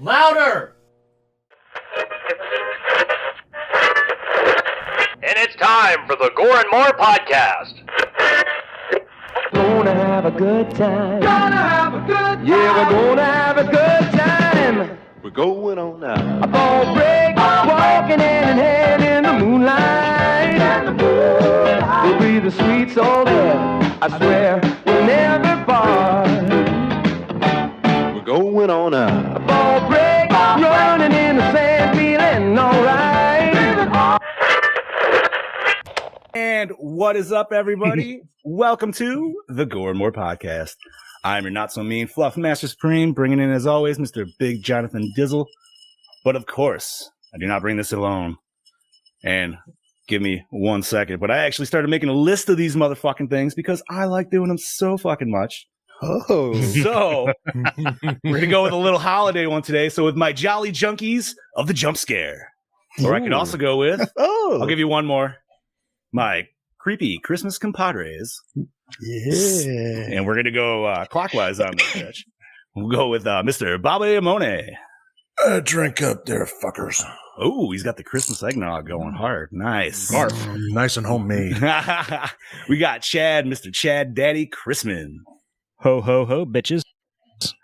Louder! And it's time for the Gore N More podcast. Gonna have a good time. Gonna have a good time! Yeah, we're gonna have a good time. We're going on now. A ball break, walking hand in hand in the moonlight. We'll be the sweet soul there. I swear we'll never part. We're going on now. A ball break, running in the sand, feeling alright. And what is up, everybody? Welcome to the Gore N More podcast. I'm your not-so-mean Fluff Master Supreme, bringing in, as always, Mr. Big Jonathan Dizzle. But, of course, I do not bring this alone. And give me 1 second. But I actually started making a list of these motherfucking things because I like doing them so fucking much. Oh. So, we're going to go with a little holiday one today. So, with my Jolly Junkies of the Jump Scare. Or I could also go with, I'll give you one more. My creepy Christmas compadres. Yeah. And we're going to go clockwise on this stretch. We'll go with Mr. Bobby Amone. Drink up there, fuckers. Oh, he's got the Christmas eggnog going hard. Nice. Nice and homemade. We got Chad, Mr. Chad Daddy Chrisman. Ho, ho, ho, bitches.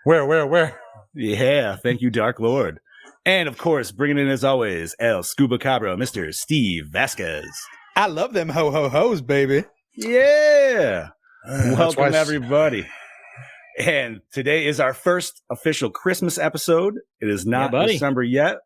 Where? Yeah, thank you, Dark Lord. And, of course, bringing in, as always, El Scuba Cabra, Mr. Steve Vasquez. I love them ho-ho-hos, baby. Yeah. That's Welcome, why everybody. And today is our first official Christmas episode. It is not December yet,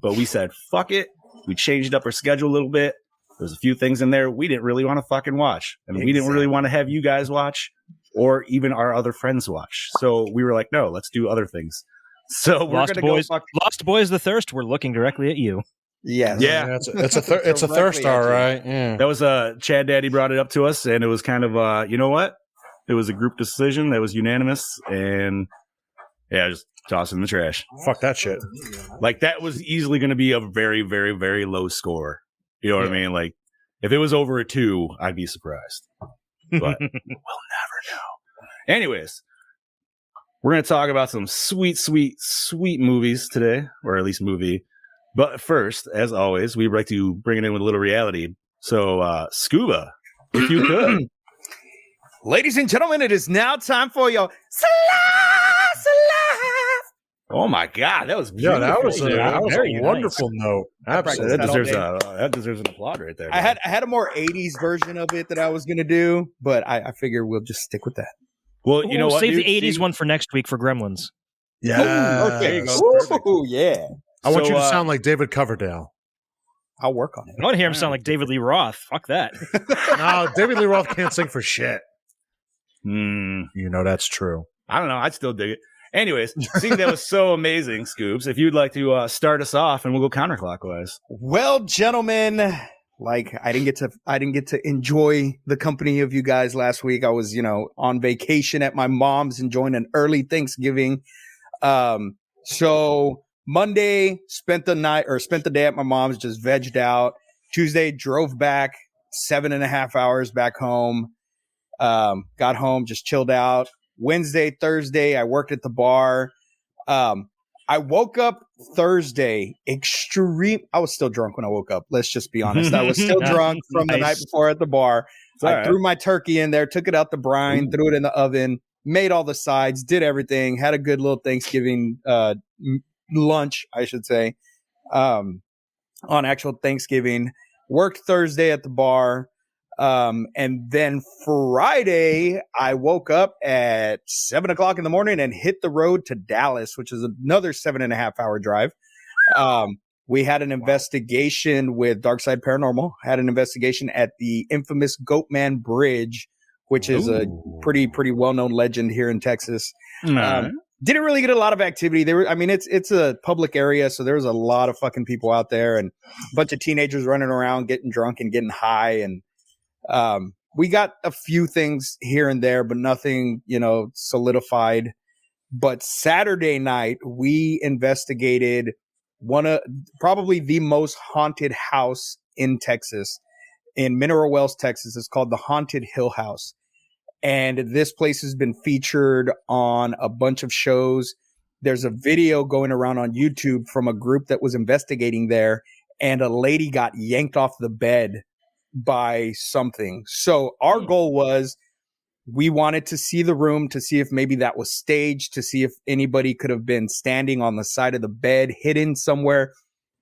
but we said, fuck it. We changed up our schedule a little bit. There's a few things in there we didn't really want to fucking watch. And we didn't really want to have you guys watch or even our other friends watch. So we were like, no, let's do other things. So we're going to go fuck. Lost Boys the Thirst, we're looking directly at you. Yes. Yeah. It's a thirst, all right. Yeah. That was Chad Daddy brought it up to us, and it was kind of you know what? It was a group decision that was unanimous, and yeah, just toss it in the trash. Fuck that shit. Like that was easily going to be a very, very, very low score. You know what I mean? Like if it was over a 2, I'd be surprised. But we'll never know. Anyways, we're going to talk about some sweet, sweet, sweet movies today, or at least movie. But first, as always, we like to bring it in with a little reality. So, Scuba, if you could. Ladies and gentlemen, it is now time for your Oh my God, that was beautiful. Yeah, that was a Very wonderful note. Absolutely. That That deserves an applaud right there. I had a more 80s version of it that I was going to do, but I figure we'll just stick with that. Well, you know what? Save dude? the 80s one for next week for Gremlins. Yeah. There you go. Perfect. Ooh, yeah. I want So, you to sound like David Coverdale. I'll work on it. I want to hear him sound like David Lee Roth. Fuck that. No, David Lee Roth can't sing for shit. Hmm. You know that's true. I don't know. I'd still dig it. Anyways, seeing that was so amazing, Scoops. If you'd like to start us off, and we'll go counterclockwise. Well, gentlemen, like I didn't get to enjoy the company of you guys last week. I was, on vacation at my mom's, enjoying an early Thanksgiving. So Monday spent the day at my mom's, just vegged out. Tuesday drove back 7.5 hours back home. Got home, just chilled out. Wednesday, Thursday, I worked at the bar. I woke up Thursday I was still drunk when I woke up. Let's just be honest. I was still drunk from the night before at the bar. I threw my turkey in there, took it out the brine, threw it in the oven, made all the sides, did everything, had a good little Thanksgiving lunch, I should say, on actual Thanksgiving. Worked Thursday at the bar. And then Friday, I woke up at 7:00 in the morning and hit the road to Dallas, which is another 7.5 hour drive. We had an investigation with Darkside Paranormal, had an investigation at the infamous Goatman Bridge, which is a pretty well-known legend here in Texas. Didn't really get a lot of activity. It's a public area, so there was a lot of fucking people out there and a bunch of teenagers running around, getting drunk and getting high. And we got a few things here and there, but nothing, solidified. But Saturday night, we investigated probably the most haunted house in Texas, in Mineral Wells, Texas. It's called the Haunted Hill House. And this place has been featured on a bunch of shows. there's a video going around on YouTube from a group that was investigating there, and a lady got yanked off the bed by something. So our goal was, we wanted to see the room to see if maybe that was staged, to see if anybody could have been standing on the side of the bed, hidden somewhere.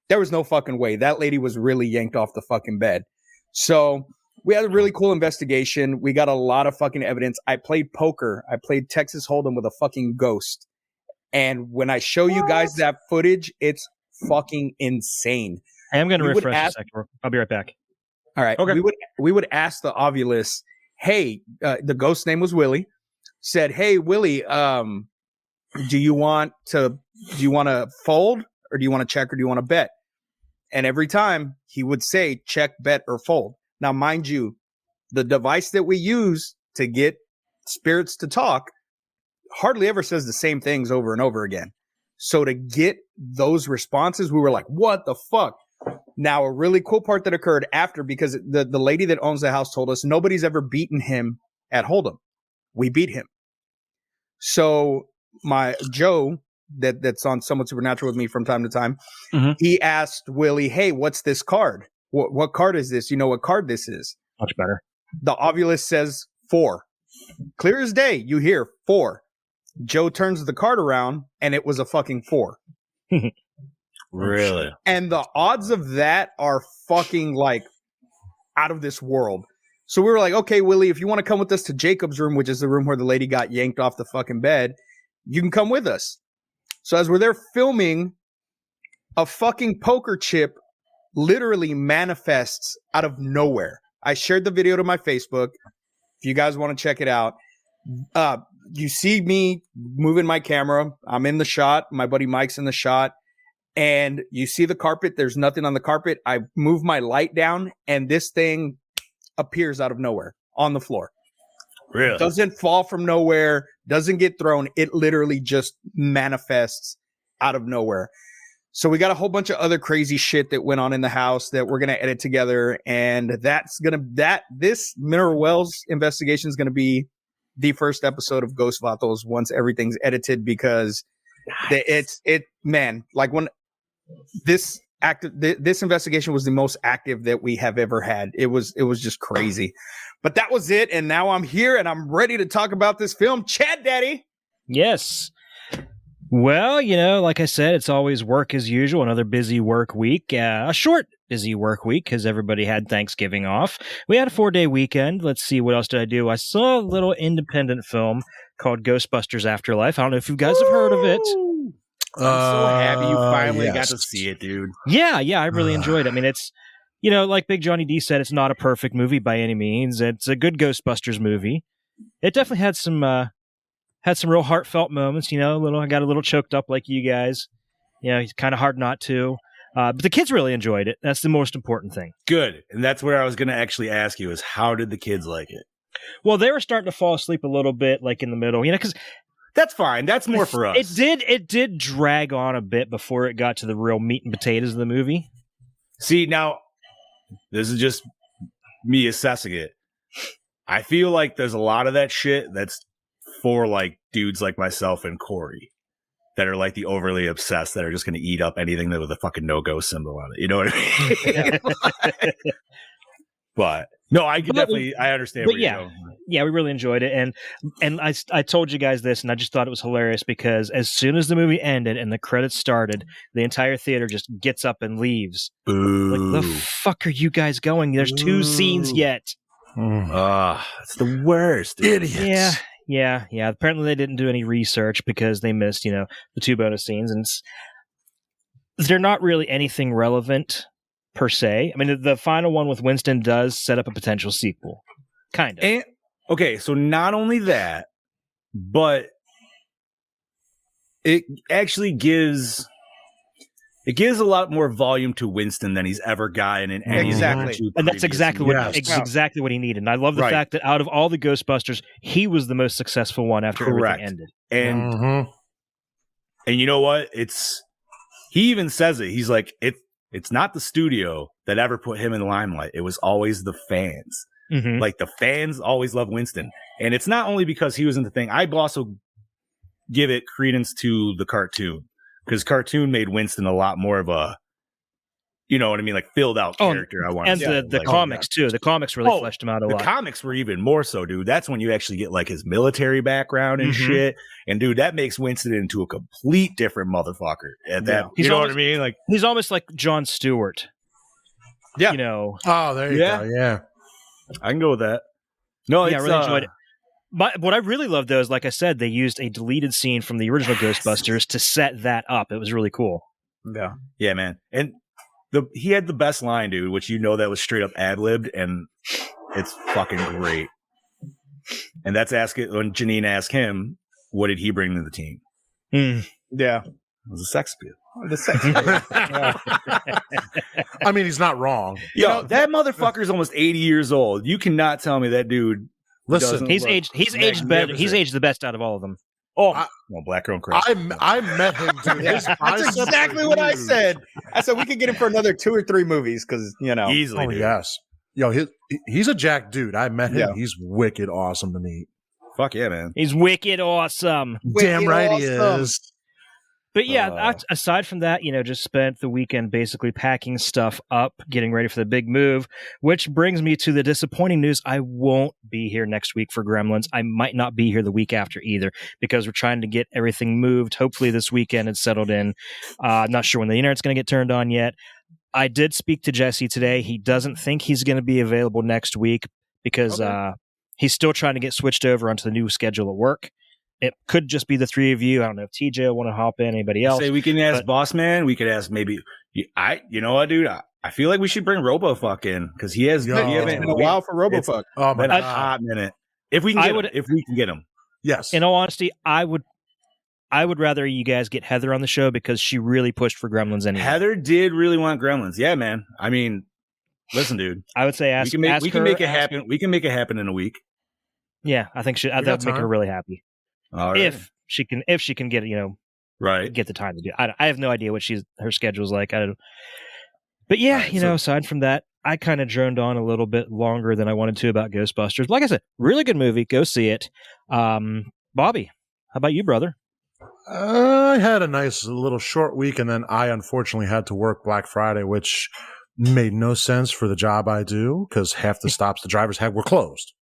There was no fucking way. That lady was really yanked off the fucking bed. So we had a really cool investigation. We got a lot of fucking evidence. I played poker. I played Texas Hold'em with a fucking ghost. And when I show you guys that footage, it's fucking insane. I am going to We would refresh ask- a second. I'll be right back. All right. Okay. We would ask the Ovulus, hey, the ghost name was Willie, said, hey, Willie, do you want to fold, or do you want to check, or do you want to bet? And every time he would say check, bet, or fold. Now, mind you, the device that we use to get spirits to talk hardly ever says the same things over and over again. So to get those responses, we were like, what the fuck? Now, a really cool part that occurred after, because the lady that owns the house told us nobody's ever beaten him at Hold'em. We beat him. So my Joe, that's on Somewhat Supernatural with me from time to time, he asked Willie, hey, what's this card? What card is this? You know what card this is? Much better. The Ovulus says 4. Clear as day, you hear 4. Joe turns the card around, and it was a fucking 4. Really? And the odds of that are fucking like out of this world. So we were like, okay, Willie, if you want to come with us to Jacob's room, which is the room where the lady got yanked off the fucking bed, you can come with us. So as we're there filming, a fucking poker chip literally manifests out of nowhere. I shared the video to my Facebook. If you guys want to check it out, you see me moving my camera. I'm in the shot. My buddy Mike's in the shot. And you see the carpet. There's nothing on the carpet. I move my light down, and this thing appears out of nowhere on the floor. Really? Doesn't fall from nowhere. Doesn't get thrown. It literally just manifests out of nowhere. So we got a whole bunch of other crazy shit that went on in the house that we're going to edit together. And this Mineral Wells investigation is going to be the first episode of Ghost Vatos once everything's edited, because when this investigation was the most active that we have ever had. It was just crazy. But that was it. And now I'm here and I'm ready to talk about this film. Chad Daddy. Yes. Well, like I said, it's always work as usual. Another busy work week, a short busy work week because everybody had Thanksgiving off. We had a 4-day weekend. Let's see, what else did I do? I saw a little independent film called Ghostbusters Afterlife. I don't know if you guys have heard of it. I'm so happy you finally got yes. to see it, dude. Yeah, I really enjoyed it. I mean, it's, like Big Johnny D said, it's not a perfect movie by any means. It's a good Ghostbusters movie. It definitely had some real heartfelt moments, I got a little choked up like you guys. It's kind of hard not to. But the kids really enjoyed it. That's the most important thing. Good. And that's where I was going to actually ask you, is how did the kids like it? Well, they were starting to fall asleep a little bit, like in the middle, because that's fine. That's more for us. It did drag on a bit before it got to the real meat and potatoes of the movie. See, now, this is just me assessing it. I feel like there's a lot of that shit that's for like dudes like myself and Corey that are like the overly obsessed that are just going to eat up anything that with a fucking no-go symbol on it. You know what I mean? But no, I understand where you're going. Yeah, we really enjoyed it. And I told you guys this, and I just thought it was hilarious because as soon as the movie ended and the credits started, the entire theater just gets up and leaves. Boo. Like, the fuck are you guys going? There's 2 scenes yet. It's the worst. Idiots. Yeah. Apparently they didn't do any research because they missed, the 2 bonus scenes, and they're not really anything relevant per se. I mean, the final one with Winston does set up a potential sequel, kind of. And, okay, so not only that, but it actually gives a lot more volume to Winston than he's ever gotten in any Exactly. And that's exactly exactly what he needed. And I love the fact that out of all the Ghostbusters, he was the most successful one after everything ended. And and you know what? He even says it. He's like, it's not the studio that ever put him in the limelight. It was always the fans. Mm-hmm. Like the fans always love Winston. And it's not only because he was in the thing. I also give it credence to the cartoon, because cartoon made Winston a lot more of a, you know what I mean, like filled out character. I want and the comics too. The comics really fleshed him out a lot. The comics were even more so, dude. That's when you actually get like his military background and shit. And dude, that makes Winston into a complete different motherfucker. At that, you know what I mean? Like he's almost like Jon Stewart. Yeah. You know. Oh, there you go. Yeah. I can go with that. No, I really enjoyed it. But what I really loved, though, is like I said, they used a deleted scene from the original Ghostbusters to set that up. It was really cool. Yeah. Yeah, man. And he had the best line, dude, which you know that was straight up ad-libbed, and it's fucking great. And that's asking when Janine asked him, what did he bring to the team? Yeah. It was a sex appeal. The sex appeal. I mean, he's not wrong. Yo, that motherfucker's almost 80 years old. You cannot tell me that dude. Listen, he's aged better. He's aged the best out of all of them. Oh, black girl crack. I met him, dude. That's exactly what I said. I said we could get him for another 2 or 3 movies because, you know. Easily, Oh, dude. yes. Yo, he's a jack dude. I met him. Yeah. He's wicked awesome to meet. Fuck yeah, man. He's wicked awesome. Damn right he awesome. is. But yeah, aside from that, just spent the weekend basically packing stuff up, getting ready for the big move, which brings me to the disappointing news. I won't be here next week for Gremlins. I might not be here the week after either, because we're trying to get everything moved. Hopefully this weekend it's settled in. Not sure when the internet's going to get turned on yet. I did speak to Jesse today. He doesn't think he's going to be available next week because he's still trying to get switched over onto the new schedule at work. It could just be the 3 of you. I don't know if TJ will want to hop in, anybody else. Say we can ask Boss Man. We could ask maybe. You know what, dude? I feel like we should bring RoboFuck in because he has. It's been a while for RoboFuck. Oh my Been a God. hot minute. If we can if we can get him. Yes. In all honesty, I would rather you guys get Heather on the show because she really pushed for Gremlins anyway. Heather did really want Gremlins. Yeah, man. I mean, listen, dude. I would say ask. We can make it happen. We can make it happen in a week. Yeah, I think that would make her really happy. All right. If she can get right, get the time to do it. I have no idea what her schedule's like. I don't. But yeah, aside from that, I kind of droned on a little bit longer than I wanted to about Ghostbusters. Like I said, really good movie. Go see it. Bobby, how about you, brother? I had a nice little short week, and then I unfortunately had to work Black Friday, which made no sense for the job I do because half the stops the drivers had were closed.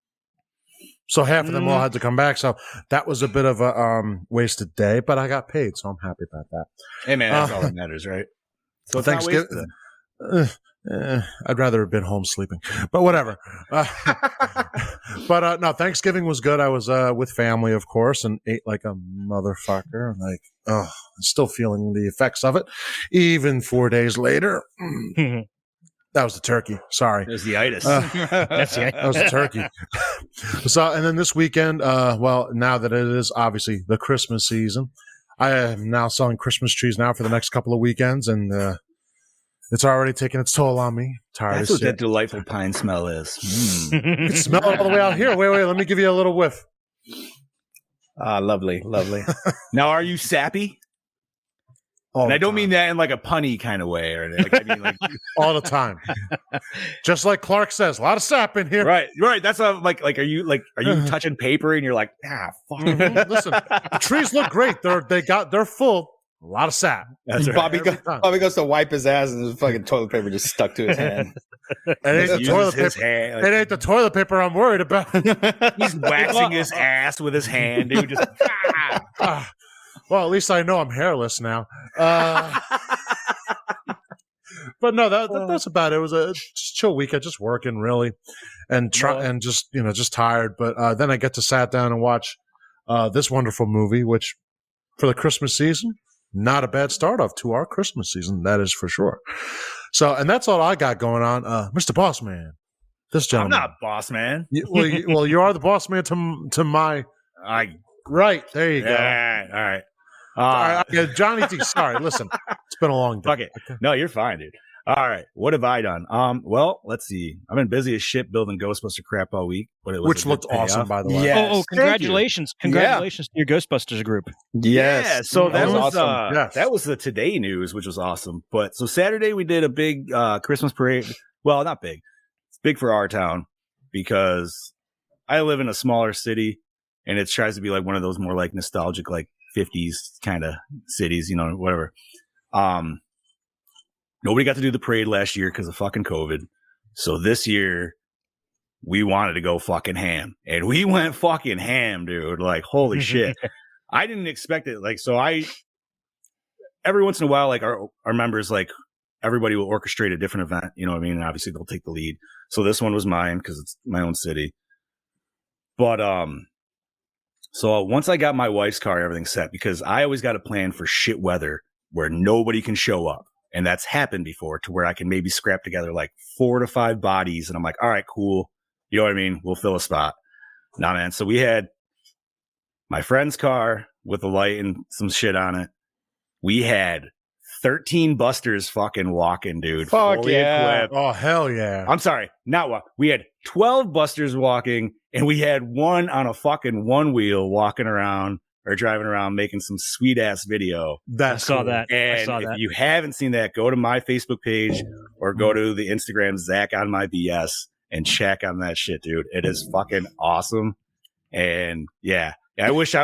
So half of them all had to come back. So that was a bit of a wasted day, but I got paid, so I'm happy about that. Hey, man, that's all that matters, right? So Thanksgiving. I'd rather have been home sleeping, but whatever. But no, Thanksgiving was good. I was with family, of course, and ate like a motherfucker. I'm still feeling the effects of it, even 4 days later. That was the turkey. Sorry. It was the itis. That's the That was the turkey. So, and then this weekend, now that it is obviously the Christmas season, I am now selling Christmas trees now for the next couple of weekends, and it's already taking its toll on me. Tired That's of what shit. that delightful pine smell is. You can smell it all the way out here. Wait, let me give you a little whiff. Lovely, lovely. Now, are you sappy? And I don't mean that in like a punny kind of way, or like, I mean like all the time. Just like Clark says, a lot of sap in here. right. That's like are you touching paper and you're like, fuck. Listen, the trees look great. They're full. A lot of sap. That's right. Bobby goes to wipe his ass and his fucking toilet paper just stuck to his hand. It ain't the Uses toilet his paper. hand, It ain't the toilet paper I'm worried about. He's waxing his ass with his hand, dude. Just Well, at least I know I'm hairless now. But no, that's about it. It was a just chill weekend, just working really, and just tired. But then I get to sat down and watch this wonderful movie, which for the Christmas season, not a bad start off to our Christmas season. That is for sure. So, and that's all I got going on, Mr. Boss Man. This I'm gentleman. not boss man. You are the boss man to my right. There you go. All right. Johnny D. Sorry, listen, it's been a long day. Fuck it. No, you're fine, dude. All right. What have I done? Well, let's see. I've been busy as shit building Ghostbuster crap all week, but it was Which looked awesome, by the way. Yes. Congratulations. Congratulations to your Ghostbusters group. Yes. Yeah, so that was awesome. Yes. that was the Today news, which was awesome. But so Saturday we did a big Christmas parade. Well, not big. It's big for our town because I live in a smaller city, and it tries to be like one of those more like nostalgic like 50s kind of cities, you know, whatever. Nobody got to do the parade last year because of fucking COVID. So this year we wanted to go fucking ham, and we went fucking ham, dude. Like, holy shit. I didn't expect it. Like, so every once in a while, like our members, like everybody will orchestrate a different event, you know what I mean? And obviously they'll take the lead. So this one was mine because it's my own city. But, so once I got my wife's car, everything set, because I always got a plan for shit weather where nobody can show up. And that's happened before, to where I can maybe scrap together like 4 to 5 bodies. And I'm like, all right, cool. You know what I mean? We'll fill a spot. Nah, man. So we had my friend's car with a light and some shit on it. We had 13 busters fucking walking, dude. Fuck fully yeah. equipped. Oh, hell yeah. I'm sorry, not walk. We had 12 busters walking, and we had one on a fucking one wheel walking around or driving around making some sweet ass video. That's I saw cool. that. And I saw if that. you haven't seen that, go to my Facebook page or go to the Instagram Zach on my BS and check on that shit, dude. It is fucking awesome. And yeah, I wish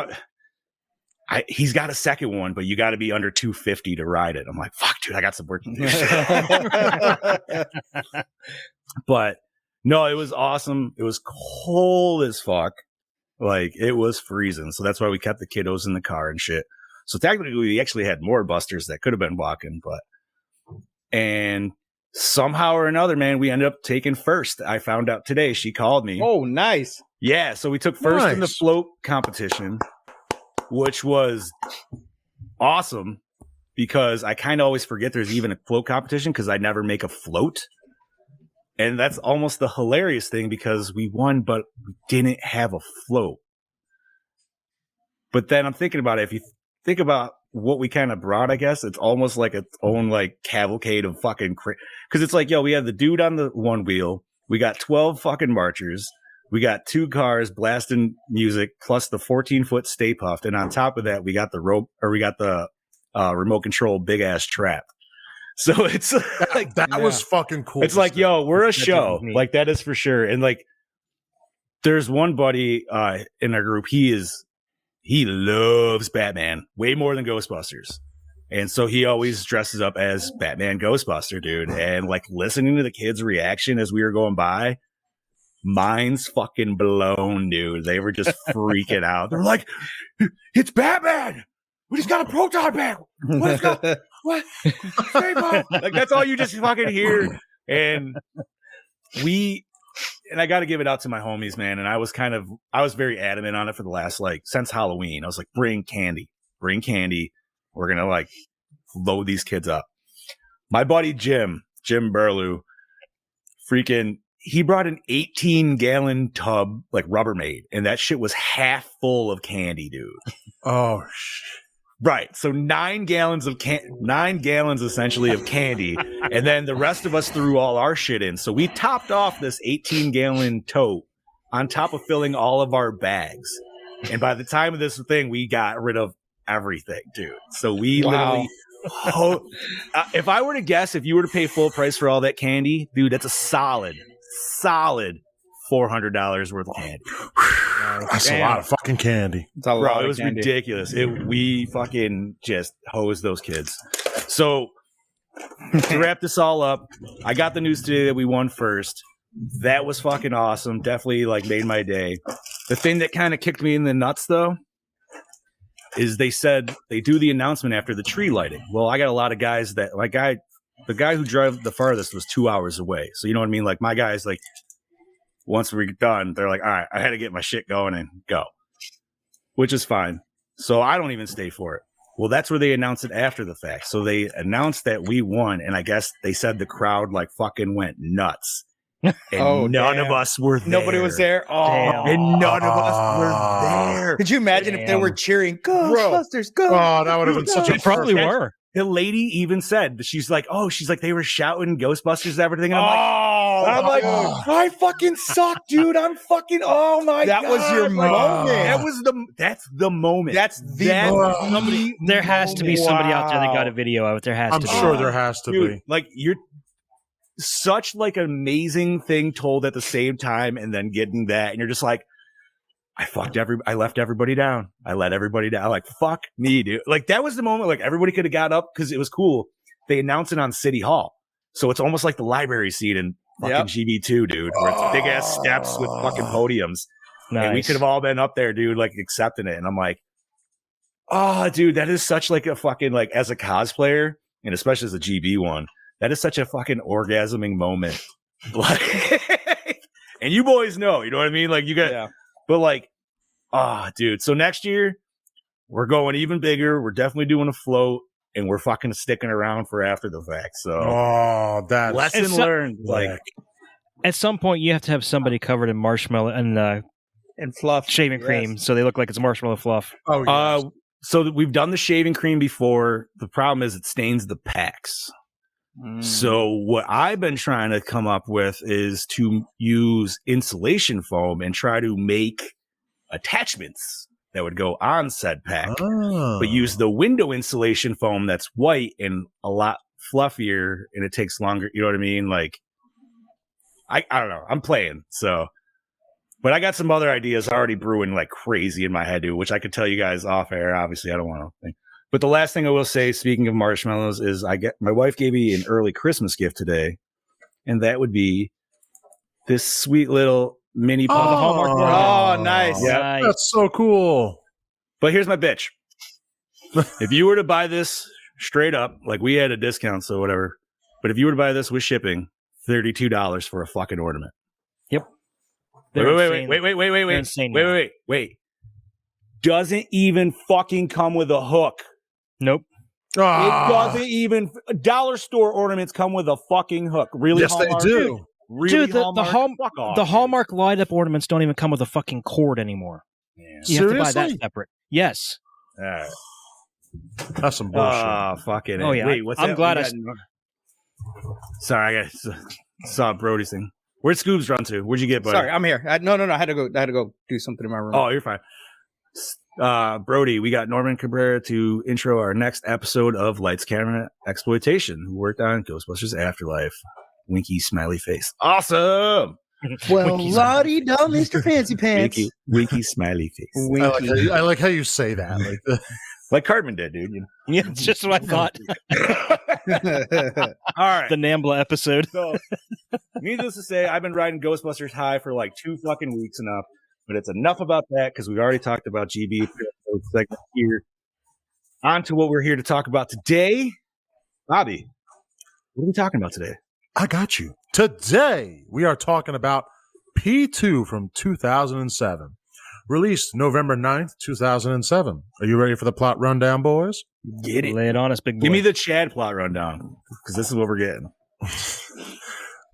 he's got a second one, but you got to be under 250 to ride it. I'm like, fuck, dude, I got some work to do. But no, it was awesome. It was cold as fuck. Like, it was freezing. So that's why we kept the kiddos in the car and shit. So technically, we actually had more busters that could have been walking, and somehow or another, man, we ended up taking first. I found out today. She called me. Oh, nice. Yeah. So we took first in the Nice. float competition, which was awesome because I kind of always forget there's even a float competition because I never make a float. And that's almost the hilarious thing because we won, but we didn't have a float. But then I'm thinking about it. If you think about what we kind of brought, I guess it's almost like its own like cavalcade of fucking because it's like, yo, we have the dude on the one wheel. We got 12 fucking marchers. We got 2 cars blasting music plus the 14-foot Stay Puft. And on top of that, we got the remote control big ass trap. So it's like that was fucking cool. It's like, yo, we're a show. neat. Like, that is for sure. And like, there's one buddy in our group. He loves Batman way more than Ghostbusters. And so he always dresses up as Batman Ghostbuster, dude. And like, listening to the kids' reaction as we were going by, mind's fucking blown, dude. They were just freaking out. They're like, it's Batman. We just got a proton pack. What? Like, that's all you just fucking hear. And I got to give it out to my homies, man. And I was very adamant on it for the last, like, since Halloween. I was like, bring candy. We're going to like load these kids up. My buddy Jim Burlew, he brought an 18-gallon tub, like Rubbermaid, and that shit was half full of candy, dude. Oh, shit. Right. So 9 gallons essentially of candy. And then the rest of us threw all our shit in. So we topped off this 18-gallon tote on top of filling all of our bags. And by the time of this thing, we got rid of everything, dude. So we literally, if I were to guess, if you were to pay full price for all that candy, dude, that's a solid $400 worth of candy. That's a lot of fucking candy. Bro, it was ridiculous. We fucking just hosed those kids. So to wrap this all up, I got the news today that we won first. That was fucking awesome. Definitely like made my day. The thing that kind of kicked me in the nuts though is they said they do the announcement after the tree lighting. Well, I got a lot of guys that the guy who drove the farthest was 2 hours away. So you know what I mean? Like, my guys, like, once we're done, they're like, all right, I had to get my shit going and go, which is fine. So I don't even stay for it. Well, that's where they announced it after the fact. So they announced that we won. And I guess they said the crowd like fucking went nuts. And none of us were there. Nobody was there. Oh, Damn. And none of us were there. Could you imagine if they were cheering Ghostbusters, Go? Oh, that would have been such a They probably perfect- were. The lady even said, she's like, they were shouting Ghostbusters and everything. And I'm like, I fucking suck, dude. Oh my God. That was your moment. That's the moment. There has to be somebody out there that got a video of it. There has I'm to be. sure there has to Dude, be. like, you're such like an amazing thing told at the same time and then getting that. And you're just like, I left everybody down. I let everybody down. Like, fuck me, dude. Like, that was the moment, like, everybody could have got up because it was cool. They announced it on City Hall. So it's almost like the library seat in fucking GB2, dude, where it's big ass steps with fucking podiums. Nice. And we could have all been up there, dude, like accepting it. And I'm like, oh, dude, that is such like a fucking, like, as a cosplayer, and especially as a GB one, that is such a fucking orgasming moment. Like, and you boys know, you know what I mean? Like, you got, but like, dude. So next year, we're going even bigger. We're definitely doing a float, and we're fucking sticking around for after the fact. So, that lesson learned. Like, at some point, you have to have somebody covered in marshmallow and fluff, shaving cream, so they look like it's marshmallow fluff. Oh, yes. So we've done the shaving cream before. The problem is it stains the packs. So what I've been trying to come up with is to use insulation foam and try to make attachments that would go on said pack, but use the window insulation foam that's white and a lot fluffier, and it takes longer. You know what I mean? Like, I don't know. I'm playing. So, but I got some other ideas already brewing like crazy in my head, dude, which I could tell you guys off air. Obviously, I don't want to think. But the last thing I will say, speaking of marshmallows, is my wife gave me an early Christmas gift today, and that would be this sweet little mini puff. Oh, nice. Yeah, Nice. That's so cool. But here's my bitch. If you were to buy this straight up, like, we had a discount, so whatever. But if you were to buy this with shipping, $32 for a fucking ornament. Yep. Wait. Doesn't even fucking come with a hook. Nope. It doesn't even. Dollar store ornaments come with a fucking hook. Really? Yes, Hallmark? they do. Really, Dude, the Fuck off, the dude. Hallmark light-up ornaments don't even come with a fucking cord anymore. Yeah. You have to buy that Seriously? separate. Yes. All right. That's some bullshit. Oh, fucking. Oh, yeah. Wait, what's I'm that? glad We I- got- Sorry, I saw Brody's thing. Where'd Scoobs run to? Where'd you get, buddy? Sorry, I'm here. No. I had to go do something in my room. Oh, you're fine. Brody, we got Norman Cabrera to intro our next episode of Lights Camera Exploitation, who worked on Ghostbusters Afterlife. Winky smiley face. Awesome. well, lottie do, Mr. Fancy Pants. Winky smiley face. Winky. I like how you say that. Like Cartman did, dude. Yeah, it's just what I thought. All right. The Nambla episode. So, needless to say, I've been riding Ghostbusters high for like 2 fucking weeks enough. But it's enough about that, because we've already talked about GB segment here. On to what we're here to talk about today. Bobby, what are we talking about today? I got you. Today, we are talking about P2 from 2007. Released November 9th, 2007. Are you ready for the plot rundown, boys? Get it. Lay it on us, big boy. Give me the Chad plot rundown, because this is what we're getting.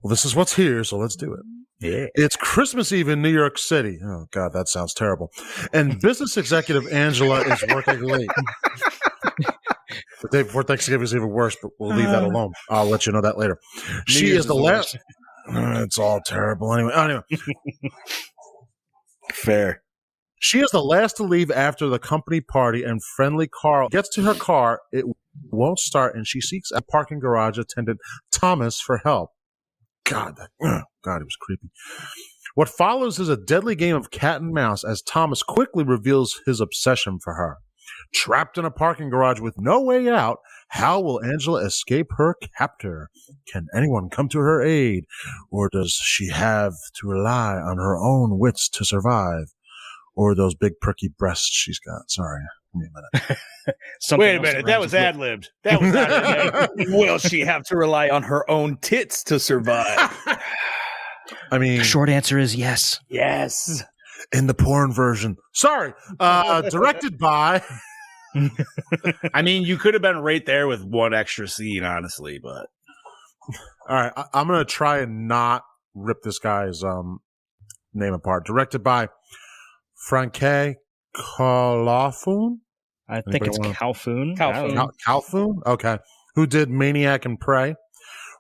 Well, this is what's here, so let's do it. Yeah. It's Christmas Eve in New York City. Oh, God, that sounds terrible. And business executive Angela is working late. The day before Thanksgiving is even worse, but we'll leave that alone. I'll let you know that later. She is the last. It's all terrible anyway. Fair. She is the last to leave after the company party, and friendly Carl gets to her car. It won't start, and she seeks a parking garage attendant, Thomas, for help. God, it was creepy. What follows is a deadly game of cat and mouse as Thomas quickly reveals his obsession for her. Trapped in a parking garage with no way out, how will Angela escape her captor? Can anyone come to her aid? Or does she have to rely on her own wits to survive? Or those big perky breasts she's got? Sorry. Give me a minute. Wait a minute. That was ad-libbed. That was not ad-libbed. Will she have to rely on her own tits to survive? I mean, The short answer is yes. Yes. in the porn version. Sorry. Directed by... I mean, you could have been right there with one extra scene, honestly, but All right, I'm going to try and not rip this guy's name apart. Directed by Franke Calafun. I think it's Anybody Calfoon. Calfoon? Okay. Who did Maniac and Prey.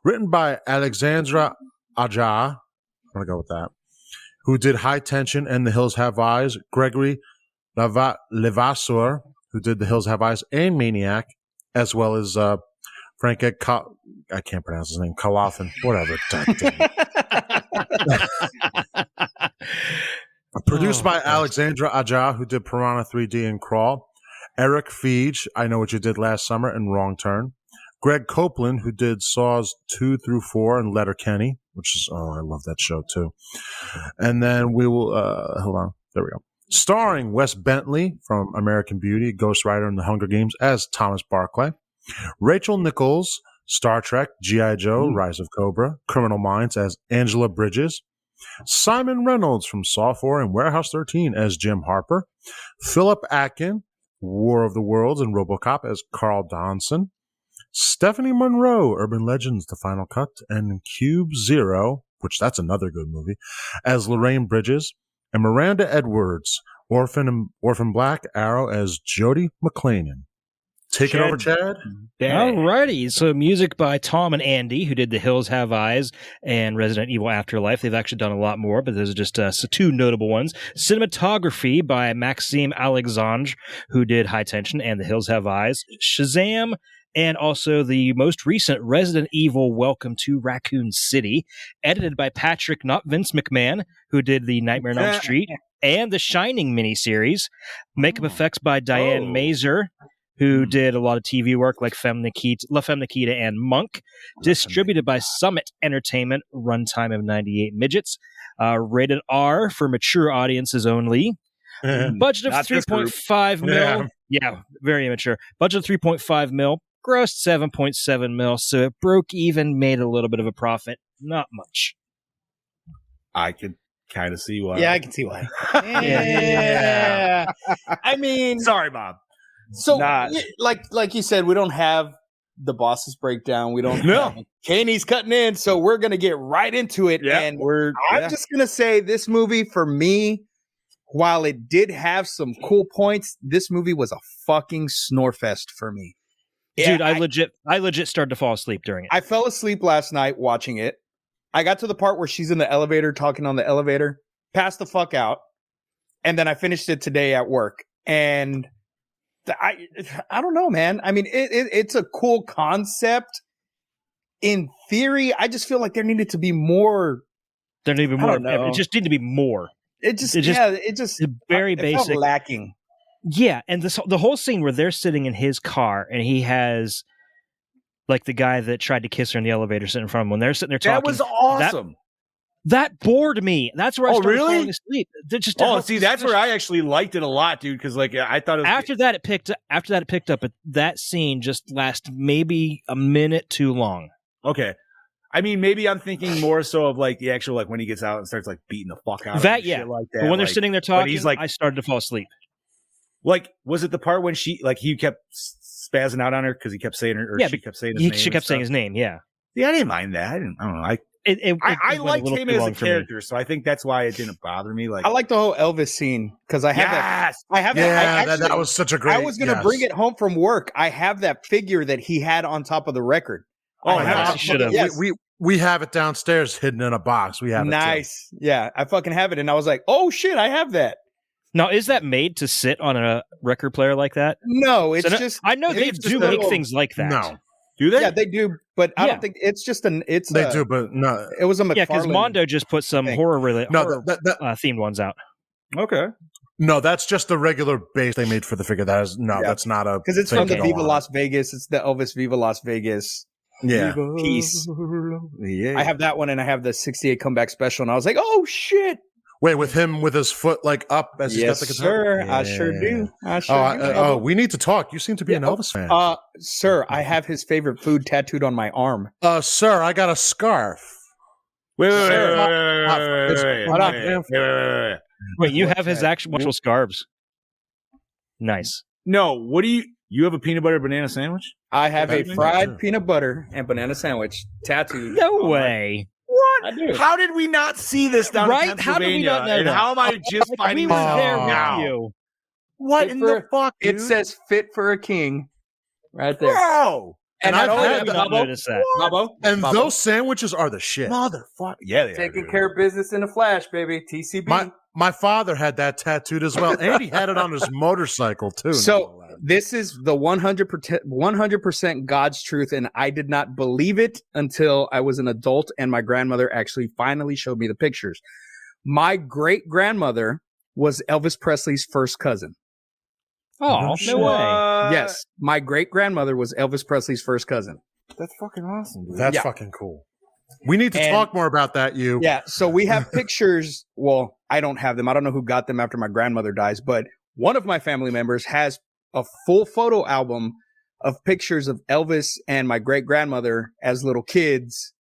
Written by Alexandra Aja. I'm going to go with that. Who did High Tension and The Hills Have Eyes. Gregory Levasseur, who did The Hills Have Eyes and Maniac, as well as Frank I can't pronounce his name. Calafin. Whatever. Produced by Alexandra Aja, who did Piranha 3D and Crawl. Eric Feige, I Know What You Did Last Summer and Wrong Turn. Greg Copeland, who did Saws 2 through 4 and Letterkenny, which is, I love that show too. And then we will, hold on, there we go. Starring Wes Bentley from American Beauty, Ghost Rider, and The Hunger Games as Thomas Barclay. Rachel Nichols, Star Trek, G.I. Joe, Rise of Cobra, Criminal Minds as Angela Bridges. Simon Reynolds from Saw 4 and Warehouse 13 as Jim Harper. Philip Atkin, War of the Worlds and RoboCop as Carl Donson. Stephanie Monroe, Urban Legends, The Final Cut, and Cube Zero, which that's another good movie, as Lorraine Bridges. And Miranda Edwards, Orphan Black, Arrow as Jody McClanan. Take it over, Chad. Alrighty. So music by Tom and Andy, who did The Hills Have Eyes and Resident Evil Afterlife. They've actually done a lot more, but those are just two notable ones. Cinematography by Maxime Alexandre, who did High Tension and The Hills Have Eyes. Shazam, and also the most recent Resident Evil Welcome to Raccoon City. Edited by Patrick, not Vince McMahon, who did the Nightmare on Elm Street and the Shining miniseries. Makeup effects by Diane Mazer, who did a lot of TV work like La Femme Nikita and Monk. Distributed by Summit Entertainment, runtime of 98 midgets. Rated R for mature audiences only. Budget of 3.5 mil. Yeah, very immature. Budget of 3.5 mil. Grossed 7.7 mil. So it broke even, made a little bit of a profit. Not much. I could kind of see why. Yeah, I can see why. I mean, sorry, Bob. So, like you said, we don't have the bosses breakdown. We don't. No. Kaney's cutting in, so we're gonna get right into it. Yeah, and I'm just gonna say, this movie for me, while it did have some cool points, this movie was a fucking snore fest for me. Dude, I legit started to fall asleep during it. I fell asleep last night watching it. I got to the part where she's in the elevator talking on the elevator, passed the fuck out, and then I finished it today at work. And I don't know, man. I mean, it's a cool concept. In theory, I just feel like there needed to be more. There needed to be more. It just needed to be more. It just very it basic, felt lacking. Yeah, and the whole scene where they're sitting in his car and he has like the guy that tried to kiss her in the elevator sitting in front of him. When they're sitting there talking, that was awesome. That bored me. That's where I started falling asleep. That's where I actually liked it a lot, dude. Because like I thought it was after that it picked up. But that scene just lasted maybe a minute too long. Okay. I mean, maybe I'm thinking more so of like the actual, like when he gets out and starts like beating the fuck out of him, yeah. shit like that. But when they're sitting there talking, he's like, I started to fall asleep. Like, was it the part when he kept spazzing out on her because he kept saying her, or she kept saying his name? She kept saying his name. Yeah. Yeah, I didn't mind that. I don't know. I liked him as a character, so I think that's why it didn't bother me. Like, I like the whole Elvis scene because I have that. I have that. That was such a great. I was going to bring it home from work. I have that figure that he had on top of the record. Oh, should have. Yes. We have it downstairs, hidden in a box. We have it. Nice. Yeah, I fucking have it, and I was like, oh shit, I have that. Now, is that made to sit on a record player like that? No, it's just. I know they do make things like that. No. Do they? Yeah, they do, but I don't think it's just an. It's they do, but no. It was a McFarlane. Yeah, because Mondo just put some horror themed ones out. Okay. No, that's just the regular base they made for the figure. That's not a because it's from the Viva Las Vegas. It's the Elvis Viva Las Vegas. Yeah. Piece. Yeah. I have that one, and I have the '68 comeback special, and I was like, oh shit. Wait, with him with his foot like up as he's got the guitar? Sir, yeah. I sure do. We need to talk. You seem to be an Elvis fan. Sir, I have his favorite food tattooed on my arm. Sir, I got a scarf. Wait, you have his actual scarves. Nice. No, what do you have a peanut butter banana sandwich? I have a fried peanut butter and banana sandwich tattooed. No way. What? I do. How did we not see this down in Pennsylvania? How did we not know and that? how am I just finding this out now? You. What in the fuck, dude? It says "fit for a king" right there. Bro! And I've I had noticed that. Bubbo. Those sandwiches are the shit. Motherfucker. Yeah, they taking are, care of business in a flash, baby. TCB. My father had that tattooed as well, and he had it on his motorcycle too. So this is the 100% God's truth, and I did not believe it until I was an adult, and my grandmother actually finally showed me the pictures. My great grandmother was Elvis Presley's first cousin. Oh, no way. Yes, my great grandmother was Elvis Presley's first cousin. That's fucking awesome, dude. That's Yeah. fucking cool. We need to And- talk more about that, you. Yeah, so we have pictures. Well, I don't have them. I don't know who got them after my grandmother dies, but one of my family members has a full photo album of pictures of Elvis and my great grandmother as little kids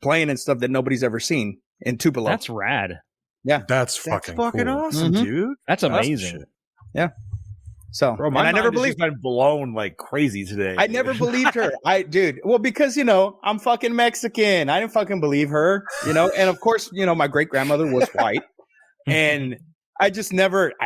playing and stuff that nobody's ever seen in Tupelo. That's rad. That's fucking cool. awesome, Mhm. dude. That's amazing. So, Bro, and my I never mind has believed. just been blown like crazy today. I never believed her. Well, because I'm fucking Mexican. I didn't fucking believe her, and of course, my great grandmother was white, and I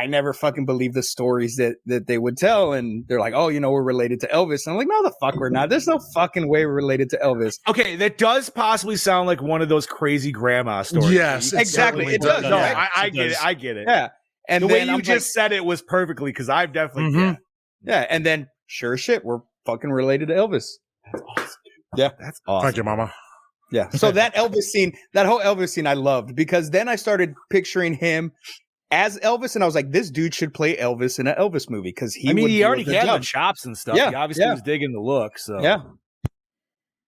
never fucking believed the stories that they would tell, and they're like, oh, we're related to Elvis. And I'm like, no, the fuck we're not. There's no fucking way we're related to Elvis. Okay, that does possibly sound like one of those crazy grandma stories. Yes, it Exactly, certainly it does. No, Yeah. I get it. I get it. Yeah, and The way then you I'm just said it was perfectly because I've definitely. Mhm. yeah, and then sure as shit, we're fucking related to Elvis. That's awesome. Thank you, Mama. Yeah. So that Elvis scene, that whole Elvis scene, I loved because then I started picturing him as Elvis, and I was like, this dude should play Elvis in an Elvis movie because he. I mean, would he do a already good had job. the chops and stuff. Yeah, He obviously yeah. was digging the look. So Yeah.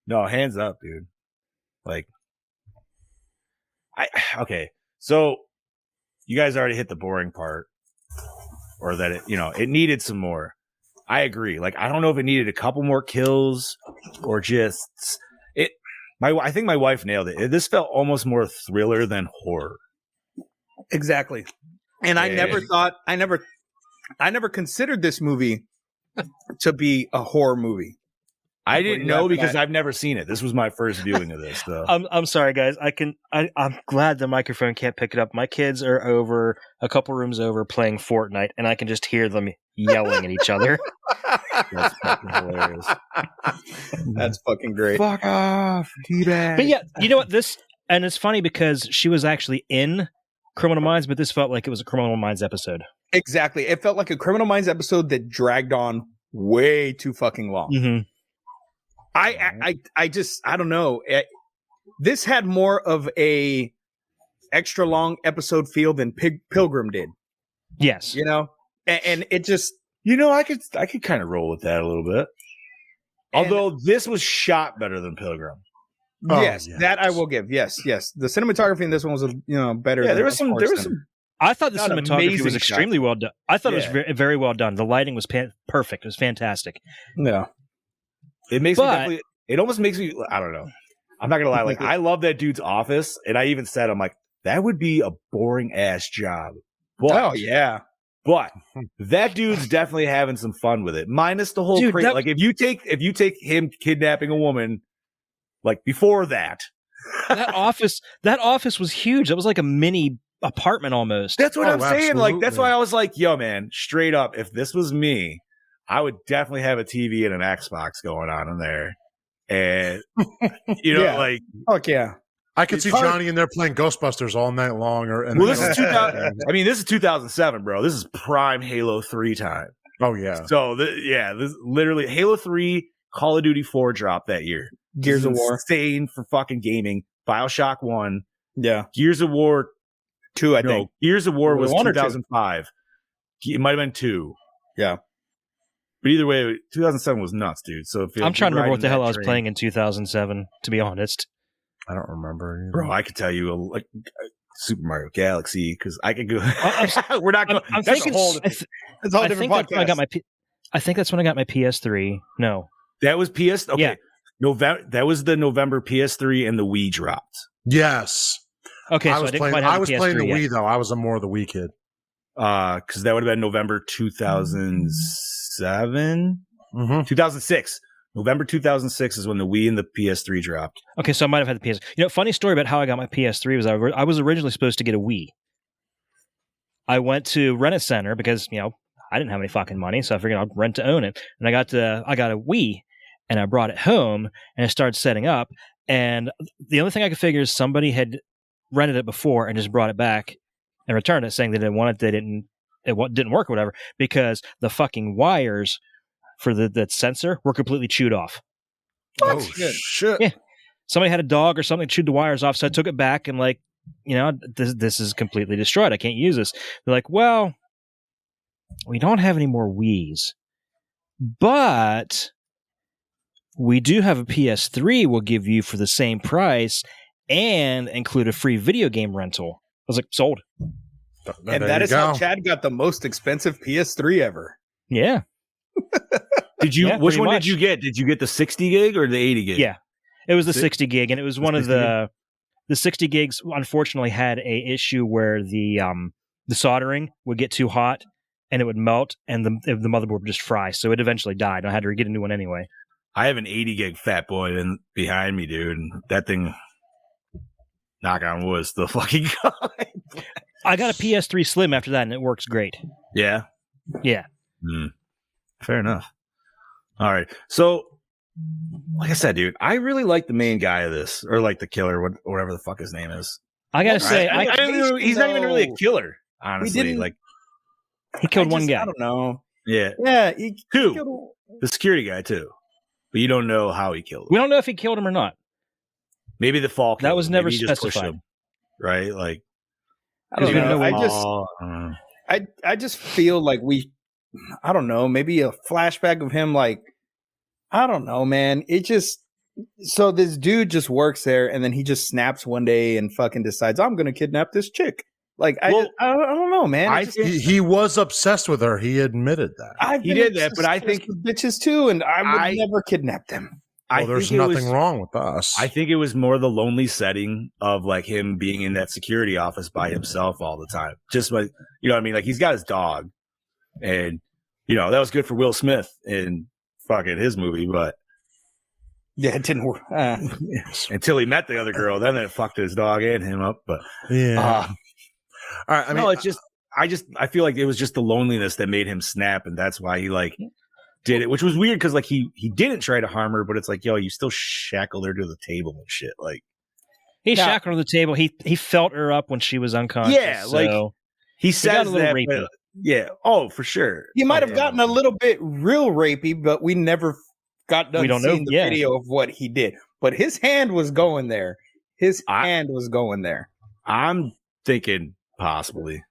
no, hands up, dude. Like, okay. So you guys already hit the boring part, or that it needed some more. I agree. Like, I don't know if it needed a couple more kills or just it. I think my wife nailed it. This felt almost more thriller than horror. Exactly. And I never thought, I never considered this movie to be a horror movie. I didn't know because I've never seen it. This was my first viewing of this. So. I'm sorry, guys. I'm glad the microphone can't pick it up. My kids are over a couple rooms over playing Fortnite, and I can just hear them yelling at each other. That's fucking hilarious. That's fucking great. Fuck off, teabag. But yeah, you know what? And it's funny because she was actually in Criminal Minds, but this felt like it was a Criminal Minds episode. Exactly. It felt like a Criminal Minds episode that dragged on way too fucking long. Mm-hmm. I don't know. This had more of a extra long episode feel than Pilgrim did. Yes. And it just. I could kind of roll with that a little bit. Although this was shot better than Pilgrim. Oh, yes, yes. that I will give. Yes. The cinematography in this one was better. Yeah, than there was some. I thought the Not cinematography amazing was extremely well done. I thought it was Yeah. very, very well done. The lighting was perfect. It was fantastic. Yeah. It makes me But- definitely. It almost makes me. I don't know. I'm not gonna lie. Like, I love that dude's office, and I even said, I'm like, that would be a boring ass job. But, Oh yeah. But that dude's definitely having some fun with it. Minus the whole Dude, crazy. that- Like, if you take him kidnapping a woman, like before that. That office was huge. That was like a mini apartment almost. That's what Oh, I'm saying. Like, that's absolutely. why I was like, yo, man, straight up, if this was me, I would definitely have a TV and an Xbox going on in there. And, Yeah. like, Fuck yeah. I could It's see hard- Johnny in there playing Ghostbusters all night long. this is 2000. I mean, this is 2007, bro. This is prime Halo 3 time. Oh yeah. So, this literally Halo 3, Call of Duty 4 dropped that year. Gears of This is War. insane for fucking gaming. BioShock 1, Yeah. Gears of War 2, I no, think. Gears of War was 1 or 2? 2005. It might have been 2. Yeah. But either way, 2007 was nuts, dude. So if I'm trying to remember what riding the hell that I was train- playing in 2007, to be honest. I don't remember. Either. Bro, I could tell you like Super Mario Galaxy because I could go. I'm- We're not going. I'm That's thinking. a whole. It's a whole I different think that's when I podcast. got my. I think that's when I got my PS3. No. That was PS. Okay, Yeah. November. That was the November PS3 and the Wii dropped. Yes. Okay, I so was I didn't playing. quite have I a was PS3 playing the yet. Wii though. I was more of the Wii kid. Because that would have been November 2007, Mm-hmm. 2006. November 2006 is when the Wii and the PS3 dropped. Okay, so I might have had the PS. Funny story about how I got my PS3 was I was originally supposed to get a Wii. I went to rent a center because I didn't have any fucking money, so I figured I'd rent to own it. And I got a Wii, and I brought it home and I started setting up. And the only thing I could figure is somebody had rented it before and just brought it back and returned it, saying they didn't want it. It didn't work or whatever because the fucking wires for the sensor were completely chewed off. Oh Shit. shit! Yeah. Somebody had a dog or something chewed the wires off, so I took it back and this is completely destroyed. I can't use this. They're like, well, we don't have any more Wiis, but we do have a PS3 we'll give you for the same price and include a free video game rental. I was like, sold. And that is how Chad got the most expensive PS3 ever. Yeah. Did you? Yeah, which pretty one much. did you get? Did you get the 60 gig or the 80 gig? Yeah. It was the 60 gig, and it was one of the 60 gigs. Unfortunately, had a issue where the soldering would get too hot and it would melt, and the motherboard would just fry. So it eventually died. I had to get a new one anyway. I have an 80 gig fat boy behind me, dude, and that thing, knock on wood, still fucking going. I got a PS3 Slim after that, and it works great. Yeah. Yeah. Fair enough. All right. So, like I said, dude, I really like the main guy of this, or like the killer, whatever the fuck his name is. I gotta say, I don't know, he's not even really a killer, honestly. Like, he killed one guy. I don't know. Yeah. Yeah. Two. The security guy, too. But you don't know how he killed him. We don't know if he killed him or not. Maybe the fall killed that was him. never Maybe he just pushed specified. him, right? Like, I don't know. I just, I just feel like I don't know, maybe a flashback of him, like, I don't know, man. It just, so this dude just works there and then he just snaps one day and fucking decides, I'm going to kidnap this chick. Like, I don't know, man. He was obsessed with her. He admitted that. He did that, but I think bitches too, and I would never kidnap them. Well, there's nothing wrong with us. I think it was more the lonely setting of like him being in that security office by himself all the time. Just like, you know what I mean? Like, he's got his dog, and that was good for Will Smith in fucking his movie, but yeah, it didn't work until he met the other girl. Then it fucked his dog and him up. But yeah. All right. I mean, no, it's just I feel like it was just the loneliness that made him snap, and that's why he like did it, which was weird because like he didn't try to harm her, but it's like, yo, you still shackled her to the table and shit. Like, he shackled her to the table. He felt her up when she was unconscious. Yeah, like he says got a little that. rapey. Yeah. Oh, for sure. He might have gotten a little bit real rapey, but we never got done seeing the video of what he did. But his hand was going there. Hand was going there. I'm thinking possibly.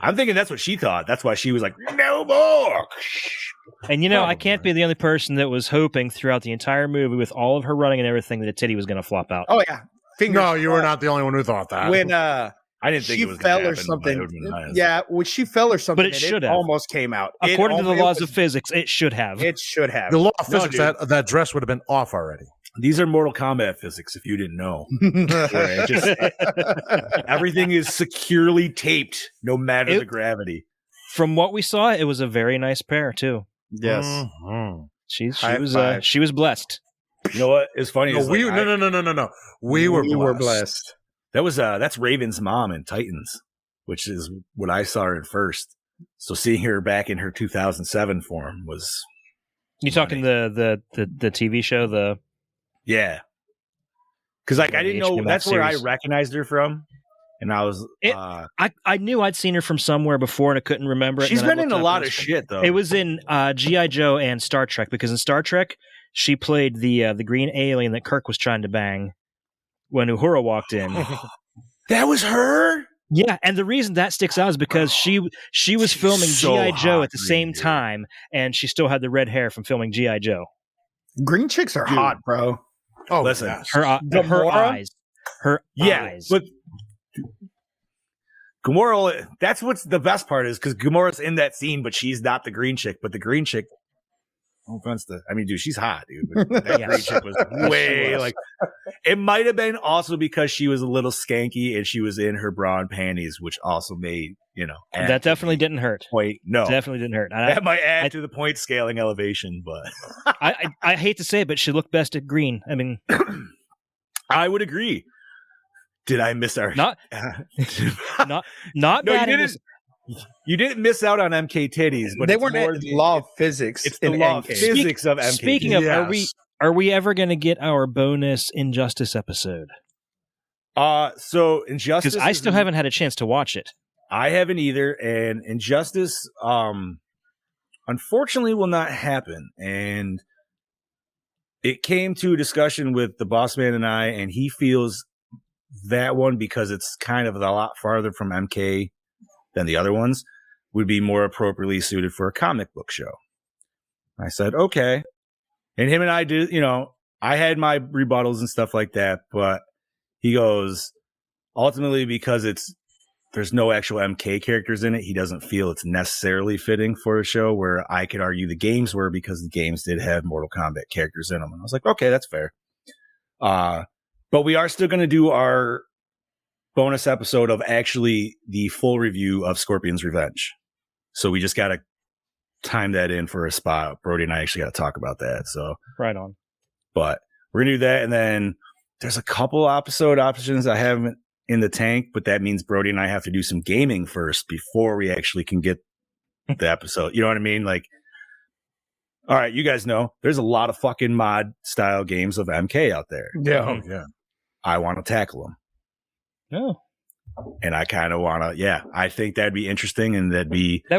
I'm thinking that's what she thought. That's why she was like, no more. And I can't be the only person that was hoping throughout the entire movie with all of her running and everything that a titty was going to flop out. Oh yeah. No, you were not the only one who thought that. When I didn't think she it was fell happen, or something. Yeah, when she fell or something, but it should have almost came out. According to the laws of physics, it should have. It should have. The law of physics, that dress would have been off already. These are Mortal Kombat physics, if you didn't know. Everything is securely taped, no matter the gravity. From what we saw, it was a very nice pair too. Yes, she was blessed. You know what? It's funny. No, no. We were blessed. That's Raven's mom in Titans, which is what I saw her in first. So seeing her back in her 2007 form was. You talking the TV show Yeah, because like I didn't know that's where I recognized her from, and I was I knew I'd seen her from somewhere before and I couldn't remember it. She's been in a lot of shit though. It was in G.I. Joe and Star Trek, because in Star Trek she played the green alien that Kirk was trying to bang when Uhura walked in. That was her. Yeah, and the reason that sticks out is because she was filming G.I. Joe at the same time, and she still had the red hair from filming G.I. Joe. Green chicks are hot, bro. Oh, listen, her eyes, eyes. But Gamora, that's what's the best part is because Gamora's in that scene, but she's not the green chick. But the green chick, no offense to, I mean, dude, she's hot, dude. But that green chick was way like. It might have been also because she was a little skanky and she was in her bra and panties, which also made that definitely didn't hurt. Point no, definitely didn't hurt. That might add to the point scaling elevation, but I hate to say it, but she looked best at green. I mean, I would agree. Did I miss our not no, bad? You didn't miss out on MK titties, but they weren't the law of physics. It's the law of physics of MK. Speaking of, are we ever going to get our bonus Injustice episode? So Injustice, because I still haven't had a chance to watch it. I haven't either, and Injustice, unfortunately, will not happen. And it came to a discussion with the boss man and I, and he feels that one, because it's kind of a lot farther from MK than the other ones, would be more appropriately suited for a comic book show. I said, okay. And him and I did, I had my rebuttals and stuff like that, but he goes, ultimately, because there's no actual MK characters in it, he doesn't feel it's necessarily fitting for a show, where I could argue the games were, because the games did have Mortal Kombat characters in them. And I was like, okay, that's fair. But we are still going to do our bonus episode of actually the full review of Scorpion's Revenge. So we just got to time that in for a spot. Brody and I actually got to talk about that. So Right on. But we're going to do that. And then there's a couple episode options I haven't in the tank, but that means Brody and I have to do some gaming first before we actually can get the episode. You know what I mean? Like, all right, you guys know there's a lot of fucking mod style games of MK out there. Yeah. Oh, yeah. I want to tackle them. Oh, And I kind of want to, I think that'd be interesting. And that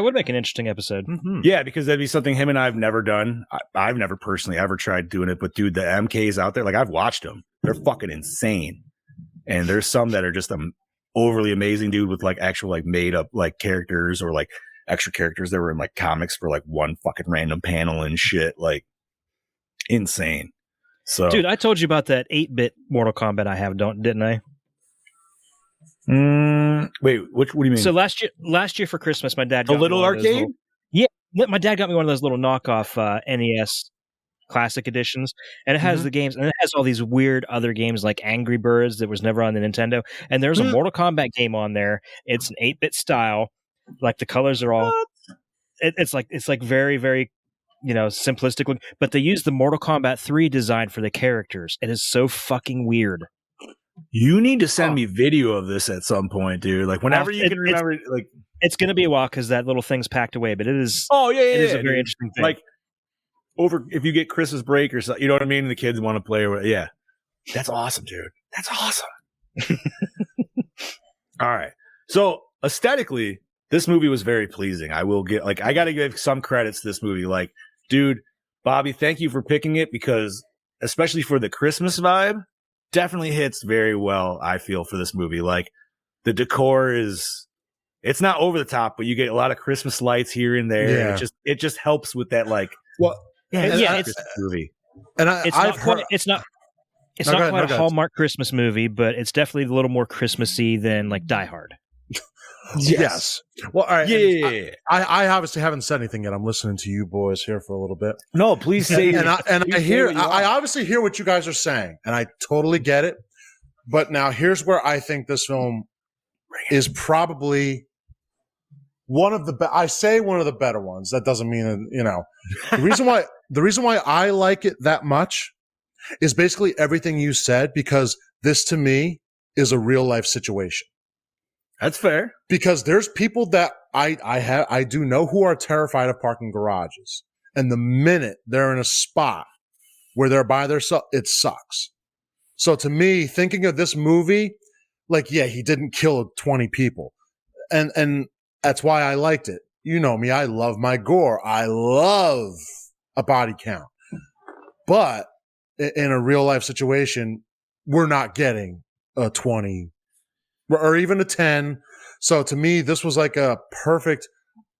would make an interesting episode. Mm-hmm. Yeah, because that'd be something him and I have never done. I've never personally ever tried doing it, but dude, the MKs out there, like I've watched them. They're fucking insane. And there's some that are just overly amazing, dude, with like actual like made up like characters or like extra characters that were in like comics for like one fucking random panel and shit. Like insane. So, Dude, I told you about that 8-bit Mortal Kombat I have, didn't I? Wait, what do you mean? So last year for Christmas, my dad got a little me one of those arcade? my dad got me one of those little knockoff NES classic editions, and it has the games, and it has all these weird other games like Angry Birds that was never on the Nintendo, and there's a Mortal Kombat game on there. It's an 8-bit style, like the colors are all it's like very, very simplistic look, but they use the Mortal Kombat 3 design for the characters. It is so fucking weird. You need to send me video of this at some point, dude. Like whenever you can remember, like it's going to be a while because that little thing's packed away, but it is. Oh yeah, it is a very interesting thing. Like if you get Christmas break or something, you know what I mean. And the kids want to play, that's awesome, dude. That's awesome. All right, so aesthetically, this movie was very pleasing. I got to give some credits to this movie. Like, dude, Bobby, thank you for picking it, because especially for the Christmas vibe, definitely hits very well, I feel, for this movie. Like the decor it's not over the top, but you get a lot of Christmas lights here and there. Yeah. It just helps with that, like, it's movie. And it's not quite a Hallmark Christmas movie, but it's definitely a little more Christmassy than like Die Hard. Yes. Well, all right. Yeah. I obviously haven't said anything yet. I'm listening to you boys here for a little bit. No, please say. I obviously hear what you guys are saying, and I totally get it. But now here's where I think this film is probably one of the I say one of the better ones. That doesn't mean the reason why I like it that much is basically everything you said, because this to me is a real life situation. That's fair. Because there's people that I do know who are terrified of parking garages. And the minute they're in a spot where they're by themselves, it sucks. So to me, thinking of this movie, like, yeah, he didn't kill 20 people. And that's why I liked it. You know me, I love my gore. I love a body count. But in a real life situation, we're not getting a 20 or even a 10. So to me, this was like a perfect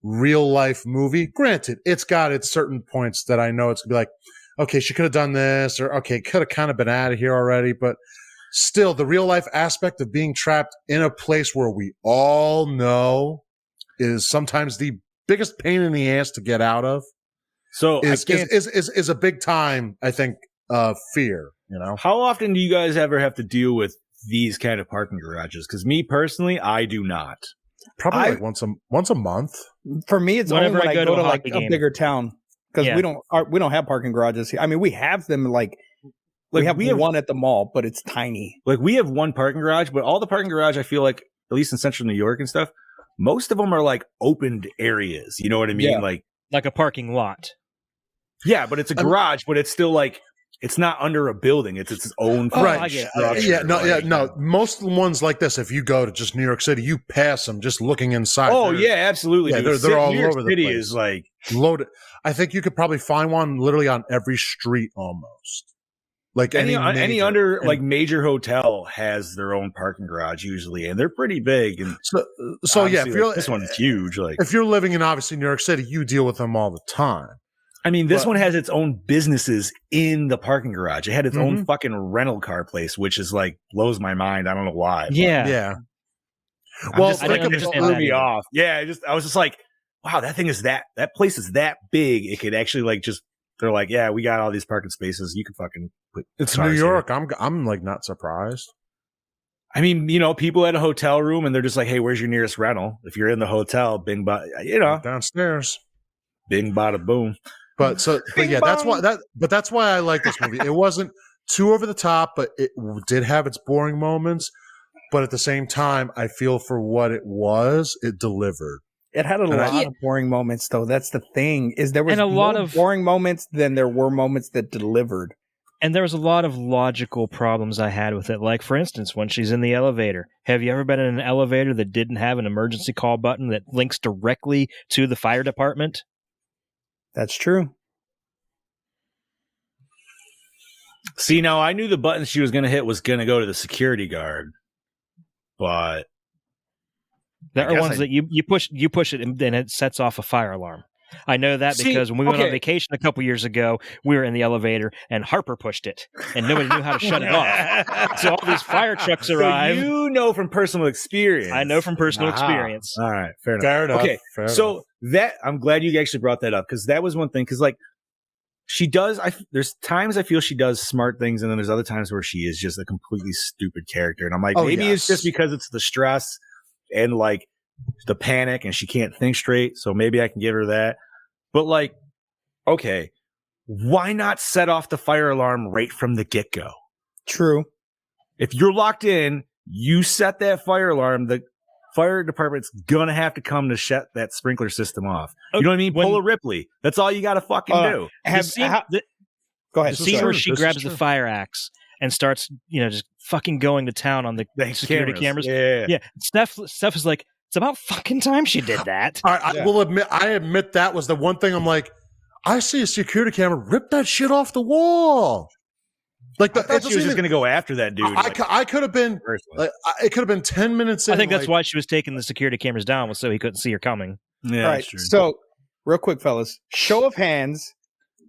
real life movie. Granted, it's got its certain points that I know it's gonna be like, okay, she could have done this, or okay, could have kind of been out of here already. But still, the real life aspect of being trapped in a place where we all know is sometimes the biggest pain in the ass to get out of. So is a big time, I think, fear. How often do you guys ever have to deal with these kind of parking garages? Because me personally, I do not. Probably like once a month. For me, it's Whenever only when I I go go to to a like hockey a game. bigger town, because Yeah. we don't have parking garages here. I mean, we have them like we have one at the mall, but it's tiny. Like we have one parking garage, but all the parking garage, I feel like, at least in central New York and stuff, most of them are like opened areas. You know what I mean? Yeah. Like a parking lot. Yeah, but it's a garage, but it's still like, it's not under a building. It's its own Oh, Right. I get it. structure. No. Most of the ones like this, if you go to just New York City, you pass them just looking inside. Oh yeah, absolutely. Yeah, dude. they're all New York over the City place. is like, Loaded. I think you could probably find one literally on every street almost. Like Any major. under And like major hotel has their own parking garage usually, and they're pretty big. And so yeah, obviously, like, this one's huge. Like, if you're living in obviously New York City, you deal with them all the time. I mean, this But- one has its own businesses in the parking garage. It had its own fucking rental car place, which is like blows my mind. I don't know why. but Yeah. I'm Well, just, I like, didn't it just understand threw that me either. off. Yeah, I was just like, wow, that place is that big. It could actually like just. They're like, yeah, we got all these parking spaces. You can fucking put. It's cars New here." York. I'm like not surprised. I mean, people at a hotel room and they're just like, hey, where's your nearest rental? If you're in the hotel, bing, Downstairs. bing, bada, boom. But yeah, that's why I like this movie. It wasn't too over the top, but it did have its boring moments. But at the same time, I feel for what it was, it delivered. It had a lot of boring moments, though. That's the thing. Is there was And a lot more of- boring moments than there were moments that delivered. And there was a lot of logical problems I had with it. Like, for instance, when she's in the elevator. Have you ever been in an elevator that didn't have an emergency call button that links directly to the fire department? That's true. See, now I knew the button she was going to hit was going to go to the security guard, but There I are guess ones that you push it and then it sets off a fire alarm. I know that See, because when we went on okay. vacation a couple years ago, we were in the elevator and Harper pushed it and nobody knew how to shut it off. So all these fire trucks arrive. So you know from personal experience. I know from personal Ah, experience. All right, fair enough. Fair enough. Okay, Fair so that I'm glad you actually brought that up because that was one thing. Because like she does, there's times I feel she does smart things, and then there's other times where she is just a completely stupid character, and I'm like, Oh, maybe it's yes. just because it's the stress and like the panic, and she can't think straight. So maybe I can give her that. But like, okay, why not set off the fire alarm right from the get go? True. If you're locked in, you set that fire alarm. The fire department's gonna have to come to shut that sprinkler system off. You know what I mean? When- Pull a Ripley. That's all you got to fucking do. Have, the scene, ha- the, go ahead. the scene where true. she This is grabs the true. fire axe and starts, just fucking going to town on the security cameras. Yeah. Yeah. Steph is like, it's about fucking time she did that. All right, Yeah. I admit that was the one thing I'm like, I see a security camera, rip that shit off the wall. Like I thought she was just gonna go after that dude. I could have been personally. like, it could have been 10 minutes in. I think that's why she was taking the security cameras down, was so he couldn't see her coming. Yeah, All right. that's true. So, real quick, fellas, show of hands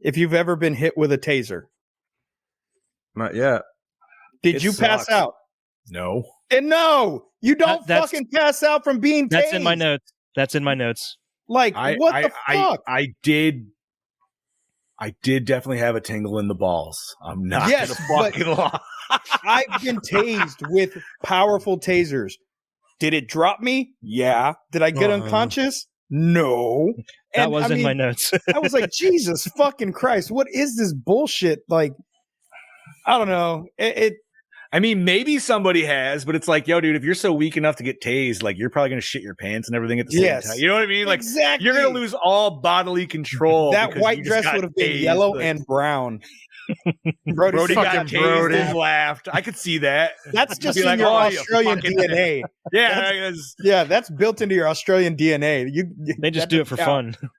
if you've ever been hit with a taser. Not yet. Did It you pass sucks. out? No. And no, you don't That's- fucking pass out from being tased. That's in my notes. That's in my notes. Like, what the fuck? I did definitely have a tingle in the balls. I'm not Yes, gonna but- fucking lie. I've been tased with powerful tasers. Did it drop me? Yeah. Did I get unconscious? No. That And, was I in my mean, notes. I was like, Jesus fucking Christ, what is this bullshit? Like, I don't know. I mean, maybe somebody has, but it's like, yo, dude, if you're so weak enough to get tased, like you're probably gonna shit your pants and everything at the same Yes. time. You know what I mean? Like exactly. you're gonna lose all bodily control. That because white you just dress got would have been tased. yellow Like, and brown. Brody got fucking tased Brody. and laughed. I could see that. That's You'd just be in like, your "Oh, you Australian fucking-" DNA. Yeah, it was- Yeah, that's built into your Australian DNA. They just that do it for doesn't count. fun.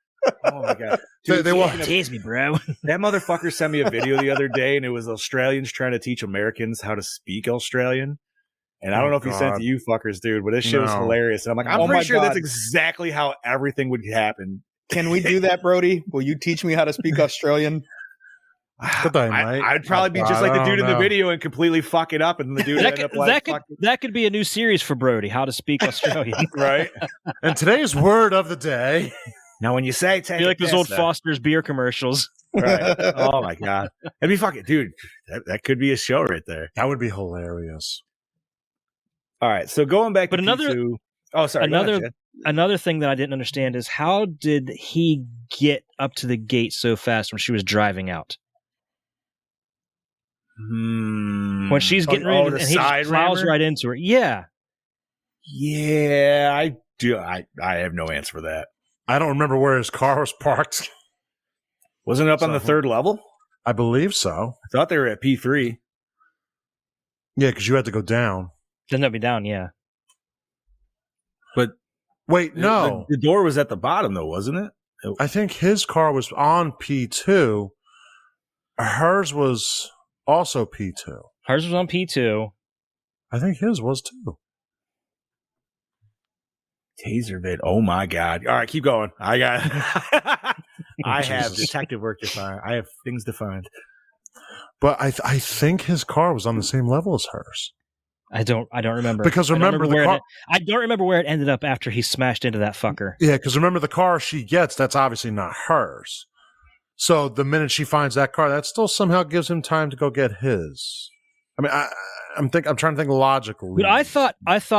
oh my god. They want- Tase me, bro. That motherfucker sent me a video the other day, and it was Australians trying to teach Americans how to speak Australian. And I don't know if he sent it God. to you fuckers, dude, but this shit was No. hilarious. And I'm like, I'm Oh my pretty sure that's God. exactly how everything would happen. Can we do that, Brody? Will you teach me how to speak Australian? Good day, mate. I'd probably be just like the dude in the video and completely fuck it up, and the dude That ended could, up like, that could be a new series for Brody, How to Speak Australian. right? And today's word of the day. Now, when you say I take feel like a those old piss, Foster's beer commercials. right? Oh my god, that'd be fucking dude. That could be a show right there. That would be hilarious. All right, so going back, But to another- P2 oh sorry, go another- ahead, Chad. Another thing that I didn't understand is how did he get up to the gate so fast when she was driving out? When she's getting ready, the and he just side plows rammer? right into her. Yeah. Yeah, I do. I have no answer for that. I don't remember where his car was parked. Wasn't it up on the So- third level? I believe so. I thought they were at P3. Yeah, because you had to go down. Doesn't that be down? Yeah. But Wait, no. the door was at the bottom though, wasn't it? I think his car was on P2. Hers was. also P2. Hers was on P2. I think his was too. Taser vid. Oh my god! All right, keep going. I got. I have Jesus. detective work to find. I have things to find. But I think his car was on the same level as hers. I don't remember. Because remember the car. I don't remember where it ended up after he smashed into that fucker. Yeah, because remember the car she gets, that's obviously not hers. So the minute she finds that car, that still somehow gives him time to go get his. I mean, I'm trying to think logically. But I thought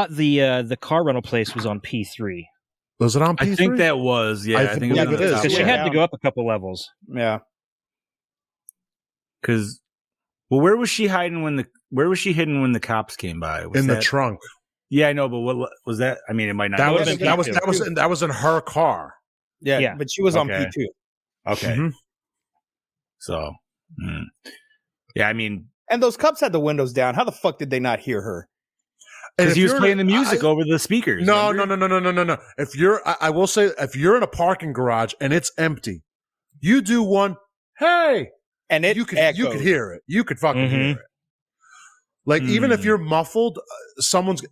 the car rental place was on P3. Was it on P3? I think that was. Yeah, I think it it was. is. Because she had to go up a couple levels. Yeah. Because, well, where was she hiding when the cops came by? Was in the that- trunk. Yeah, I know, but what was that? I mean, it might not. That have was been P2. that was in her car. Yeah. Yeah. But she was on Okay. P2. Okay. Mhm. So, yeah, I mean, And those cops had the windows down. How the fuck did they not hear her? And because if he was you're- playing the music over the speakers. No. remember? If I will say, if you're in a parking garage and it's empty, you do one. Hey, And it you could echoed. hear it. You could fucking hear it. Like even if you're muffled,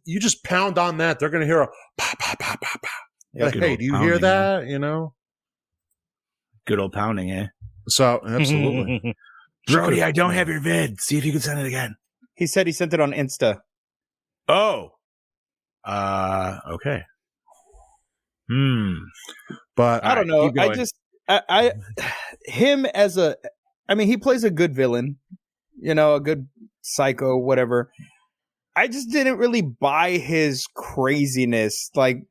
you just pound on that. They're gonna hear a pa pa pa pa pa. Yeah, Like, good hey, old do you hear pounding, that? You know. Good old pounding, eh? So absolutely. Brody, I don't have your vid. See if you can send it again. He said he sent it on Insta. Oh. Okay. But I don't know. keep going. I him as he plays a good villain, a good psycho, whatever. I just didn't really buy his craziness. Like,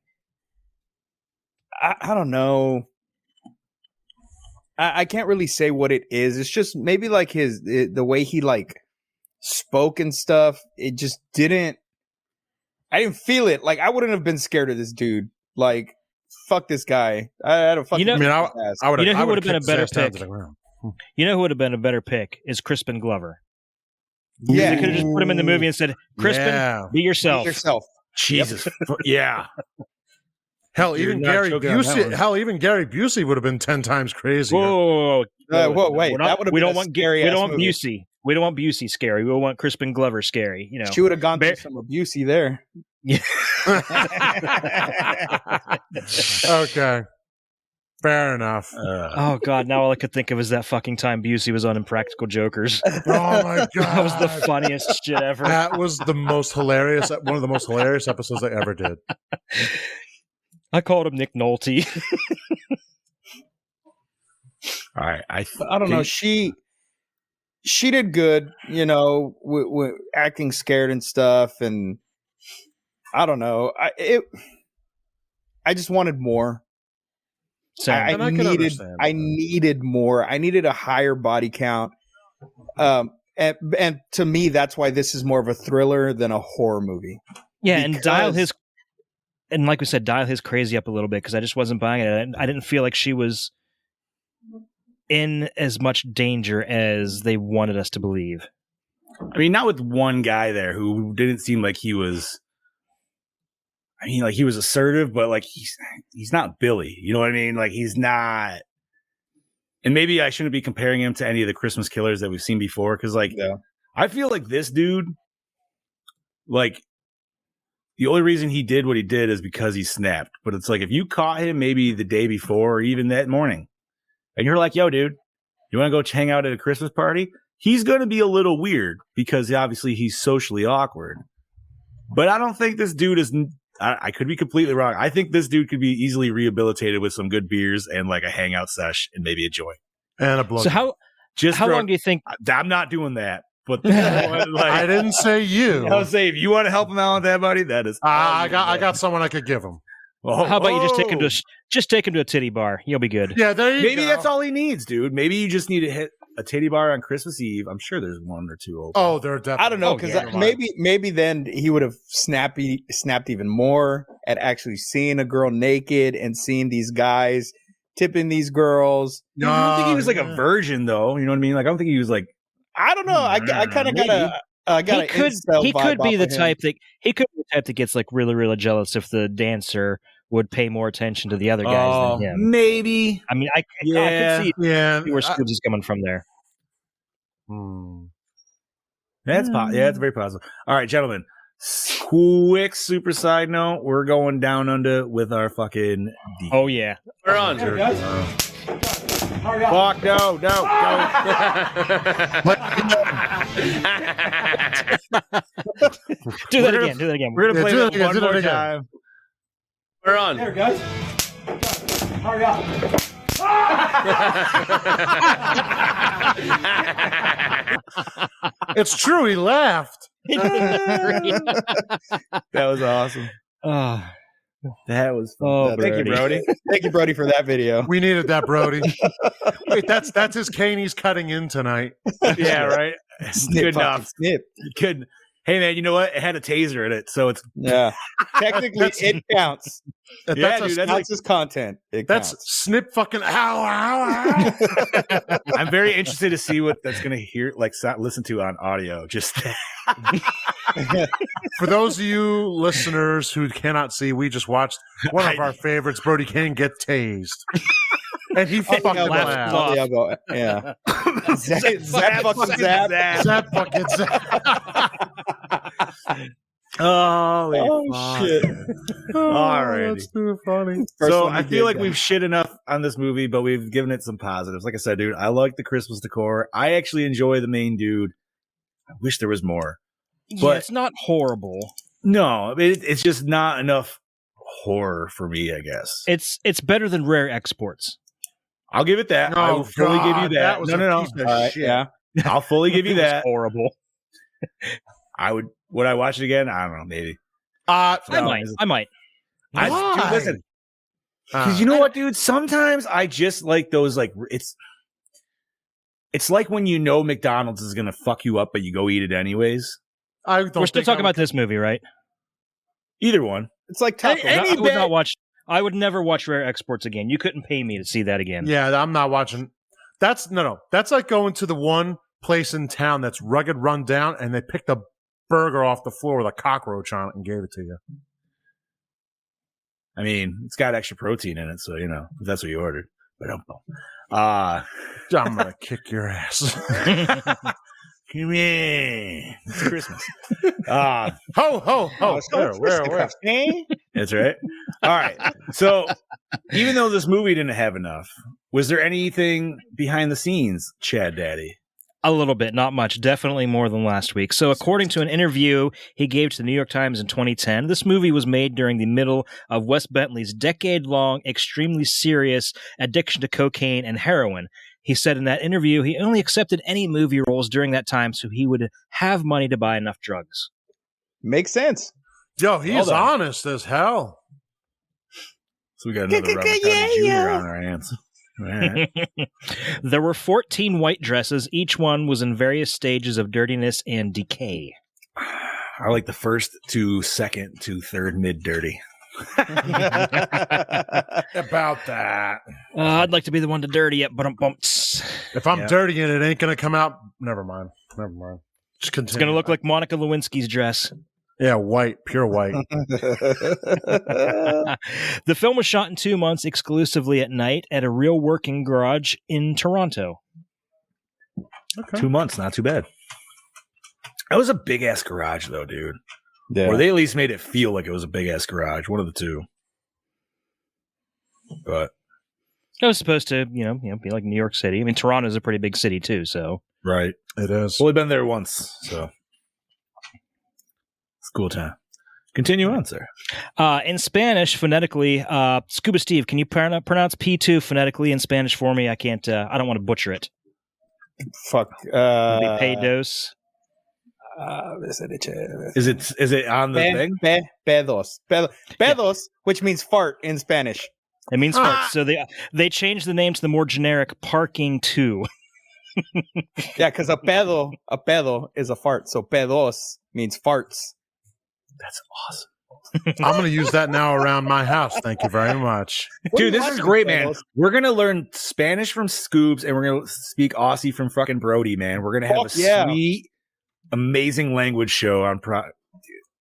I don't know. I can't really say what it is. It's just maybe like the way he like spoke and stuff. It just didn't. I didn't feel it. Like, I wouldn't have been scared of this dude. Like, fuck this guy. I had a fucking. You know- I would. You know who I would have been a kicked his better ass down pick? to the ground. You know who would have been a better pick is Crispin Glover. Yeah. They could have just put him in the movie and said, Crispin, Yeah. be yourself. yourself. Jesus. Yeah. Hell, You're even not Gary joking on that Busey. one. Hell, even Gary Busey would have been 10 times crazier. Whoa, Whoa, wait. We're not- That would have we been don't a want scary. We ass don't want movie. Busey. We don't want Busey scary. We want Crispin Glover scary. You know. She would have gone Bear- through some abusey there. Okay, fair enough. Oh God! Now all I could think of is that fucking time Busey was on Impractical Jokers. Oh my god, That was the funniest shit ever. That was the most hilarious. One of the most hilarious episodes I ever did. I called him Nick Nolte. All right. I don't know. She did good, with acting scared and stuff, and I don't know. I just wanted more. So And I can understand that. I needed more. I needed a higher body count. And to me, that's why this is more of a thriller than a horror movie. yeah, and Because- like we said, dial his crazy up a little bit because I just wasn't buying it. I didn't feel like she was in as much danger as they wanted us to believe. I mean, not with one guy there who didn't seem like he was. I mean, like he was assertive, but like he's not Billy. You know what I mean? Like he's not. And maybe I shouldn't be comparing him to any of the Christmas killers that we've seen before, because like Yeah. I feel like this dude, like the only reason he did what he did is because he snapped. But it's like if you caught him maybe the day before or even that morning, and you're like, "Yo, dude, you want to go hang out at a Christmas party?" He's going to be a little weird because obviously he's socially awkward. But I don't think this dude is. I could be completely wrong. I think this dude could be easily rehabilitated with some good beers and like a hangout sesh and maybe a joint. And a blood. So how long do you think? I'm not doing that. But I didn't say you. I was saying, if you want to help him out with that, buddy, that is. I got someone I could give him. Oh, How about you just take him whoa. to a titty bar? You'll be good. Yeah, there you go. Maybe that's all he needs, dude. Maybe you just need to hit a titty bar on Christmas Eve. I'm sure there's one or two open. Oh, they're definitely. I don't know, because maybe then he would have snapped even more at actually seeing a girl naked and seeing these guys tipping these girls. I don't think he was like a virgin, though. You know what I mean? Like, I don't think he was like. I don't know. I kind of got He could be the type that gets like really, really jealous if the dancer would pay more attention to the other guys than him. Maybe. I mean, I could see Yeah. where Scrooge is coming from there. Yeah, it's very positive. All right, gentlemen. Quick super side note: we're going down under with our fucking. Oh yeah, We're on. There, guys. Fuck no. do that again. We're gonna play do that it again, one do it more again. time. We're on. There, guys. Hurry up. It's true. He laughed. That was awesome. Oh, That was fun. oh Thank you, Brody. Brody. Thank you, Brody, for that video. We needed that, Brody. Wait, that's his cane he's cutting in tonight. Yeah, right. Snip, Good fucking enough. snip. Good. Hey man, you know what? It had a taser in it, so it's Yeah. Technically, it counts. yeah, That's dude. a, That's Counts as content. It that's counts. snip fucking ow. I'm very interested to see what that's gonna listen to on audio. Just For those of you listeners who cannot see, we just watched one of our favorites, Brody Kane, get tased. And he fucking laughed. laughed. Yeah. Zap fucking zap. Zap fucking zap. holy Oh, fuck. shit. Alrighty. That's too funny. First So one I you feel did, like then. we've shit enough on this movie, but we've given it some positives. Like I said, dude, I like the Christmas decor. I actually enjoy the main dude. I wish there was more. Yeah, But- it's not horrible. No, it's just not enough horror for me, I guess. It's better than Rare Exports. I'll give it that. I will fully give you God, that. was No. a piece of All right, shit. yeah. I'll fully give you It was that. horrible. Would I watch it again? I don't know, maybe. I No, might. Why? Dude, listen, because you know what, dude? Sometimes I just like those. Like it's like when you know McDonald's is gonna fuck you up, but you go eat it anyways. I don't We're still think talking I would- about this movie, right? Either one. It's like tacos. I would never watch Rare Exports again. You couldn't pay me to see that again. Yeah, I'm not watching. That's no. That's like going to the one place in town that's rugged, run down, and they picked a burger off the floor with a cockroach on it and gave it to you. I mean, it's got extra protein in it, so if that's what you ordered. But I'm gonna kick your ass. come here. It's Christmas. Ho ho ho! Where? That's right. All right. So, even though this movie didn't have enough, was there anything behind the scenes, Chad Daddy? A little bit, not much. Definitely more than last week. So, according to an interview he gave to the New York Times in 2010, this movie was made during the middle of Wes Bentley's decade-long, extremely serious addiction to cocaine and heroin. He said in that interview he only accepted any movie roles during that time so he would have money to buy enough drugs. Makes sense. Yo, he's Hold on. honest as hell. So we got another Robert Downey Jr. on our hands. All right. There were 14 white dresses. Each one was in various stages of dirtiness and decay. I like the first to second to third mid dirty. About that. I'd like to be the one to dirty it, but bumps. If I'm Yeah. dirty and it ain't gonna come out, never mind. Just continue. It's going to look like Monica Lewinsky's dress. Yeah, white, pure white. The film was shot in 2 months exclusively at night at a real working garage in Toronto. 2 months, not too bad. That was a big ass garage, though, dude. Yeah. Or they at least made it feel like it was a big ass garage. One of the two. But It was supposed to, be like New York City. I mean, Toronto's a pretty big city too, so. right, It is. only been there once, so it's a cool time. Continue on, sir. In Spanish, phonetically, Scuba Steve, can you pronounce P2 phonetically in Spanish for me? I can't. I don't want to butcher it. Fuck. It'd be pedos. Is it on the thing? Pedos. Pedos, which means fart in Spanish. It means fart. So they changed the name to the more generic parking 2. Yeah, because a pedo is a fart. So pedos means farts. That's awesome. I'm going to use that now around my house. Thank you very much. Dude, this is great, man. Pedos. We're going to learn Spanish from Scoobs, and we're going to speak Aussie from fucking Brody, man. We're going to have Fuck a yeah. sweet, amazing language show on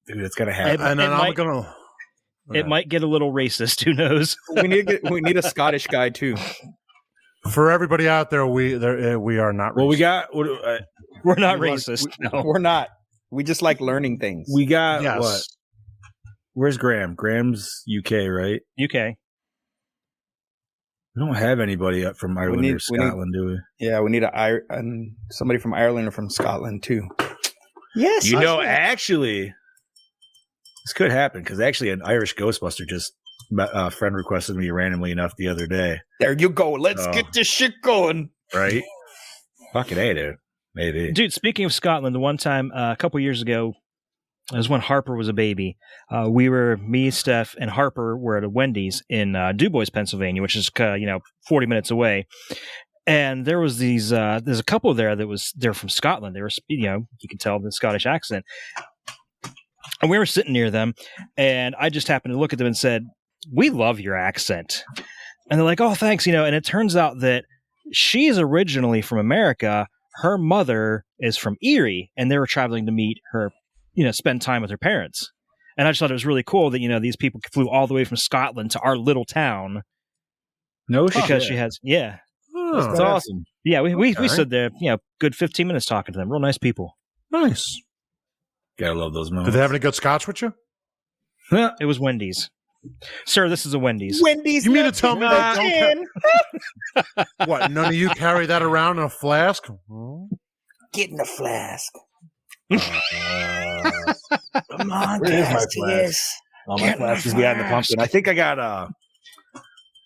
Dude, it's going to happen. And then It I'm might- going to. It might get a little racist. Who knows? We need a Scottish guy too. For everybody out there, we are not. Well, we racist. got. We're not we- racist. No. We're not. We just like learning things. We got Yes. what? Where's Graham? Graham's UK, right? UK. We don't have anybody up from Ireland need- or Scotland, do we? Yeah, we need somebody from Ireland or from Scotland too. Yes, You know, actually, this could happen because actually, an Irish Ghostbuster just friend requested me randomly enough the other day. there you go. Let's Oh. get this shit going. Right? Fucking A, dude. Maybe. Dude, speaking of Scotland, the one time a couple years ago, it was when Harper was a baby. Me, Steph, and Harper were at a Wendy's in DuBois, Pennsylvania, which is 40 minutes away. And there was there's a couple there they're from Scotland. They were, you can tell the Scottish accent. And we were sitting near them, and I just happened to look at them and said, "We love your accent." And they're like, "Oh, thanks." And it turns out that she's originally from America. Her mother is from Erie, and they were traveling to meet her, spend time with her parents. And I just thought it was really cool that, these people flew all the way from Scotland to our little town. No Because shit. she has, yeah. Oh, That's awesome. Yeah, we Okay. stood there, good 15 minutes talking to them. Real nice people. nice. Gotta love those Did moments. they have any good scotch with you? It was Wendy's. Sir, this is a Wendy's. Wendy's. You mean to tell me they nuts don't in. What? None of you carry that around in a flask? Get in the flask. Uh, Come on, Where is my Cassius. flask? All my flasks behind the pumpkin. I think I got I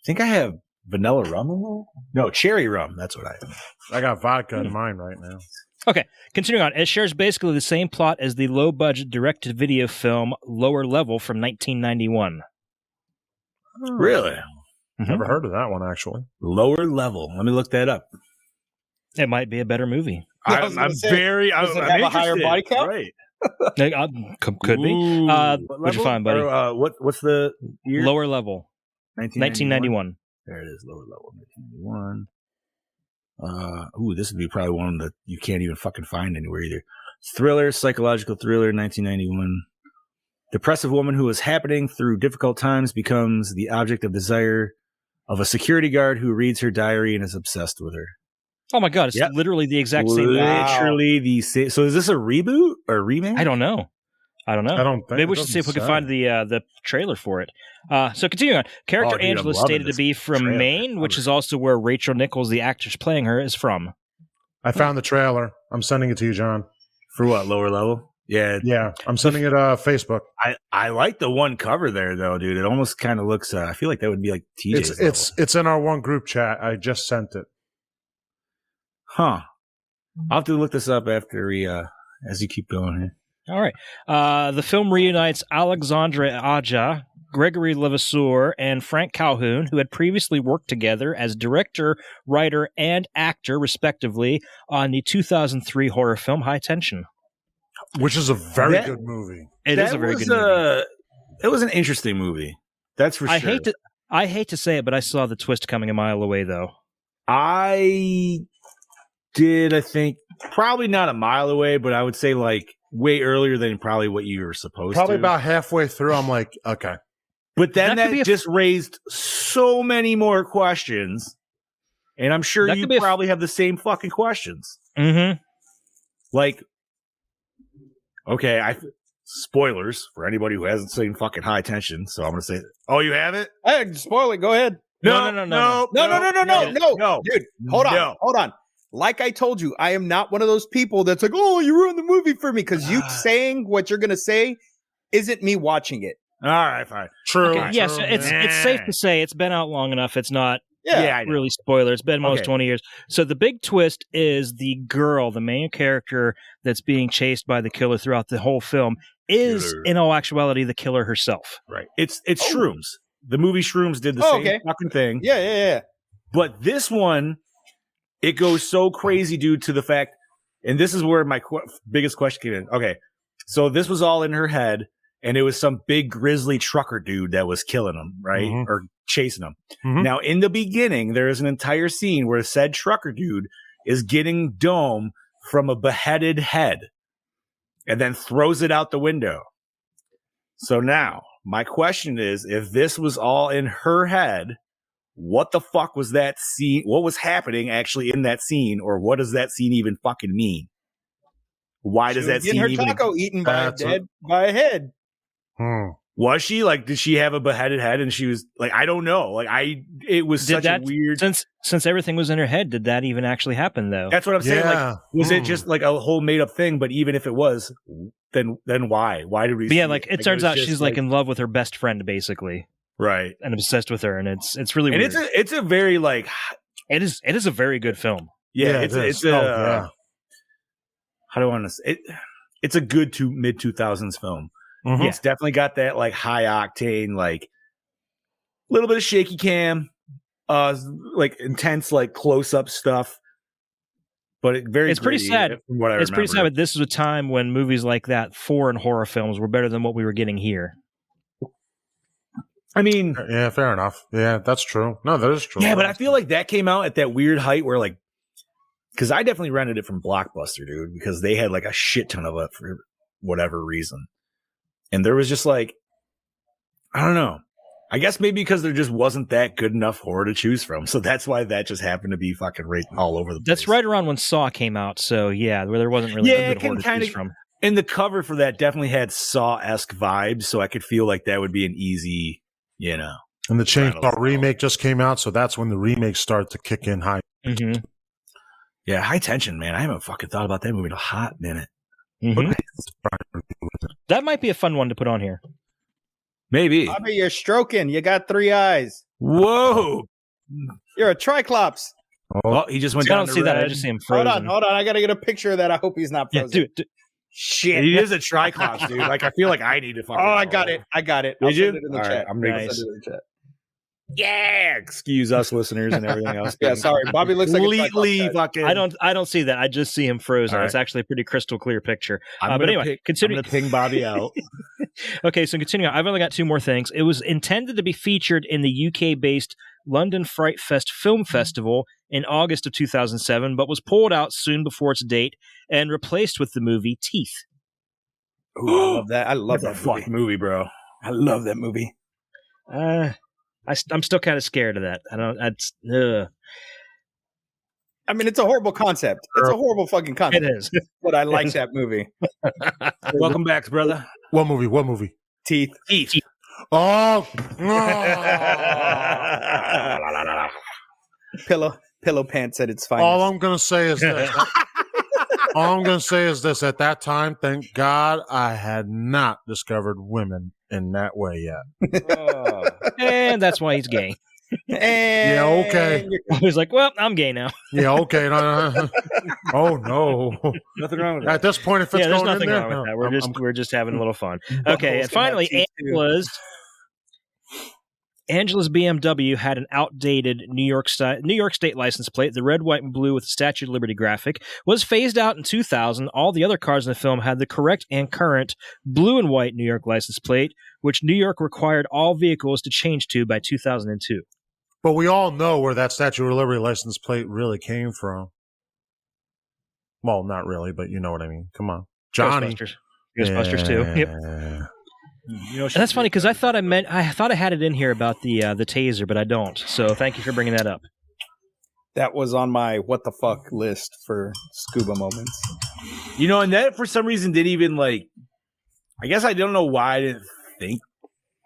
think I have vanilla rum in there. No, cherry rum. That's what I have. I got vodka in mine right now. Okay, continuing on. It shares basically the same plot as the low-budget direct-to-video film Lower Level from 1991. Really? Never heard of that one, actually. Lower level. Let me look that up. It might be a better movie. Yeah, I was gonna say, does it have a higher body count? Right. Could be. Ooh. What'd you Level? find, buddy? Or, what's the year? Lower Level, 1991. There it is. Lower level. 1991. This would be probably one that you can't even fucking find anywhere either. Thriller, psychological thriller, 1991. Depressive woman who is happening through difficult times becomes the object of desire of a security guard who reads her diary and is obsessed with her. Oh my god, it's Yep. literally the exact same movie. Literally the same. So is this a reboot or a remake? I don't know. I don't think Maybe we it should see if we doesn't can find the trailer for it. So continue on. Character Oh, dude, I'm Angela loving stated to this be from trailer. Maine, which Love is also where Rachel Nichols, the actress playing her, is from. I found the trailer. I'm sending it to you, John. For what, lower level? Yeah. Yeah, I'm sending it Facebook. I like the one cover there though, dude. It almost kind of looks I feel like that would be like TJ's It's in our one group chat. I just sent it. Huh. I'll have to look this up after we as you keep going here. All right. The film reunites Alexandre Aja, Gregory Levasseur, and Frank Calhoun, who had previously worked together as director, writer, and actor, respectively, on the 2003 horror film High Tension. Which is a very That- good movie. It is a very good movie. It was an interesting movie. That's for sure. I hate to say it, but I saw the twist coming a mile away, though. I did, I think, probably not a mile away, but I would say like way earlier than probably what you were supposed Probably to. about halfway through, I'm like, okay. But then That could be that a- just raised so many more questions. And I'm sure That you could be a- probably have the same fucking questions. Mm-hmm. Like, okay, spoilers for anybody who hasn't seen fucking High Tension. So I'm going to say, oh, you haven't? Hey, spoil it. Go ahead. No. No, dude. Hold on. Like I told you, I am not one of those people that's like, oh, you ruined the movie for me, because you saying what you're gonna say isn't me watching it. All right, fine. True. Okay, yes, true, it's safe to say it's been out long enough. It's not I know. really spoiler. It's been almost Okay. 20 years. So the big twist is the girl, the main character that's being chased by the killer throughout the whole film, is Killer. in all actuality the killer herself. Right. It's Shrooms. The movie Shrooms did the Oh, same okay. fucking thing. Yeah. But this one, it goes so crazy due to the fact, and this is where my biggest question came in. Okay, so this was all in her head, and it was some big grizzly trucker dude that was killing him, right? Mhm. Or chasing him. Mhm. Now, in the beginning, there is an entire scene where said trucker dude is getting dome from a beheaded head and then throws it out the window. So now, my question is, if this was all in her head, what the fuck was that scene? What was happening actually in that scene? Or what does that scene even fucking mean? Why does that Getting scene her even... taco eaten by a head. Was she like, did she have a beheaded head? And she was like, I don't know. It was such a weird. Since everything was in her head, did that even actually happen though? That's what I'm saying. Like, was it just like a whole made up thing? But even if it was, then why? Why did we? But yeah, like it turns out she's like in love with her best friend, basically, right? And obsessed with her, and it's really weird. It's a very like it is a very good film. Yeah, it's a how do I want to say it? It's a good mid 2000s film. Mm-hmm. It's definitely got that like high octane, like a little bit of shaky cam, like intense, like close up stuff. But it's pretty sad. From what I it's pretty sad. But this was a time when movies like that, foreign horror films, were better than what we were getting here. I mean, yeah, fair enough. Yeah, that's true. No, that is true. Yeah, but I feel like that came out at that weird height where like, because I definitely rented it from Blockbuster, dude, because they had like a shit ton of it for whatever reason. And there was just like, I don't know. I guess maybe because there just wasn't that good enough horror to choose from. So that's why that just happened to be fucking right all over the place. That's right around when Saw came out. So yeah, where there wasn't really a good horror to choose from. And the cover for that definitely had Saw-esque vibes. So I could feel like that would be an easy, you know. And the Chainsaw remake just came out. So that's when the remakes start to kick in high. Mm-hmm. Yeah, High Tension, man. I haven't fucking thought about that movie in a hot minute. Mm-hmm. That might be a fun one to put on here. Maybe. Bobby, you're stroking. You got 3 eyes. Whoa. You're a Triclops. Oh, he just went I down. don't see that. I just see him frozen. Hold on. I got to get a picture of that. I hope he's not frozen. Yeah, dude. Shit. He is a Triclops, dude. Like, I feel like I need to fucking. Oh, I got it. I'll Did you? send it in the chat. I'm ready nice. to send it in the chat. Yeah. Excuse us, listeners, and everything else. Yeah, sorry. Bobby looks like completely a fucking. I don't see that. I just see him frozen. Right. It's actually a pretty crystal clear picture. But anyway, continue. I'm gonna ping Bobby out. Okay, so continuing on. I've only got 2 more things. It was intended to be featured in the UK-based London Fright Fest Film Festival in August of 2007, but was pulled out soon before its date and replaced with the movie Teeth. Ooh, I love that. I love that fuck movie, bro. I love that movie. I'm still kind of scared of that. I don't. I mean, it's a horrible concept. It's a horrible fucking concept. It is. But I like that movie. Welcome back, brother. What movie? Teeth. Oh. Pillow Pants said it's fine. All I'm going to say is this. At that time, thank God I had not discovered women in that way yet. And that's why he's gay. Yeah, okay. I was like, well, I'm gay now. Yeah, okay. No. Oh, no. Nothing wrong with that. At this point, if it's there's going nothing in there, wrong with that. We're just having a little fun. Okay, and finally, Angela's BMW had an outdated New York State license plate. The red, white, and blue with the Statue of Liberty graphic was phased out in 2000. All the other cars in the film had the correct and current blue and white New York license plate, which New York required all vehicles to change to by 2002. But we all know where that Statue of Liberty license plate really came from. Well, not really, but you know what I mean. Come on. Johnny. Ghostbusters 2. Yep. And that's funny because I thought I had it in here about the taser, but I don't. So thank you for bringing that up. That was on my what the fuck list for scuba moments. You know, and that for some reason didn't even like. I guess I don't know why I didn't think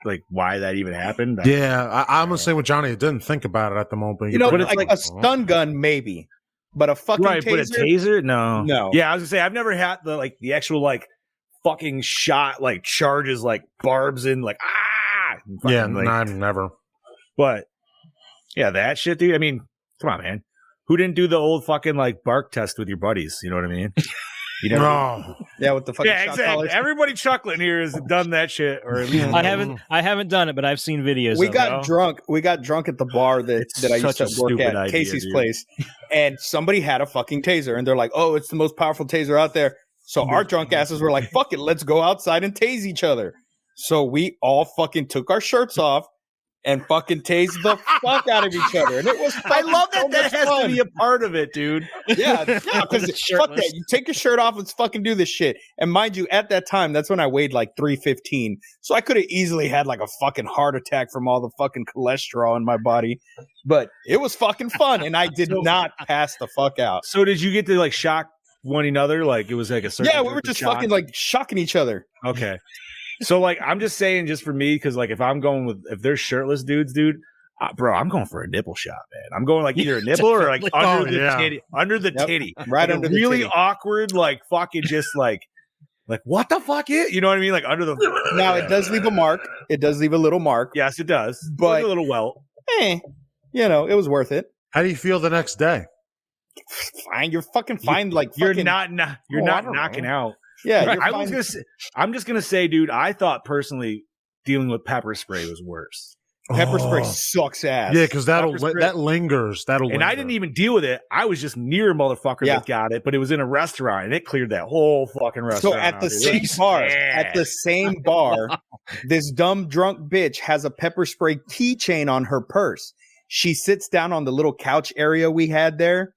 like why that even happened. I'm gonna say with Johnny, I didn't think about it at the moment. You know, but it's like a stun gun, maybe, but a fucking taser. But a taser, no. No. Yeah, I was gonna say I've never had the actual like fucking shot like charges like barbs in like I've never. But yeah, that shit, dude. I mean, come on, man. Who didn't do the old fucking like bark test with your buddies? You know what I mean? You know, yeah, with the fucking shot exactly. Collars. Everybody chuckling here has done that shit, or at least I haven't done it, but I've seen videos. We got drunk. We got drunk at the bar that I used to work at, idea, Casey's place, and somebody had a fucking taser, and they're like, "Oh, it's the most powerful taser out there." So our drunk asses were like, "Fuck it, let's go outside and tase each other." So we all fucking took our shirts off and fucking tased the fuck out of each other. And it was I love that so that much has fun. to be a part of it, dude. Yeah, because fuck that. You take your shirt off, let's fucking do this shit. And mind you, at that time, that's when I weighed like 315. So I could have easily had like a fucking heart attack from all the fucking cholesterol in my body. But it was fucking fun, and I did not pass the fuck out. So did you get to like shock one another? Like it was like a certain Yeah, we were just fucking like shocking each other. Okay. So like I'm just saying, just for me, because like if I'm going with if there's shirtless dudes, dude, bro, I'm going for a nipple shot, man. I'm going like either a nipple or like under the titty, titty, right like under a the really titty. awkward, like fucking just like what the fuck is, you know what I mean? Like under the. Now it does leave a mark. It does leave a little mark. Yes, it does, But- like a little welt. You know, it was worth it. How do you feel the next day? Fine, you're fucking fine. Like You're fucking, not you're Oh, I not don't knocking know. out. Yeah, Right, you're I fine. was gonna say, I'm just gonna say, dude, I thought personally dealing with pepper spray was worse. Pepper spray Oh. sucks ass. Yeah, because Pepper spray. that lingers. That'll And I didn't even deal with it. I was just near a motherfucker Yeah. that got it, but it was in a restaurant and it cleared that whole fucking restaurant. So at the out, dude. same It was bar, bad. at the same bar, this dumb drunk bitch has a pepper spray keychain on her purse. She sits down on the little couch area we had there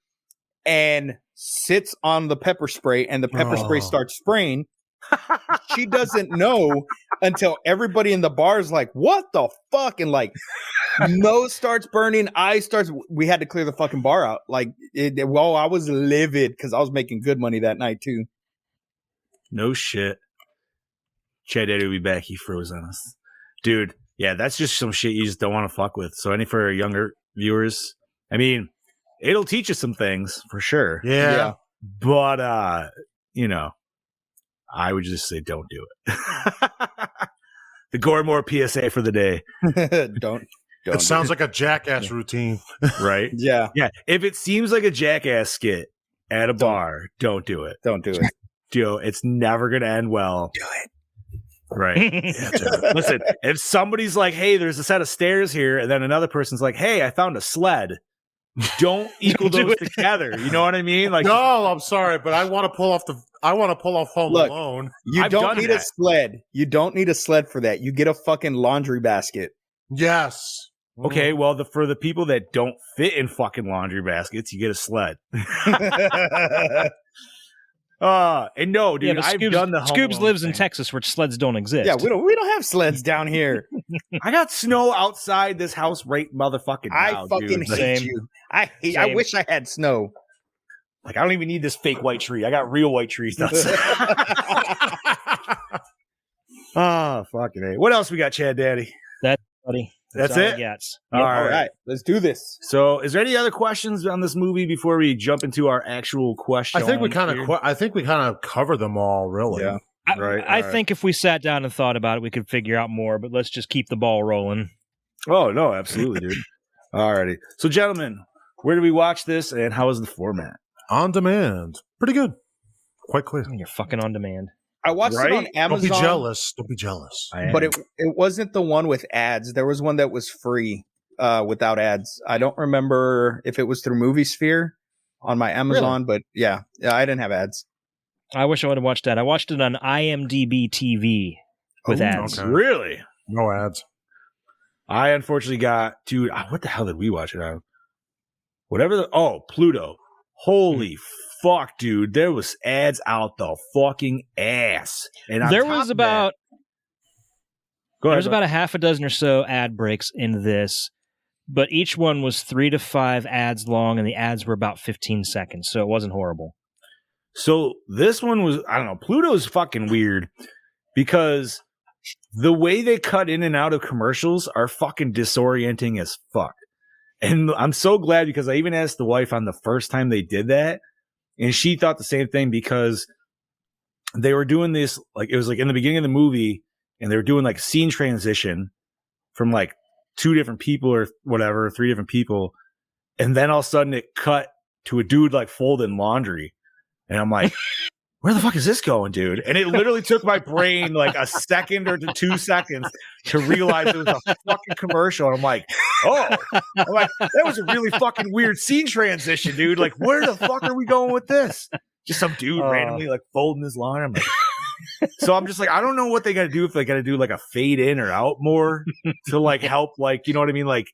and sits on the pepper spray, and the pepper spray Oh. starts spraying. She doesn't know until everybody in the bar is like, what the fuck? And like, nose starts burning, eye starts. We had to clear the fucking bar out. Like, well, I was livid because I was making good money that night too. No shit. Chad Daddy will be back. He froze on us. Dude, yeah, that's just some shit you just don't want to fuck with. So any for our younger viewers, I mean, it'll teach you some things for sure. Yeah. But you know, I would just say don't do it. The Gore N More PSA for the day, Don't. It sounds like a jackass routine. right? Yeah, Yeah. If it seems like a jackass skit at a bar, don't do it. don't do it. Joe, it's never gonna end well. Do it. Right. Yeah, Joe. Listen, if somebody's like, hey, there's a set of stairs here, and then another person's like, hey, I found a sled. Don't equal Don't do those it. together. You know what I mean? Like, No, I'm sorry, but I want to pull off Home Look. Alone. You I've don't done need a that. sled. You don't need a sled for that. You get a fucking laundry basket. Yes. okay, well, for the people that don't fit in fucking laundry baskets, you get a sled. And no, dude, Yeah, but I've done the Home Scoobs Alone lives in thing. Texas where sleds don't exist. Yeah, we don't have sleds down here. I got snow outside this house right motherfucking now, I fucking dude. Like, hate Same. you. I wish I had snow. like, I don't even need this fake white tree. I got real white trees outside. Oh, fucking A. What else we got, Chad Daddy? buddy. That's all I it? got. All All right. right, let's do this. So, is there any other questions on this movie before we jump into our actual question? I think we kind of cover them all, really. Yeah. Right, I right. think if we sat down and thought about it, we could figure out more, but let's just keep the ball rolling. Oh, no, absolutely, dude. Alrighty. So, gentlemen, where do we watch this and how is the format? On demand. Pretty good. Quite clear. You're fucking on demand. I watched it on Right? Amazon. Don't be jealous. Don't be jealous. But it wasn't the one with ads. There was one that was free without ads. I don't remember if it was through Movie Sphere on my Amazon, but yeah, I didn't have ads. I wish I would have watched that. I watched it on IMDb TV with Oh, ads. okay. Really? No ads. I unfortunately got, dude, what the hell did we watch it on? Pluto. Holy fuck, dude. There was ads out the fucking ass. And on There top was of that- about Go there ahead, was about a half a dozen or so ad breaks in this, but each one was 3 to 5 ads long, and the ads were about 15 seconds, so it wasn't horrible. So this one was, I don't know, Pluto's fucking weird because the way they cut in and out of commercials are fucking disorienting as fuck. And I'm so glad because I even asked the wife on the first time they did that, and she thought the same thing because they were doing this, like, it was like in the beginning of the movie, and they were doing like scene transition from like 2 different people or whatever, 3 different people. And then all of a sudden it cut to a dude like folding laundry. And I'm like, where the fuck is this going, dude? And it literally took my brain like a second or 2 seconds to realize it was a fucking commercial. And I'm like, that was a really fucking weird scene transition, dude. Like, where the fuck are we going with this? Just some dude randomly like folding his laundry. I'm like, So I'm just like, I don't know what they got to do, if they got to do like a fade in or out more to like help, like, you know what I mean? Like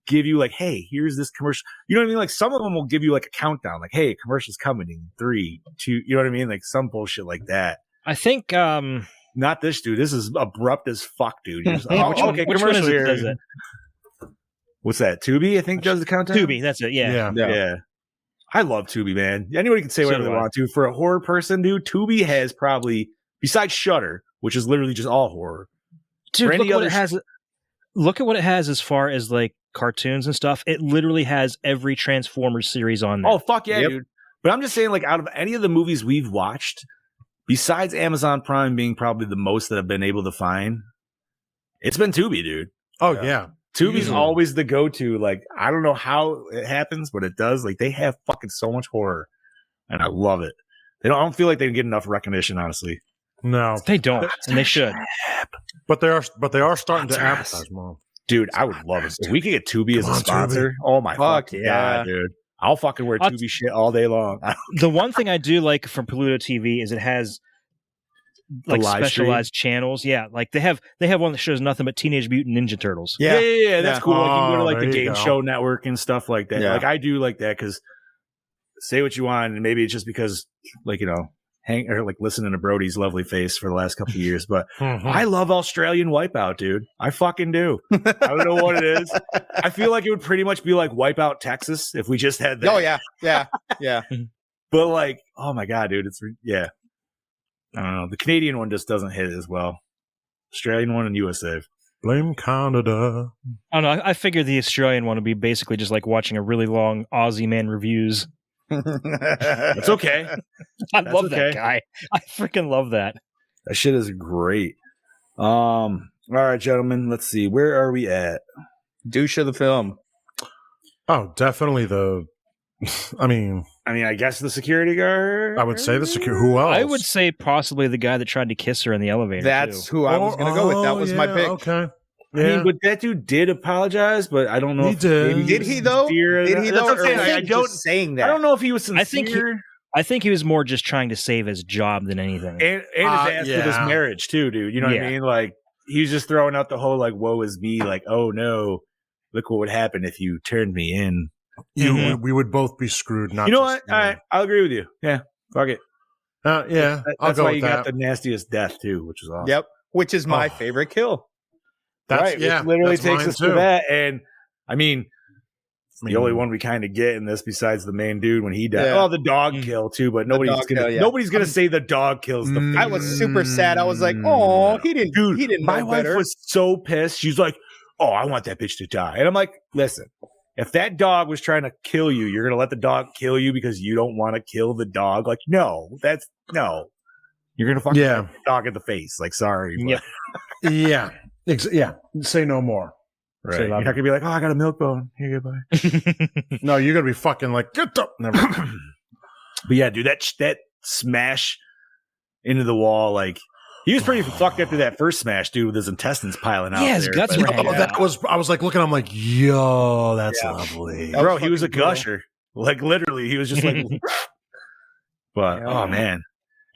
give you like, hey, here's this commercial. You know what I mean? Like some of them will give you like a countdown, like, hey, commercial's coming in 3, 2, you know what I mean? Like some bullshit like that. I think Not this dude. This is abrupt as fuck, dude. You're just, which one is it here. does it? What's that? Tubi, I think, does the countdown. Tubi, that's it. Yeah. Yeah. I love Tubi, man. Anybody can say So whatever do they I. want to. For a horror person, dude, Tubi has probably, besides Shudder, which is literally just all horror. Dude, For look any at what other it has. Look at what it has as far as like cartoons and stuff. It literally has every Transformers series on there. Oh, fuck yeah, Yep. dude. But I'm just saying, like, out of any of the movies we've watched, besides Amazon Prime being probably the most that I've been able to find, it's been Tubi, dude. Oh yeah. Tubi's Easily. always the go-to. Like, I don't know how it happens, but it does. Like, they have fucking so much horror, and I love it. I don't feel like they get enough recognition, honestly. No, They don't, and they should. but they are starting to Sponsors. advertise more. Dude, I would love it. If we could get Tubi as a Come on, sponsor, oh my Fuck fucking yeah. god, dude. I'll fucking wear I'll Tubi shit all day long. The one thing I do like from Pluto TV is it has like live specialized channels. Yeah, like they have one that shows nothing but Teenage Mutant Ninja Turtles. Yeah, that's Yeah. cool. Like you can go to Oh, like the there you Game go. Show Network and stuff like that. Yeah. Like I do like that because say what you want, and maybe it's just because like hang or like listening to Brody's lovely face for the last couple of years, but I love Australian Wipeout, dude. I fucking do. I don't know what it is. I feel like it would pretty much be like Wipeout Texas if we just had that. Oh yeah. But like, oh my god, dude, yeah. I don't know. The Canadian one just doesn't hit as well. Australian one and USA. Blame Canada. I don't know. I figured the Australian one would be basically just like watching a really long Aussie man reviews. It's okay. I That's love okay. that guy. I freaking love that. That shit is great. All right, gentlemen. Let's see. Where are we at? Douche of the film. Oh, definitely the. I mean, I guess the security guard. I would say the secure. Who else? I would say possibly the guy that tried to kiss her in the elevator. That's too. who I was going to go with. That was my yeah, pick. Okay. I mean, but that dude did apologize, but I don't know. He if did. maybe Did was he though? sincere. Did he That's though? what I'm saying. Or was I he don't. just saying that. I don't know if he was sincere. I think he was more just trying to save his job than anything. and his ass with his yeah. marriage too, dude. You know what Yeah. I mean? Like he was just throwing out the whole like, "Woe is me!" Like, "Oh no, look what would happen if you turned me in." We would both be screwed. Not You know just, what? All right, I'll agree with you. Yeah, fuck it. Yeah, I'll That's go why with you that. got the nastiest death too, which is awesome. Yep. Which is my Oh. favorite kill. That's right, yeah. which literally that's takes mine us too. to that. And I mean, I the only one we kind of get in this, besides the main dude when he died. Yeah. Oh, the dog kill too, but nobody's dog gonna kill, yeah. nobody's gonna say the dog kills the. I was super sad. I was like, oh, he didn't. Dude, he didn't my know wife better. was so pissed. She's like, "Oh, I want that bitch to die," and I'm like, "Listen, if that dog was trying to kill you, you're gonna let the dog kill you because you don't want to kill the dog? Like, no, that's no. You're gonna fucking Yeah. hit the dog in the face. Like, sorry, but, Yep. Yeah, yeah. Say no more. right? Say You're that. not gonna be like, "Oh, I got a milk bone. Here you go, bye." No, you're gonna be fucking like get up. Never. But yeah, dude, that smash into the wall, like he was pretty fucked after that first smash, dude, with his intestines piling out. Yeah, his there, guts but- were hanging Oh, that was. I was like looking. I'm like, yo, that's lovely. That Bro, was he was a fucking cool. gusher. Like literally, he was just like. But Yeah. oh man,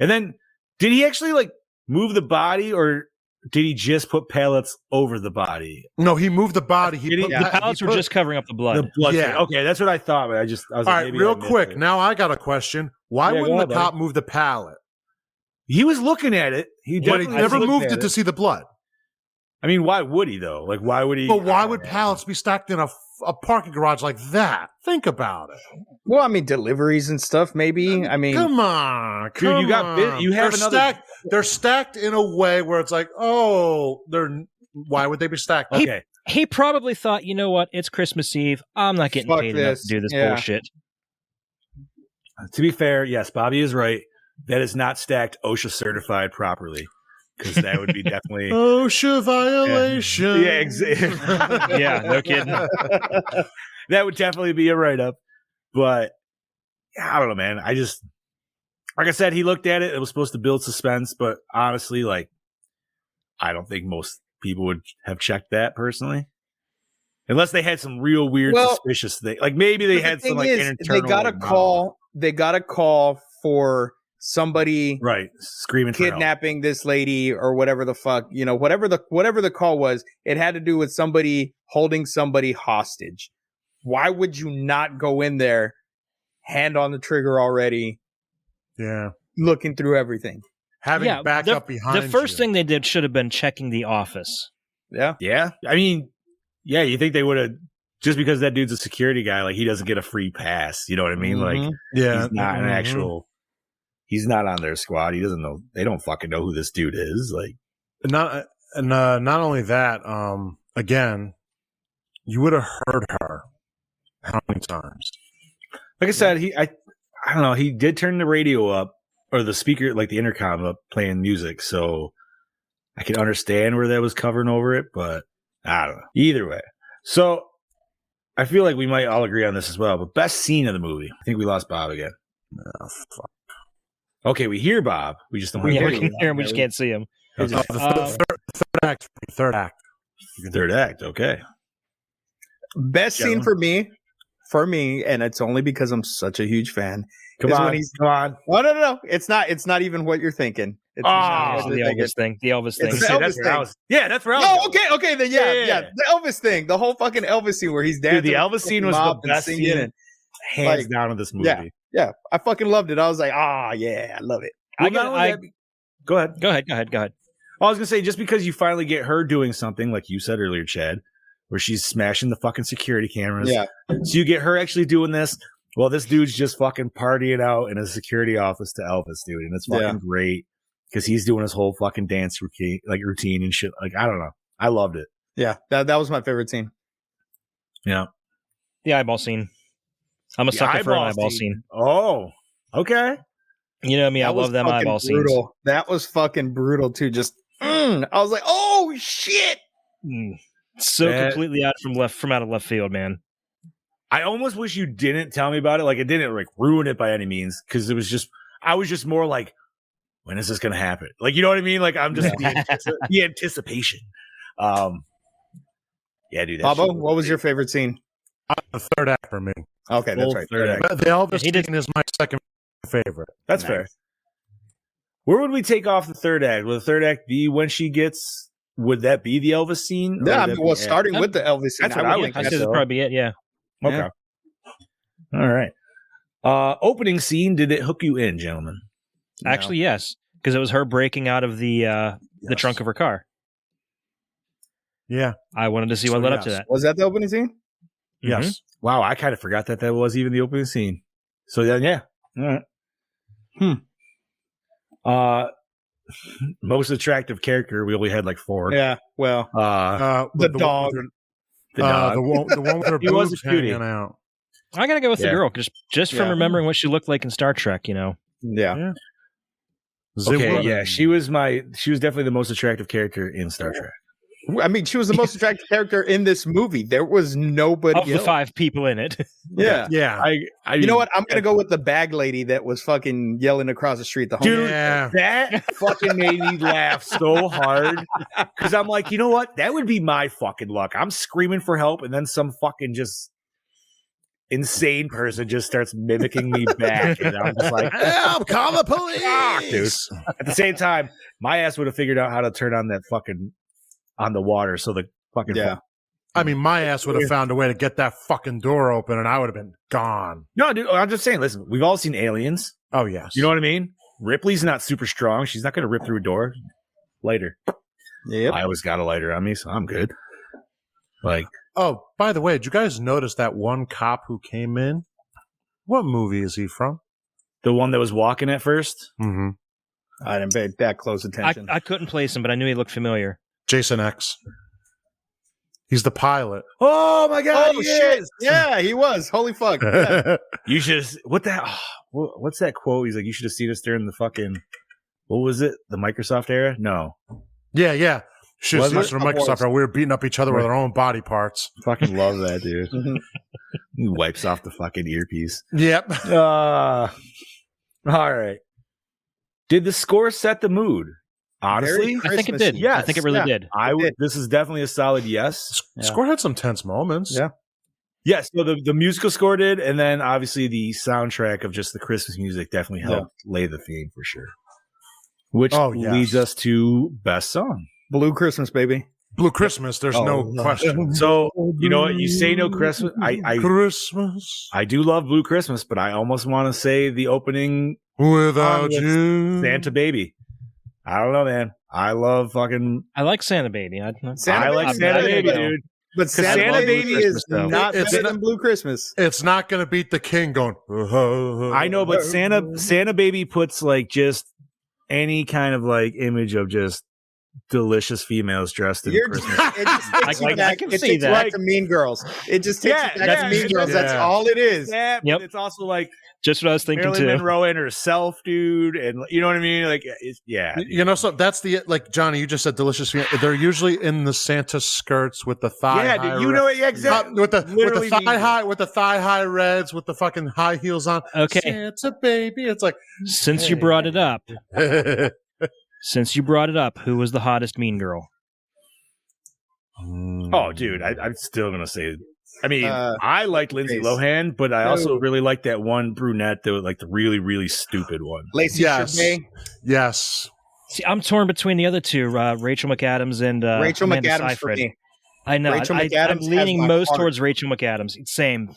and then did he actually like move the body, or did he just put pallets over the body? No, he moved the body. He Did he? put, Yeah. The pallets were just covering up the blood. The blood. Yeah. Okay, that's what I thought. But I was All like, right, maybe real I missed quick. it. Now I got a question. Why Yeah, go wouldn't ahead, the buddy. cop move the pallet? He was looking at it. He But he definitely never looked moved at it to see the blood. I mean, why would he though? Like, why would he? But why would pallets be stacked in a parking garage like that? Think about it. Well, I mean, deliveries and stuff. Maybe. I mean, Come on, Dude, come you got on. you have they're another. stacked. They're stacked in a way where it's like, oh, they're. Why would they be stacked? Okay, He probably thought, you know what? It's Christmas Eve. I'm not getting Fuck paid enough this. to do this Yeah. bullshit. to be fair, yes, Bobby is right. That is not stacked OSHA certified properly, because that would be definitely. OSHA violation. Yeah, exactly. Yeah, no kidding. That would definitely be a write up. But yeah, I don't know, man. I just, like I said, he looked at it. It was supposed to build suspense, but honestly, like, I don't think most people would have checked that personally, unless they had some real weird, Well, suspicious thing. Like maybe they but the had some thing like is, internal. They got a like, call. They got a call for somebody Right. Screaming for help. kidnapping this lady or whatever the fuck, whatever the call was. It had to do with somebody holding somebody hostage. Why would you not go in there, hand on the trigger already, Yeah. looking through everything? Having backup behind the first you. thing they did should have been checking the office. Yeah. Yeah. I mean, yeah, you think they would have, just because that dude's a security guy, like he doesn't get a free pass. You know what I mean? Like Yeah. he's not an actual, he's not on their squad. He doesn't know, they don't fucking know who this dude is. Like, Not only that, again, you would have heard her how many times? like I said, I don't know, he did turn the radio up or the speaker, like the intercom up playing music. So I can understand where that was covering over it, but I don't know. Either way. So I feel like we might all agree on this as well, but best scene of the movie. I think we lost Bob again. Oh, fuck. Okay, we hear Bob. We just don't Yeah, hear we can hear him. We just can't see him. The third act. Third act. Third act. Okay. Best scene Gentlemen. for me, and it's only because I'm such a huge fan. Come is on. when he's- Come on. No. It's not even what you're thinking. It's not It's what the you're thinking. Elvis thing. The Elvis thing. It's the Say, Elvis that's where I thing. was. Yeah, that's where I was. Oh, okay, then yeah. Yeah. The Elvis thing, the whole fucking Elvis scene where he's dancing. Dude, the with Elvis scene fucking was mob the and best singing scene, and- hands like, down, of this movie. yeah, I fucking loved it. I was like, yeah, I love it. Well, not only that- go ahead. Go ahead. I was gonna say, just because you finally get her doing something, like you said earlier, Chad, where she's smashing the fucking security cameras. Yeah. So you get her actually doing this. Well, this dude's just fucking partying out in a security office to Elvis, dude, and it's fucking great because he's doing his whole fucking dance routine and shit. Like, I don't know, I loved it. Yeah, that was my favorite scene. Yeah, The eyeball scene. I'm a sucker for an eyeball scene. Oh, okay. You know me, I That was love them fucking eyeball brutal. scenes. That was fucking brutal too. Just, I was like, oh shit. So That- completely out of left field, man. I almost wish you didn't tell me about it. Like, it didn't like ruin it by any means, because I was just more like, when is this gonna happen? Like, you know what I mean? Like, I'm just the anticipation. Yeah, dude. Bobo, what was your favorite scene? The third act for me. Okay, that's Full right. third act. The Elvis He did- scene is my second favorite. That's Nice. fair. Where would we take off the third act? Would the third act be when she gets? Would that be the Elvis scene? Or Yeah, I would mean, that well, be starting Yeah. with the Elvis scene, That's what I would think I think said that's that'd probably be it. Yeah. Okay. Yeah. All right. Opening scene. Did it hook you in, gentlemen? Actually, yes, because it was her breaking out of the trunk of her car. Yeah. I wanted to see what So, led up to yes. that. Was that the opening scene? Yes. Wow, I kind of forgot that was even the opening scene. So then, yeah. All right. Most attractive character. We only had like 4. Yeah. Well, The dog. The dog. The one with her He was boobs a cutie. hanging out. I gotta go with the Yeah. girl, just from Yeah. remembering what she looked like in Star Trek. You know. yeah. Okay, Zip- yeah, she was definitely the most attractive character in Star Trek. I mean, she was the most attractive character in this movie. There was nobody Of the else. 5 people in it. Yeah. Yeah. You know what? I'm gonna go with the bag lady that was fucking yelling across the street. The Dude, Yeah. that fucking made me laugh so hard because I'm like, you know what? That would be my fucking luck. I'm screaming for help, and then some fucking just insane person just starts mimicking me back, and I'm just like, Help! Call the police, "Fuck, dude." At the same time, my ass would have figured out how to turn on that fucking on the water, so the fucking Yeah. I mean, my ass would have found a way to get that fucking door open, and I would have been gone. No, dude, I'm just saying. Listen, we've all seen Aliens. Oh yes. You know what I mean? Ripley's not super strong. She's not going to rip through a door. Lighter. Yep. I always got a lighter on me, so I'm good. Like, Oh, by the way, did you guys notice that one cop who came in? What movie is he from? the one that was walking at first. Mm-hmm. I didn't pay that close attention. I couldn't place him, but I knew he looked familiar. Jason X. He's the pilot. Oh my god! oh shit! Yeah, he was. Holy fuck! Yeah. You should. What that? What's that quote? He's like, you should have seen us during the fucking. What was it? The Microsoft era? No. Yeah. Shit, Was was it? from Microsoft. We were beating up each other with our own body parts. Fucking love that dude. Mhm. He wipes off the fucking earpiece. Yep. All right. Did the score set the mood? Honestly, Very I think it Christmassy. did. Yes, I think it really yeah. did. I would. This is definitely a solid yes. Yeah. Score had some tense moments. Yeah. Yes, so the musical score did, and then obviously the soundtrack of just the Christmas music definitely helped lay the theme for sure. Which leads us to best song. Blue Christmas, baby. Blue Christmas. There's no question. So you know what? You say no Christmas. Christmas I do love Blue Christmas, but I almost want to say the opening without you, Santa Baby. I don't know, man. I love fucking. I like Santa Baby. I like Santa Baby, dude. But Santa Baby is not better than Blue Christmas. It's not going to beat the King going. I know, but Santa Baby puts like just any kind of like image of just delicious females dressed in Christmas. It just takes you back, can see that. back to Mean Girls. It just takes you back to Mean Girls. That's all it is. Yeah, but it's also like just what I was thinking Marilyn too. Monroe and herself, dude, and you know what I mean? Like, You know, so that's the like Johnny. You just said delicious. They're usually in the Santa skirts with the thigh. Yeah, high dude, you know it exactly. with the thigh high reds with the fucking high heels on. Okay, Santa Baby. It's like since you brought it up. Who was the hottest Mean Girl? Oh, dude, I'm still gonna say. I mean, I like Lindsay Lohan, but I also really like that one brunette that was like the really, really stupid one. Lacey Chabert. Yes. See, I'm torn between the other two, Rachel McAdams and Rachel Amanda McAdams Seyfried. for me. I know. Rachel I'm McAdams leaning has my most heart. towards Rachel McAdams. Same.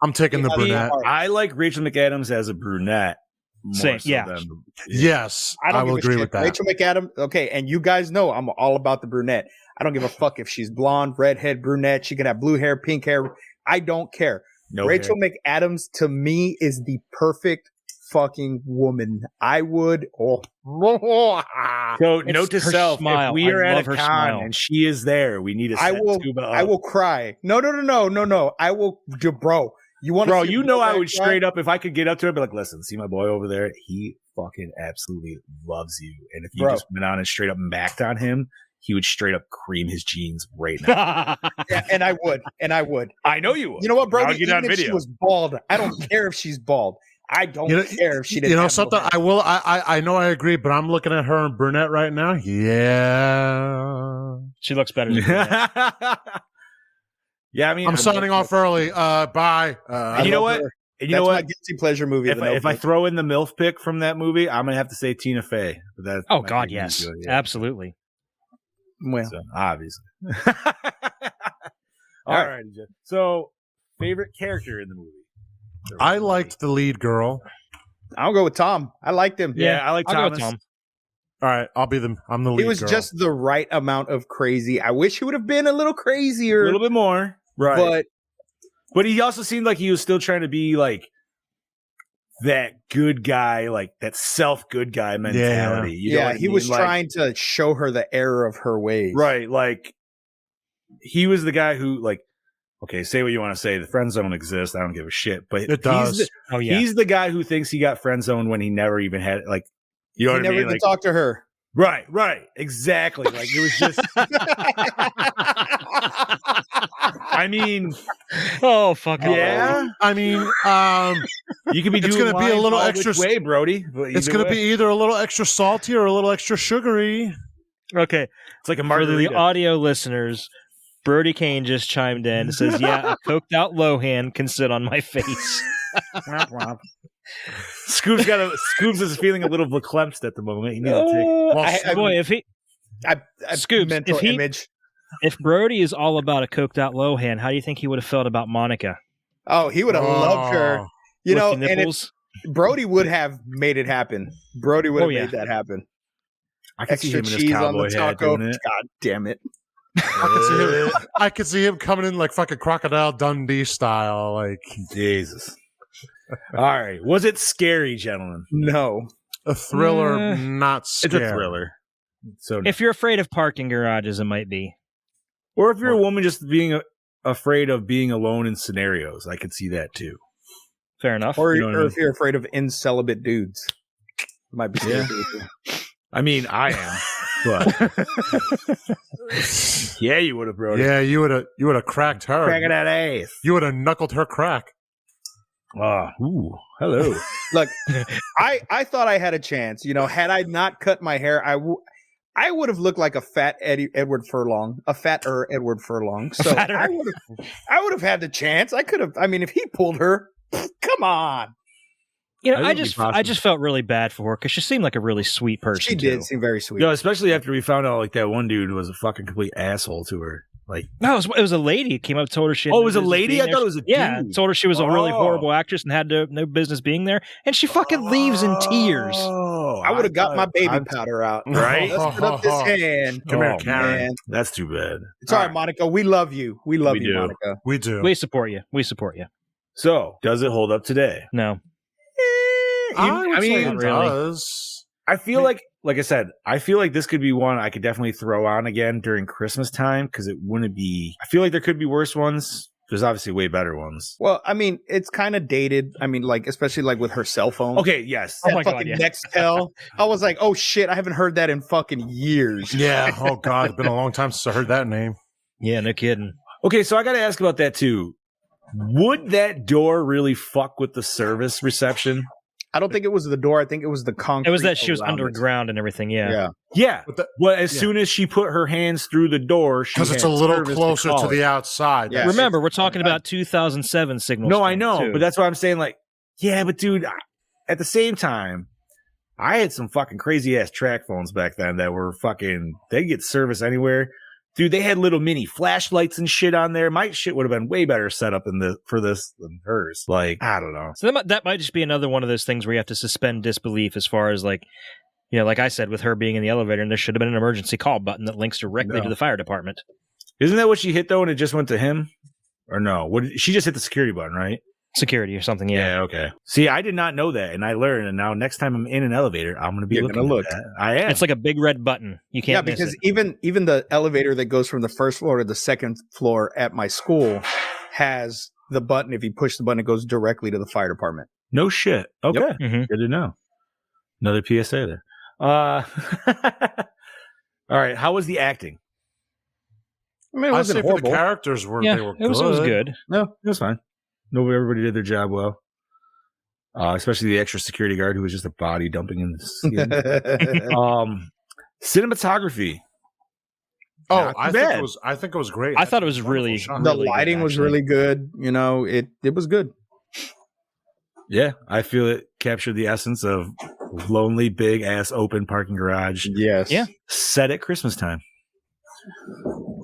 I'm taking the brunette. I like Rachel McAdams as a brunette. Same. Yeah. Yes, I will agree with that. Rachel McAdams. Okay, and you guys know I'm all about the brunette. I don't give a fuck if she's blonde, redhead, brunette. She can have blue hair, pink hair. I don't care. No Rachel McAdams to me is the perfect fucking woman. I would. So note to her self: smile. if we are I at love a her con smile. and she is there, we need to. I will cry. No. I will, bro. You want, bro? You know, I would straight up if I could get up to her, be like, "Listen, see my boy over there? He fucking absolutely loves you." And if you just went on and straight up backed on him, he would straight up cream his jeans right now. Yeah, and I would. I know you would. You know what, bro? I'll get on Even if video. she was bald, I don't care if she's bald. I don't care if she didn't. You know have something? no hair. I will. I know. I agree. But I'm looking at her in brunette right now. Yeah, she looks better than that. Yeah, I mean, I'm signing off early. Bye. You know what? And you know what? My guilty pleasure movie. If I throw in the MILF pick from that movie, I'm gonna have to say Tina Fey. Oh God, yes, absolutely. Well, so, obviously. All right. So, favorite character in the movie? I liked the lead girl. I'll go with Tom. I liked him. Yeah, I like I'll Thomas. go with Tom. All right, I'm the lead. He was girl. just the right amount of crazy. I wish he would have been a little crazier, A little bit more, right? But he also seemed like he was still trying to be like that good guy, like that self good guy mentality. You know what I he mean? was like, trying to show her the error of her ways. right? Like he was the guy who, like, okay, say what you want to say. The friend zone exists. I don't give a shit, but it does. He's the guy who thinks he got friend zoned when he never even had, like, you know what I mean? Never even like, talked to her. Right, exactly. Like it was just. I mean, oh fuck yeah. I mean, you could be doing. It's going to be a little extra way, Brody. It's going to be either a little extra salty or a little extra sugary. Okay, it's like a for margarita. the audio listeners. Brody Kane just chimed in and says, "Yeah, a coked out Lohan can sit on my face." Scoops is feeling a little verklempt at the moment. He needs to take. Boy, if he Scoops, mental image. If Brody is all about a coked out Lohan, how do you think he would have felt about Monica? Oh, he would have loved her. You know, and if Brody would have made it happen. Brody would have made that happen. I can see him in his cheese cowboy on the hat taco. doing it. God damn it. I could see him coming in like fucking Crocodile Dundee style. Like, Jesus. All right. Was it scary, gentlemen? No. A thriller, not scary. It's a thriller. So if you're afraid of parking garages, it might be. Or if you're a woman just being afraid of being alone in scenarios, I could see that too. Fair enough. Or if you're afraid of incelibate dudes. Might be scary. I mean, I am. But yeah, you would have, bro. Yeah, you would have cracked her. Cracking that ass. You would have knuckled her crack. Ooh, hello. Look, I thought I had a chance. You know, had I not cut my hair, I would have looked like a fat Edward Furlong, a fatter Edward Furlong. So I would have had the chance. I could have. I mean, if he pulled her, come on. You know, I just felt really bad for her because she seemed like a really sweet person. She did seem very sweet. No, especially after we found out like that one dude was a fucking complete asshole to her. Like, no, it was a lady. It came up, told her she. Oh, it was a lady. I thought it was a dude. Yeah, told her she was a really horrible actress and had no business being there, and she fucking leaves in tears. Oh, I would have got my baby powder out. Right? Let's put up this hand. Come here, Karen. man. That's too bad. It's all right, Monica. We love you. We love you, do. Monica. We do. We support you. We support you. So, does it hold up today? No. I mean, it really. does. I feel like I said, I feel like this could be one I could definitely throw on again during Christmas time because it wouldn't be. I feel like there could be worse ones. There's obviously way better ones. Well, I mean, it's kind of dated. I mean, like especially like with her cell phone. Okay, yes. Oh my God, yeah. Nextel. I was like, oh shit, I haven't heard that in fucking years. Yeah. Oh God, it's been a long time since I heard that name. Yeah, no kidding. Okay, so I got to ask about that too. Would that door really fuck with the service reception? I don't think it was the door. I think it was the concrete. It was that she was around it. underground and everything. Yeah. Yeah. But Well, as soon as she put her hands through the door, because it's a little closer to the outside. Yeah. Remember, we're talking about 2007 signal. No, strength, I know, too. but that's what I'm saying. Like, yeah, but dude, at the same time, I had some fucking crazy ass track phones back then that were fucking. They get service anywhere. Dude, they had little mini flashlights and shit on there. My shit would have been way better set up for this than hers. Like, I don't know. So that might just be another one of those things where you have to suspend disbelief as far as like, you know, like I said, with her being in the elevator, and there should have been an emergency call button that links directly to the fire department. Isn't that what she hit though, and it just went to him? Or no? What she just hit the security button, right? Security or something, yeah. Okay. See, I did not know that, and I learned, and now next time I'm in an elevator, I'm going to be looking at that. I am. It's like a big red button. You can't miss because it. even the elevator that goes from the first floor to the second floor at my school has the button. If you push the button, it goes directly to the fire department. No shit. Okay. Yep. Mm-hmm. Good to know. Another PSA there. All right. How was the acting? I mean, it I wasn't say for horrible. the characters were Yeah, they were it was good. No, it was fine. No, everybody did their job well. Especially the extra security guard who was just a body dumping in the skin. Cinematography. Oh, I think it was great. I thought it was really The lighting was really good. You know, it was good. Yeah, I feel it captured the essence of lonely, big ass open parking garage. Yes. Yeah. Set at Christmas time.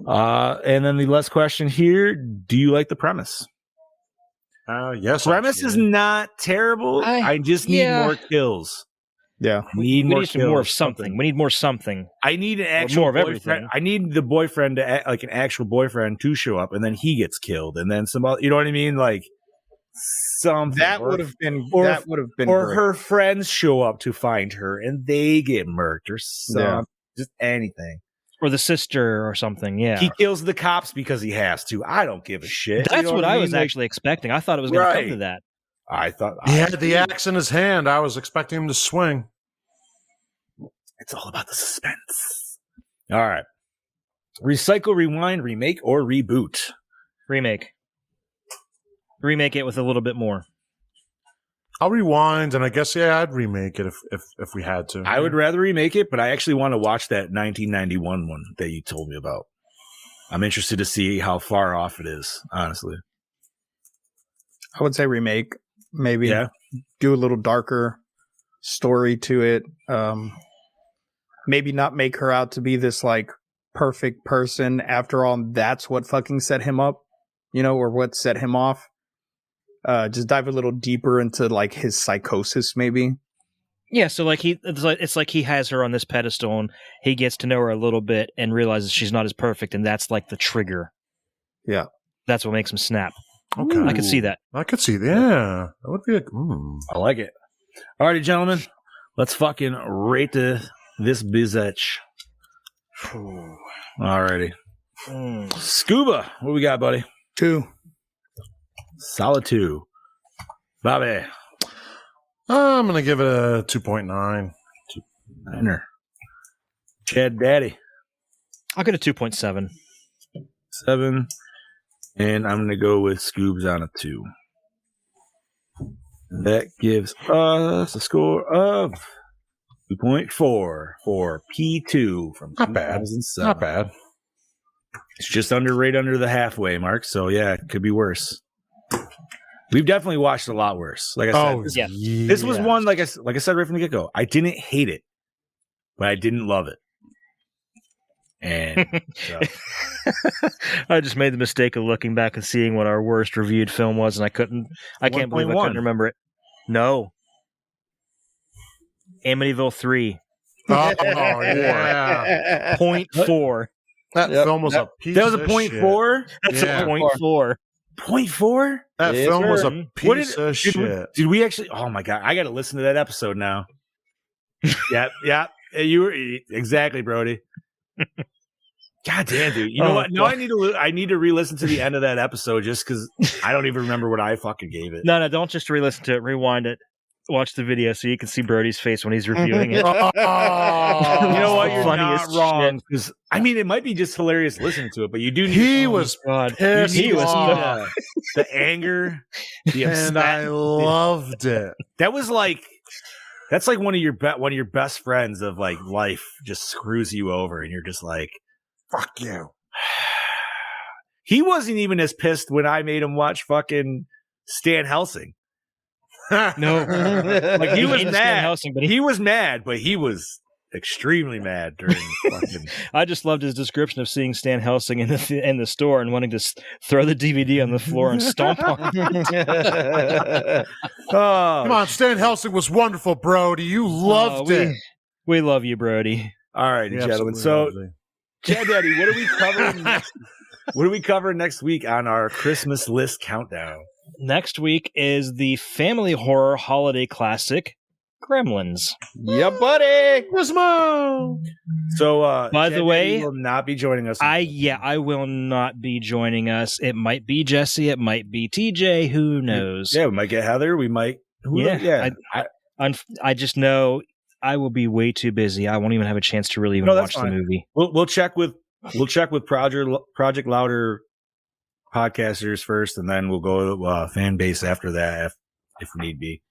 And then the last question here: do you like the premise? Yes. Premise is not terrible. I just need more kills. Yeah. We need some more of something. We need more something. I need an actual more of boyfriend. everything. I need the boyfriend to act like an actual boyfriend to show up, and then he gets killed, and then some other. You know what I mean? Like something That would have been. or great. her friends show up to find her, and they get murked, or something. Just anything. Or the sister or something, yeah. He kills the cops because he has to. I don't give a shit. That's You know what I mean? was Like, actually expecting. I thought it was going to come to that. I thought He had the axe in his hand. I was expecting him to swing. it's all about the suspense. All right. Recycle, rewind, remake, or reboot. Remake it with a little bit more. I'll rewind, and I guess I'd remake it if we had to. I would rather remake it, but I actually want to watch that 1991 one that you told me about. I'm interested to see how far off it is, honestly. I would say remake. Maybe do a little darker story to it. Maybe not make her out to be this like perfect person. After all, that's what fucking set him up, you know, or what set him off. Just dive a little deeper into like his psychosis, maybe. Yeah, so like it's like he has her on this pedestal, and he gets to know her a little bit and realizes she's not as perfect, and that's like the trigger. Yeah, that's what makes him snap. Okay, I could see that. I could see that. Yeah, that would be I like it. Alrighty, gentlemen, let's fucking rate this bitch. Alrighty, Scuba, what we got, buddy? 2. Solid 2. Bobby. I'm going to give it a 2.9. 2.9. Chad Daddy. I'll get a 2.7. 7. And I'm going to go with Scoobs on a 2. That gives us a score of 2.4 for P2 from Not bad. 2007. Not bad. It's just right under the halfway mark. So yeah, it could be worse. We've definitely watched a lot worse. Like I said, this was one like I said right from the get go. I didn't hate it, but I didn't love it. And so. I just made the mistake of looking back and seeing what our worst reviewed film was, and I can't believe I couldn't remember it. No. Amityville 3. Oh, yeah. 0.4. That film was a piece That was a of 0.4? That's a 0.4. 0.4? That Yes, film was sir. a piece of shit. Did we actually? Oh my god! I got to listen to that episode now. yeah. You were exactly, Brody. God damn, dude. You know what? Now I need to re-listen to the end of that episode just because I don't even remember what I fucking gave it. No, don't just re-listen to it. Rewind it. Watch the video so you can see Brody's face when he's reviewing it. You know what? You're Funniest not wrong. Because I mean, it might be just hilarious listening to it, but you do need. He was pissed. He was off. The anger, the And I loved it. That was like. That's like one of your best friends of like life just screws you over, and you're just like, "Fuck you." He wasn't even as pissed when I made him watch fucking Stan Helsing. No, Like he was hated Stan mad. Helsing, but He was mad, but he was extremely mad during fucking. I just loved his description of seeing Stan Helsing in the store and wanting to throw the DVD on the floor and stomp on it. Oh, Come on, Stan Helsing was wonderful, Brody. You loved it. We love you, Brody. all right, gentlemen. So, Chad Daddy, what are we covering next? What are we covering next week on our Christmas list countdown? Next week is the family horror holiday classic, Gremlins. Yeah, buddy. So, By Chad the way, Daddy will not be joining us. I will not be joining us. It might be Jesse. It might be TJ. Who knows? Yeah, we might get Heather. We might. I just know I will be way too busy. I won't even have a chance to really even watch the movie. We'll check with Project Louder podcasters first, and then we'll go to fan base after that if need be.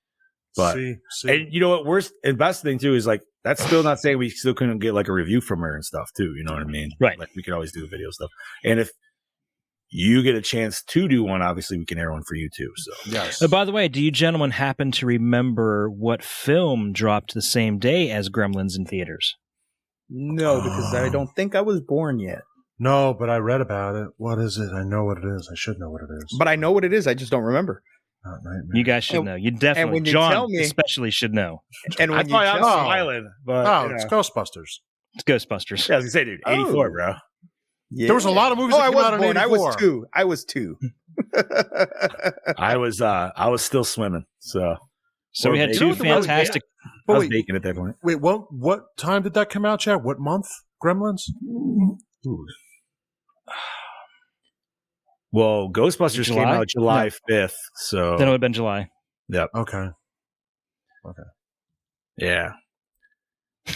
But see. And you know what? Worst and best thing too is like that's still not saying we still couldn't get like a review from her and stuff too. You know what I mean? Right. Like we could always do video stuff, and if you get a chance to do one, obviously we can air one for you too. So Yes. By the way, do you gentlemen happen to remember what film dropped the same day as Gremlins in theaters? No, because I don't think I was born yet. No, but I read about it. What is it? I know what it is. I should know what it is. But I know what it is. I just don't remember. Not Nightmare. You guys should know. You definitely, when you John tell me- especially should know. And when that's why I'm tell me- smiling. But Oh, it's Ghostbusters. It's Ghostbusters. yeah, I was gonna say, dude, 84, bro. Yeah. There was a lot of movies Oh, that I came was out in born. 84. I was two. I was still swimming. So So we had two fantastic. I But was wait, baking at that point. wait, what time did that come out, Chad? What month? Gremlins? Well, Ghostbusters came July? out July 5th. So Then it would have been July. yep. Okay. Yeah.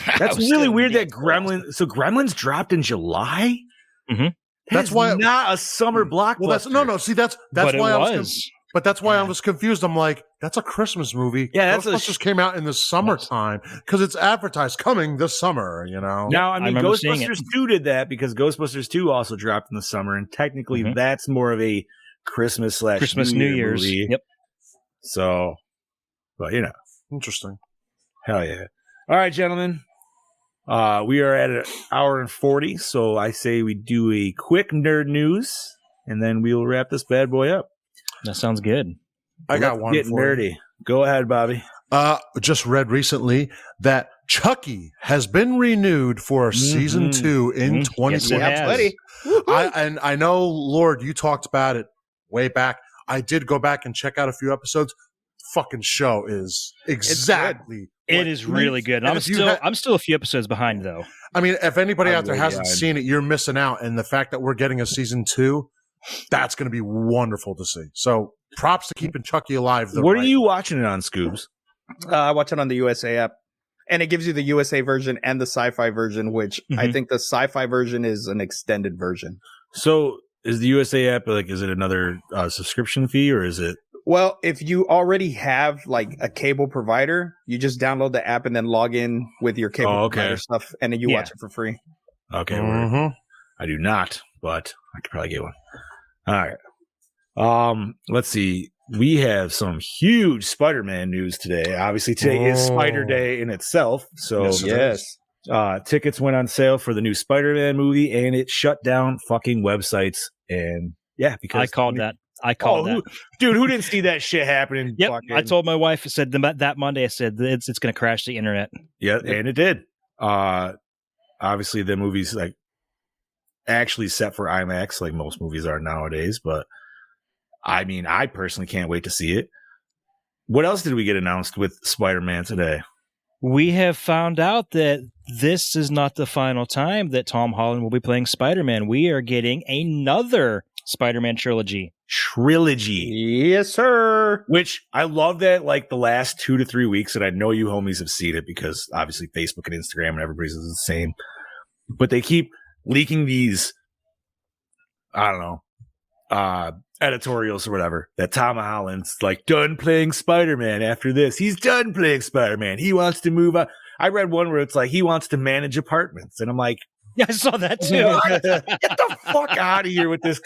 I That's was really still weird in that Gremlins dropped in July? Mhm. That's why not a summer blockbuster. Well, that's see that's But why it I was. was but that's why I was confused. I'm like, that's a Christmas movie. Yeah, that's a Ghostbusters came out in the summertime because it's advertised coming this summer. You know. Now, I I mean, remember seeing Ghostbusters 2 did that because Ghostbusters 2 also dropped in the summer, and technically Mhm. that's more of a Christmas New Year's. movie. Yep. So, but you know, Interesting. hell yeah. All right, gentlemen. We are at an hour and 40, so I say we do a quick nerd news, and then we'll wrap this bad boy up. That sounds good. I got Let's one get for you. nerdy. Go ahead, Bobby. Just read recently that Chucky has been renewed for season 2 in Yes, it 2020. has. buddy. I know, Lord, you talked about it way back. I did go back and check out a few episodes. Fucking show is exactly. It is really good. And and I'm still a few episodes behind though. I mean, if anybody I'm out there way hasn't behind. seen it, you're missing out. And the fact that we're getting a season 2, that's going to be wonderful to see. So props to keeping Chucky alive. What are you watching it on, Scoobs? I watch it on the USA app, and it gives you the USA version and the sci-fi version, which I Mhm. think the sci-fi version is an extended version. So, is the USA app like? Is it another subscription fee, or is it? Well, if you already have like a cable provider, you just download the app and then log in with your cable provider stuff, and then you watch it for free. Okay. Mhm. I do not, but I could probably get one. All right. Let's see. We have some huge Spider-Man news today. Obviously, today is Spider Day in itself. So tickets went on sale for the new Spider-Man movie, and it shut down fucking websites. And yeah, because I called that. That. Dude, who didn't see that shit happening? Yep. Fucking... I told my wife, I said that Monday, I said it's going to crash the internet. Yeah, and it did. Obviously, the movie's like actually set for IMAX, like most movies are nowadays. But I mean, I personally can't wait to see it. What else did we get announced with Spider-Man today? We have found out that this is not the final time that Tom Holland will be playing Spider-Man. We are getting another Spider-Man trilogy. Yes, sir. Which I love that, like, the last 2 to 3 weeks, and I know you homies have seen it because obviously Facebook and Instagram and everybody's the same. But they keep leaking these, I don't know, editorials or whatever, that Tom Holland's like done playing Spider-Man after this. He's done playing Spider-Man. He wants to move on. I read one where it's like he wants to manage apartments, and I'm like, yeah, I saw that too. Get the fuck out of here with this.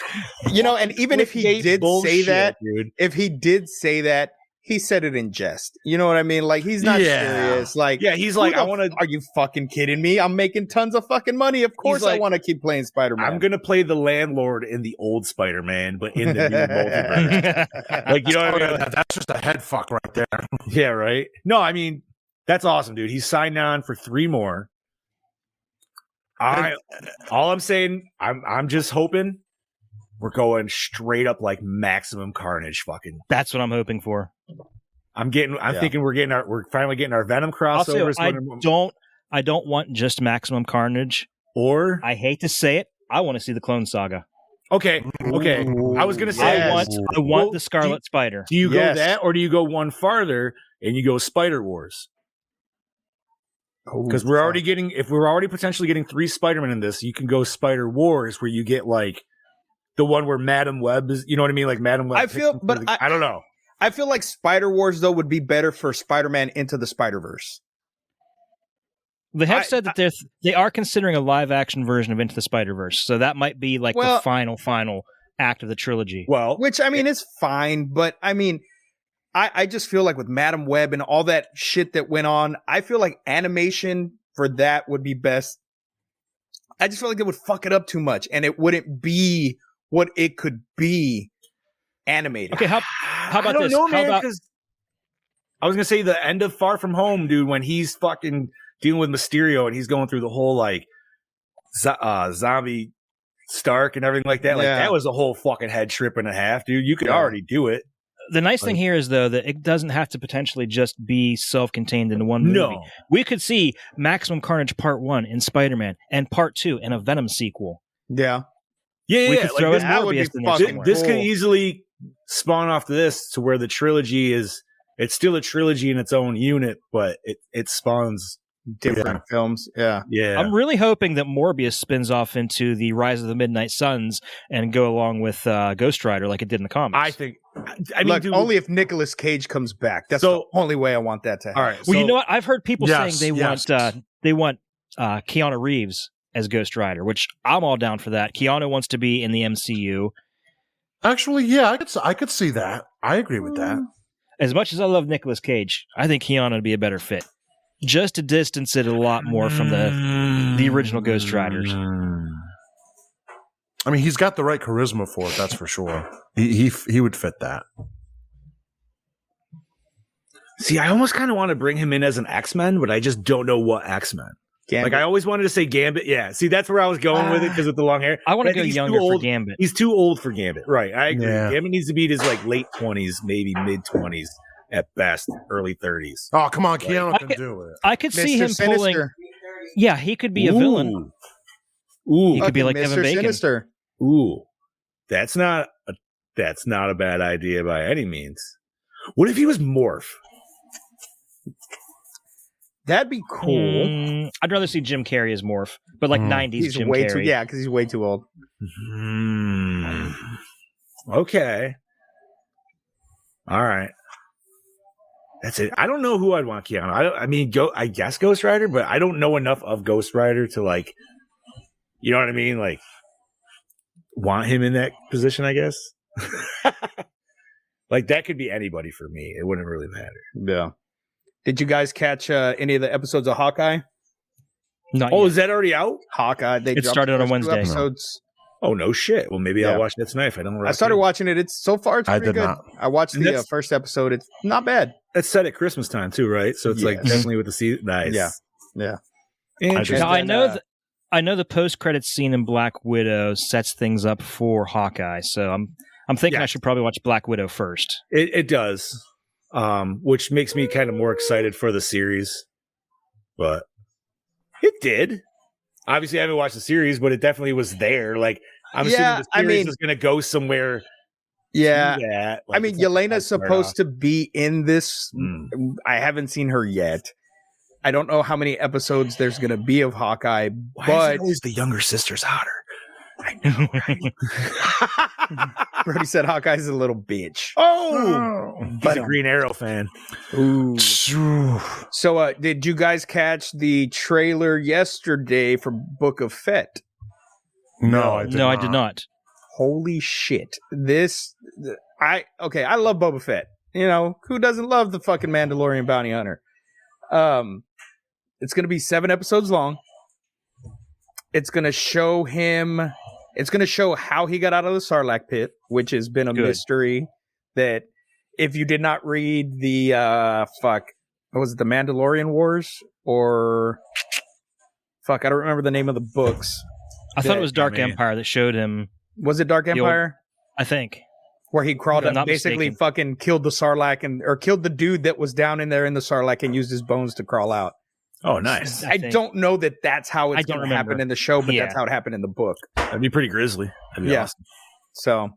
You know, and even if he did bullshit, say that, dude. if he did say that, he said it in jest. You know what I mean? Like, he's not serious. Like, yeah, he's like, are you fucking kidding me? I'm making tons of fucking money. Of course, like, I want to keep playing Spider-Man. I'm gonna play the landlord in the old Spider-Man, but in the new multiverse. Like, you know what I mean? That's just a head fuck right there. Yeah, right. No, I mean, that's awesome, dude. He's signed on for 3 more. All I'm saying, I'm just hoping we're going straight up like Maximum Carnage. Fucking. That's what I'm hoping for. I'm thinking we're finally getting our Venom crossovers. I don't want just Maximum Carnage. Or I hate to say it, I want to see the Clone Saga. Okay. I was gonna say I want the Scarlet Spider. Do you go that, or do you go one farther and you go Spider Wars? Because we're already potentially getting 3 Spider-Man in this, you can go Spider Wars, where you get like the one where Madam Web is, you know what I mean? Like Madam Web. I don't know. I feel like Spider Wars though would be better for Spider-Man Into the Spider-Verse. They have said that they are considering a live action version of Into the Spider-Verse, so that might be like the final act of the trilogy. Well, which I mean is fine, but I mean, I just feel like with Madam Web and all that shit that went on, I feel like animation for that would be best. I just feel like it would fuck it up too much, and it wouldn't be what it could be animated. Okay, how about this? Know, man, I was gonna say the end of Far From Home, dude, when he's fucking dealing with Mysterio and he's going through the whole like zombie Stark and everything like that. Like that was a whole fucking head trip and a half, dude. You could already do it. The nice thing here is, though, that it doesn't have to potentially just be self-contained into one movie. No. We could see Maximum Carnage Part 1 in Spider-Man and Part 2 in a Venom sequel. Yeah. We could throw in Morbius in there somewhere. This could easily spawn off to this to where the trilogy is, it's still a trilogy in its own unit, but it spawns different films. Yeah. I'm really hoping that Morbius spins off into the Rise of the Midnight Suns and go along with Ghost Rider like it did in the comics. I mean, dude, only if Nicolas Cage comes back. That's the only way I want that to happen. All right. Well, you know what? I've heard people saying they want Keanu Reeves as Ghost Rider, which I'm all down for that. Keanu wants to be in the MCU. Actually, yeah, I could see that. I agree with that. As much as I love Nicolas Cage, I think Keanu would be a better fit. Just to distance it a lot more from the original Ghost Riders. I mean, he's got the right charisma for it, that's for sure. He would fit that. See, I almost kind of want to bring him in as an X-Men, but I just don't know what X-Men. Gambit. Like, I always wanted to say Gambit. Yeah, see, that's where I was going with it because of the long hair. I want to go younger for Gambit. He's too old for Gambit. Right, I agree. Yeah. Gambit needs to be in his like late 20s, maybe mid-20s at best, early 30s. Oh, come on, Keanu can do it. I could see him pulling... Yeah, he could be a villain. Ooh. He could be like Mr. Kevin Bacon. Sinister. Ooh. That's not a bad idea by any means. What if he was Morph? That'd be cool. I'd rather see Jim Carrey as Morph, but like 90s He's Jim way Carrey. because he's way too old. Okay. All right. That's it. I don't know who I'd want Keanu. I guess Ghost Rider, but I don't know enough of Ghost Rider to like, you know what I mean? Like, want him in that position, I guess. Like, that could be anybody for me. It wouldn't really matter. Yeah. Did you guys catch any of the episodes of Hawkeye? Not Oh, yet. is that already out? Hawkeye. They It dropped started the on first two Wednesday. episodes. Oh, no shit. Well, maybe Yeah. I'll watch that tonight if I don't. I started watching it. It's so far. It's I pretty did good. not. I watched And the that's- first episode. It's not bad. That's set at Christmas time too, right? So it's like Yes. definitely with the season. Nice. Yeah. Yeah. Interesting. Now, I And, know I know the post credit scene in Black Widow sets things up for Hawkeye, so I'm thinking I should probably watch Black Widow first. It does, which makes me kind of more excited for the series. But it did. Obviously, I haven't watched the series, but it definitely was there. Like, I'm assuming the series is going to go somewhere. Yeah. to that. I Like, mean, it's not Yelena's start supposed off. to be in this. Mm. I haven't seen her yet. I don't know how many episodes there's going to be of Hawkeye, Why is but it always the younger sister's hotter? I know, right? Brody said Hawkeye's a little bitch. Oh, he's But, a Green Arrow fan. Ooh. So, did you guys catch the trailer yesterday for Book of Fett? No, I did not. Holy shit! I love Boba Fett. You know, who doesn't love the fucking Mandalorian bounty hunter? It's gonna be 7 episodes long. It's gonna show him. It's gonna show how he got out of the Sarlacc pit, which has been a Good. mystery. That if you did not read the what was it, the Mandalorian Wars or I don't remember the name of the books. I thought it was Dark I mean- Empire that showed him. Was it Dark The old- Empire? I think. Where he crawled If I'm up, not basically mistaken. fucking killed the Sarlacc or killed the dude that was down in there in the Sarlacc and used his bones to crawl out. Oh, nice. I think. don't know that that's how I it's don't going to happen remember. in the show, but Yeah. that's how it happened in the book. That'd be pretty grisly. That'd be Yeah. awesome. So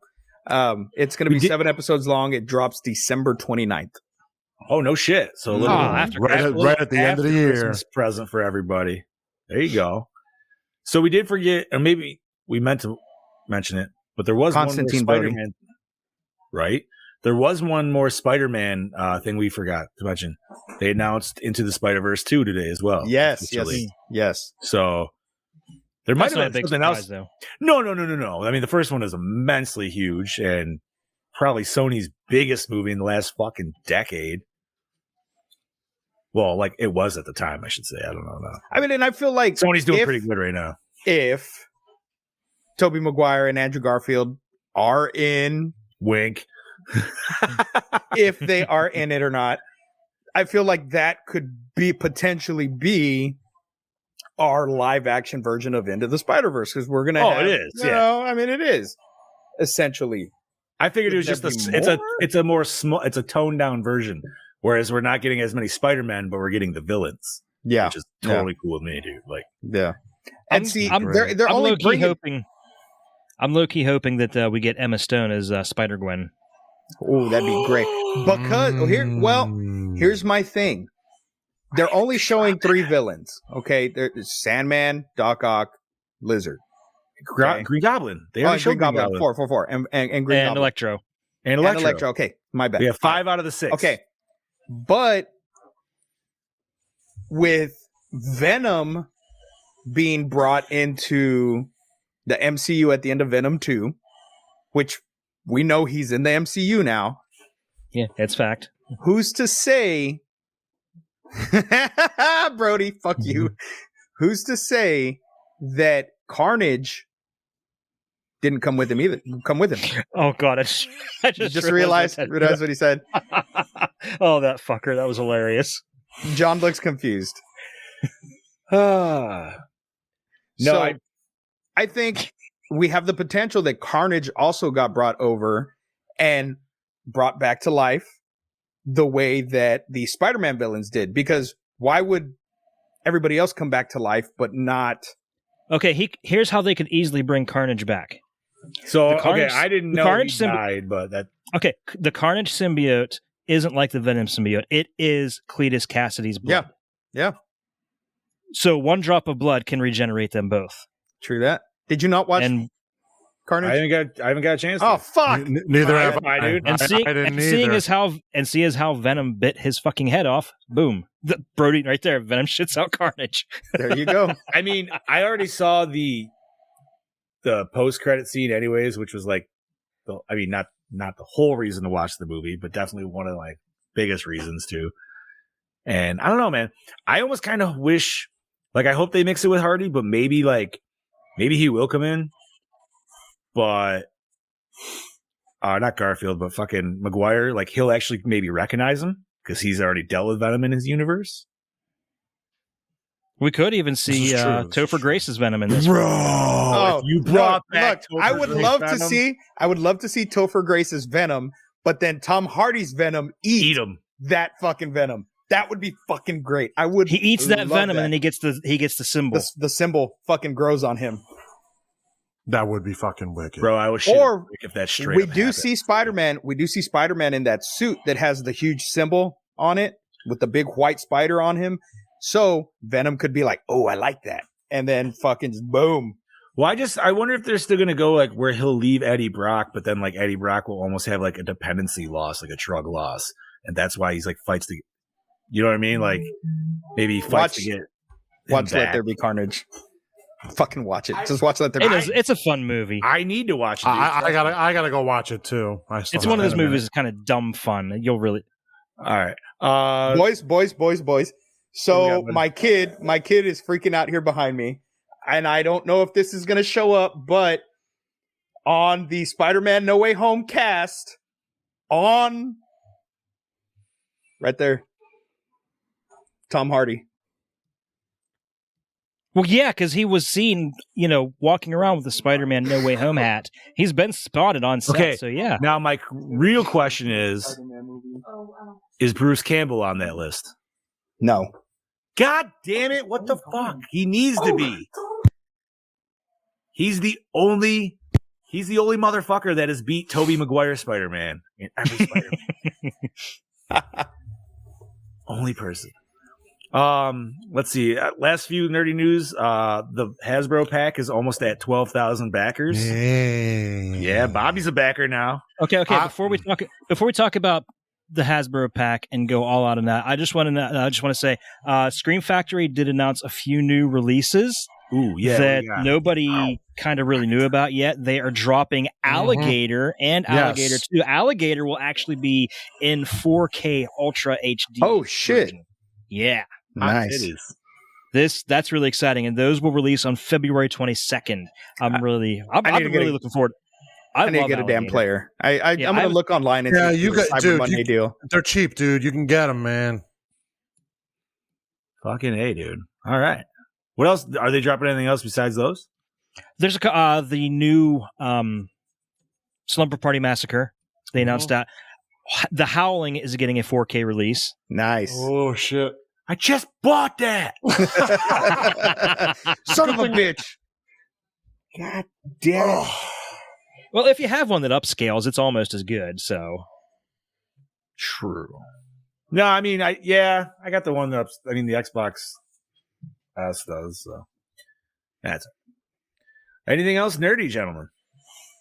it's going to be 7 episodes long. It drops December 29th. Oh, no shit. So a little after right at the end of the year. Christmas present for everybody. There you go. So we did forget, or maybe we meant to mention it, but there was Constantine one more Brody. Spider-Man, right? There was one more Spider-Man thing we forgot to mention. They announced Into the Spider-Verse 2 today as well. Yes. officially. Yes. So there might That's not a have been big something surprise, else. though. No. I mean, the first one is immensely huge and probably Sony's biggest movie in the last fucking decade. Well, like it was at the time, I should say. I don't know. No. I mean, and I feel like Sony's doing if- pretty good right now. if Tobey Maguire and Andrew Garfield are in, Wink. if they are in it or not, I feel like that could be potentially be our live action version of Into the Spider-Verse because we're gonna. Oh, have, it is, You yeah. know, I mean, it is essentially. I figured it was Would just there be more? it's a more small, it's a toned down version. Whereas we're not getting as many Spider-Men, but we're getting the villains, Yeah, which is totally cool with me, dude. Like, yeah. And they're I'm only low-key bringing. hoping. I'm low key hoping that we get Emma Stone as Spider Gwen. Oh, that'd be great. Because here's my thing. They're only showing 3 villains. Okay, there's Sandman, Doc Ock, Lizard. Okay. Green Goblin. They Oh, already and showed Green Goblin. 4, and Green And Goblin. Electro. and And Electro. Electro. Okay, my bad. We have 5 out of the 6. Okay, but with Venom being brought into the MCU at the end of Venom 2, which we know he's in the MCU now, Yeah, it's fact. who's to say, Brody, fuck you, who's to say that Carnage didn't come with him either? Come with him. Oh God, I Just realized what he said. Oh, that fucker! That was hilarious. John looks confused. No, So, I think we have the potential that Carnage also got brought over and brought back to life the way that the Spider-Man villains did. Because why would everybody else come back to life, but not? Okay, here's how they could easily bring Carnage back. So The Carnage- okay, I didn't the know Carnage he died, but that Okay, the Carnage symbiote isn't like the Venom symbiote. It is Cletus Cassidy's blood. Yeah. So one drop of blood can regenerate them both. True that. Did you not watch And Carnage? I haven't got a chance. Oh to. fuck! Neither have I, dude. And I didn't either. seeing as how Venom bit his fucking head off, boom. Brody right there, Venom shits out Carnage. There you go. I mean, I already saw the post credit scene, anyways, which was like, not the whole reason to watch the movie, but definitely one of like biggest reasons too. And I don't know, man. I almost kind of wish, like, I hope they mix it with Hardy, but maybe he will come in, but not Garfield, but fucking Maguire. Like, he'll actually maybe recognize him because he's already dealt with Venom in his universe. We could even see Topher Grace's Venom in this. Bro, Oh, you brought back. Look, I would love to see Topher Grace's Venom, but then Tom Hardy's Venom Eat him. that fucking Venom. That would be fucking great. I would. He eats that love Venom and then he gets the symbol. the symbol fucking grows on him. That would be fucking wicked. Bro, I was Or if that's straight. We do see Spider-Man in that suit that has the huge symbol on it with the big white spider on him. So Venom could be like, "Oh, I like that," and then fucking boom. Well, I wonder if they're still gonna go like where he'll leave Eddie Brock, but then like Eddie Brock will almost have like a dependency loss, like a drug loss, and that's why he's like fights to. You know what I mean? Like maybe he fights to get. Watch Let There Be Carnage. Fucking watch it. Just watch Let There Be. It's a fun movie. I need to watch it. I gotta go watch it too. It's one of those movies that's kind of dumb fun. You'll really. All right, Boys. So my kid is freaking out here behind me, and I don't know if this is gonna show up, but on the Spider-Man No Way Home cast, on right there, Tom Hardy. Well, yeah, because he was seen, walking around with the Spider-Man No Way Home hat. He's been spotted on set, Okay. so yeah. Now my real question is Bruce Campbell on that list? No. God damn it! What the fuck? He needs to be. He's the only motherfucker that has beat Tobey Maguire Spider-Man in every Spider-Man. Only person. Let's see. Last few nerdy news. The Hasbro pack is almost at 12,000 backers. Yeah, Bobby's a backer now. Okay. Before we talk about the Hasbro pack and go all out on that, I just want to say, Scream Factory did announce a few new releases. Ooh, yeah, that nobody kind of really knew about yet. They are dropping Alligator and Alligator 2. Alligator will actually be in 4K Ultra HD. Oh shit! Version. Yeah, nice. It is. That's really exciting, and those will release on February 22nd. I'm really looking forward. I need to get a damn player. I'm gonna look online and see you got Cyber Monday deal. They're cheap, dude. You can get them, man. Fucking A, dude. All right. What else? Are they dropping anything else besides those? There's the new Slumber Party Massacre. They announced that The Howling is getting a 4K release. Nice. Oh shit! I just bought that. Son of a bitch. God damn it. Well, if you have one that upscales, it's almost as good. So true. No, I mean, I got the one that the Xbox S does. So that's it. Anything else nerdy, gentlemen?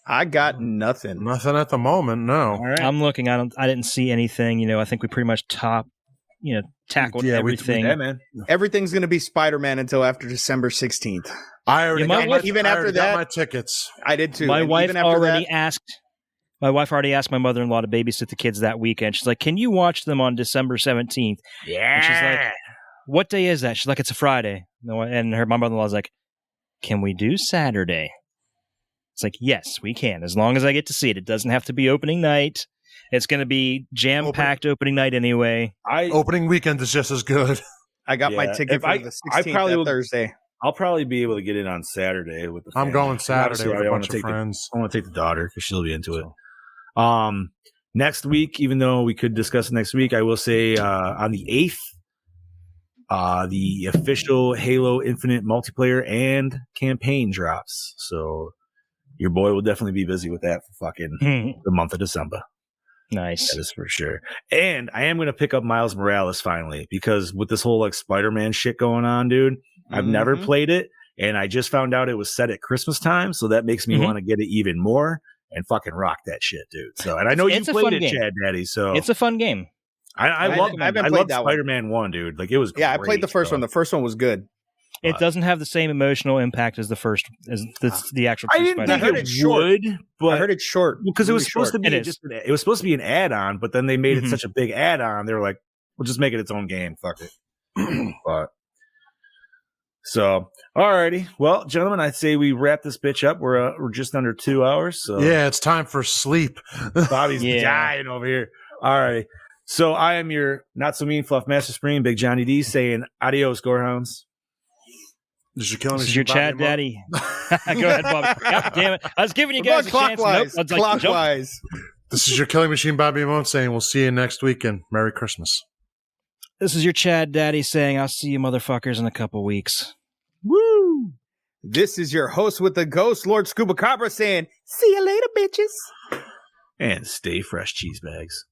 I got nothing. Nothing at the moment. No. All right. I'm looking. I didn't see anything. I think we pretty much tackled everything. Yeah, man. Everything's gonna be Spider-Man until after December 16th. I already got my, even I after already that, got my tickets. I did too. My And wife even after already that, asked. My wife already asked my mother-in-law to babysit the kids that weekend. She's like, "Can you watch them on December 17th?" Yeah. And she's like, "What day is that?" She's like, "It's a Friday." And my mother-in-law's like, "Can we do Saturday?" It's like, yes, we can, as long as I get to see it. It doesn't have to be opening night. It's going to be jam-packed opening night anyway. Opening weekend is just as good. I got my ticket for the 16th Thursday. I'll probably be able to get in on Saturday with the family. I'm going Saturday with a I bunch of want friends. I want to take the daughter because she'll be into it. Next week, even though we could discuss it next week, I will say on the 8th, the official Halo Infinite multiplayer and campaign drops. So your boy will definitely be busy with that for fucking the month of December. Nice. That is for sure. And I am going to pick up Miles Morales finally because with this whole like Spider-Man shit going on, dude, I've never played it. and I just found out it was set at Christmas time, so that makes me want to get it even more and fucking rock that shit, dude. So, and I know you played it, Chad Daddy. So it's a fun game. I love Spider-Man 1, dude. Like it was. Yeah, great, I played the first one. The first one was good. It doesn't have the same emotional impact as the first, as the actual. I didn't think it would, but I heard it's short because it was supposed to be it was supposed to be an add-on, but then they made it such a big add-on. They were like, "We'll just make it its own game. Fuck it." But so, alrighty, well, gentlemen, I'd say we wrap this bitch up. We're just under 2 hours. So yeah, it's time for sleep. Bobby's dying over here. All right, so I am your not so mean fluff master spring, Big Johnny D, saying adios, Gorehounds. This is your Chad Daddy. Go ahead, Bobby. God damn it. I was giving you guys a chance. Nope. Clockwise. This is your Killing Machine, Bobby Moon, saying we'll see you next week and Merry Christmas. This is your Chad Daddy saying I'll see you motherfuckers in a couple weeks. Woo! This is your host with the ghost, Lord Scuba Cabra, saying, see you later, bitches. And stay fresh, cheese bags.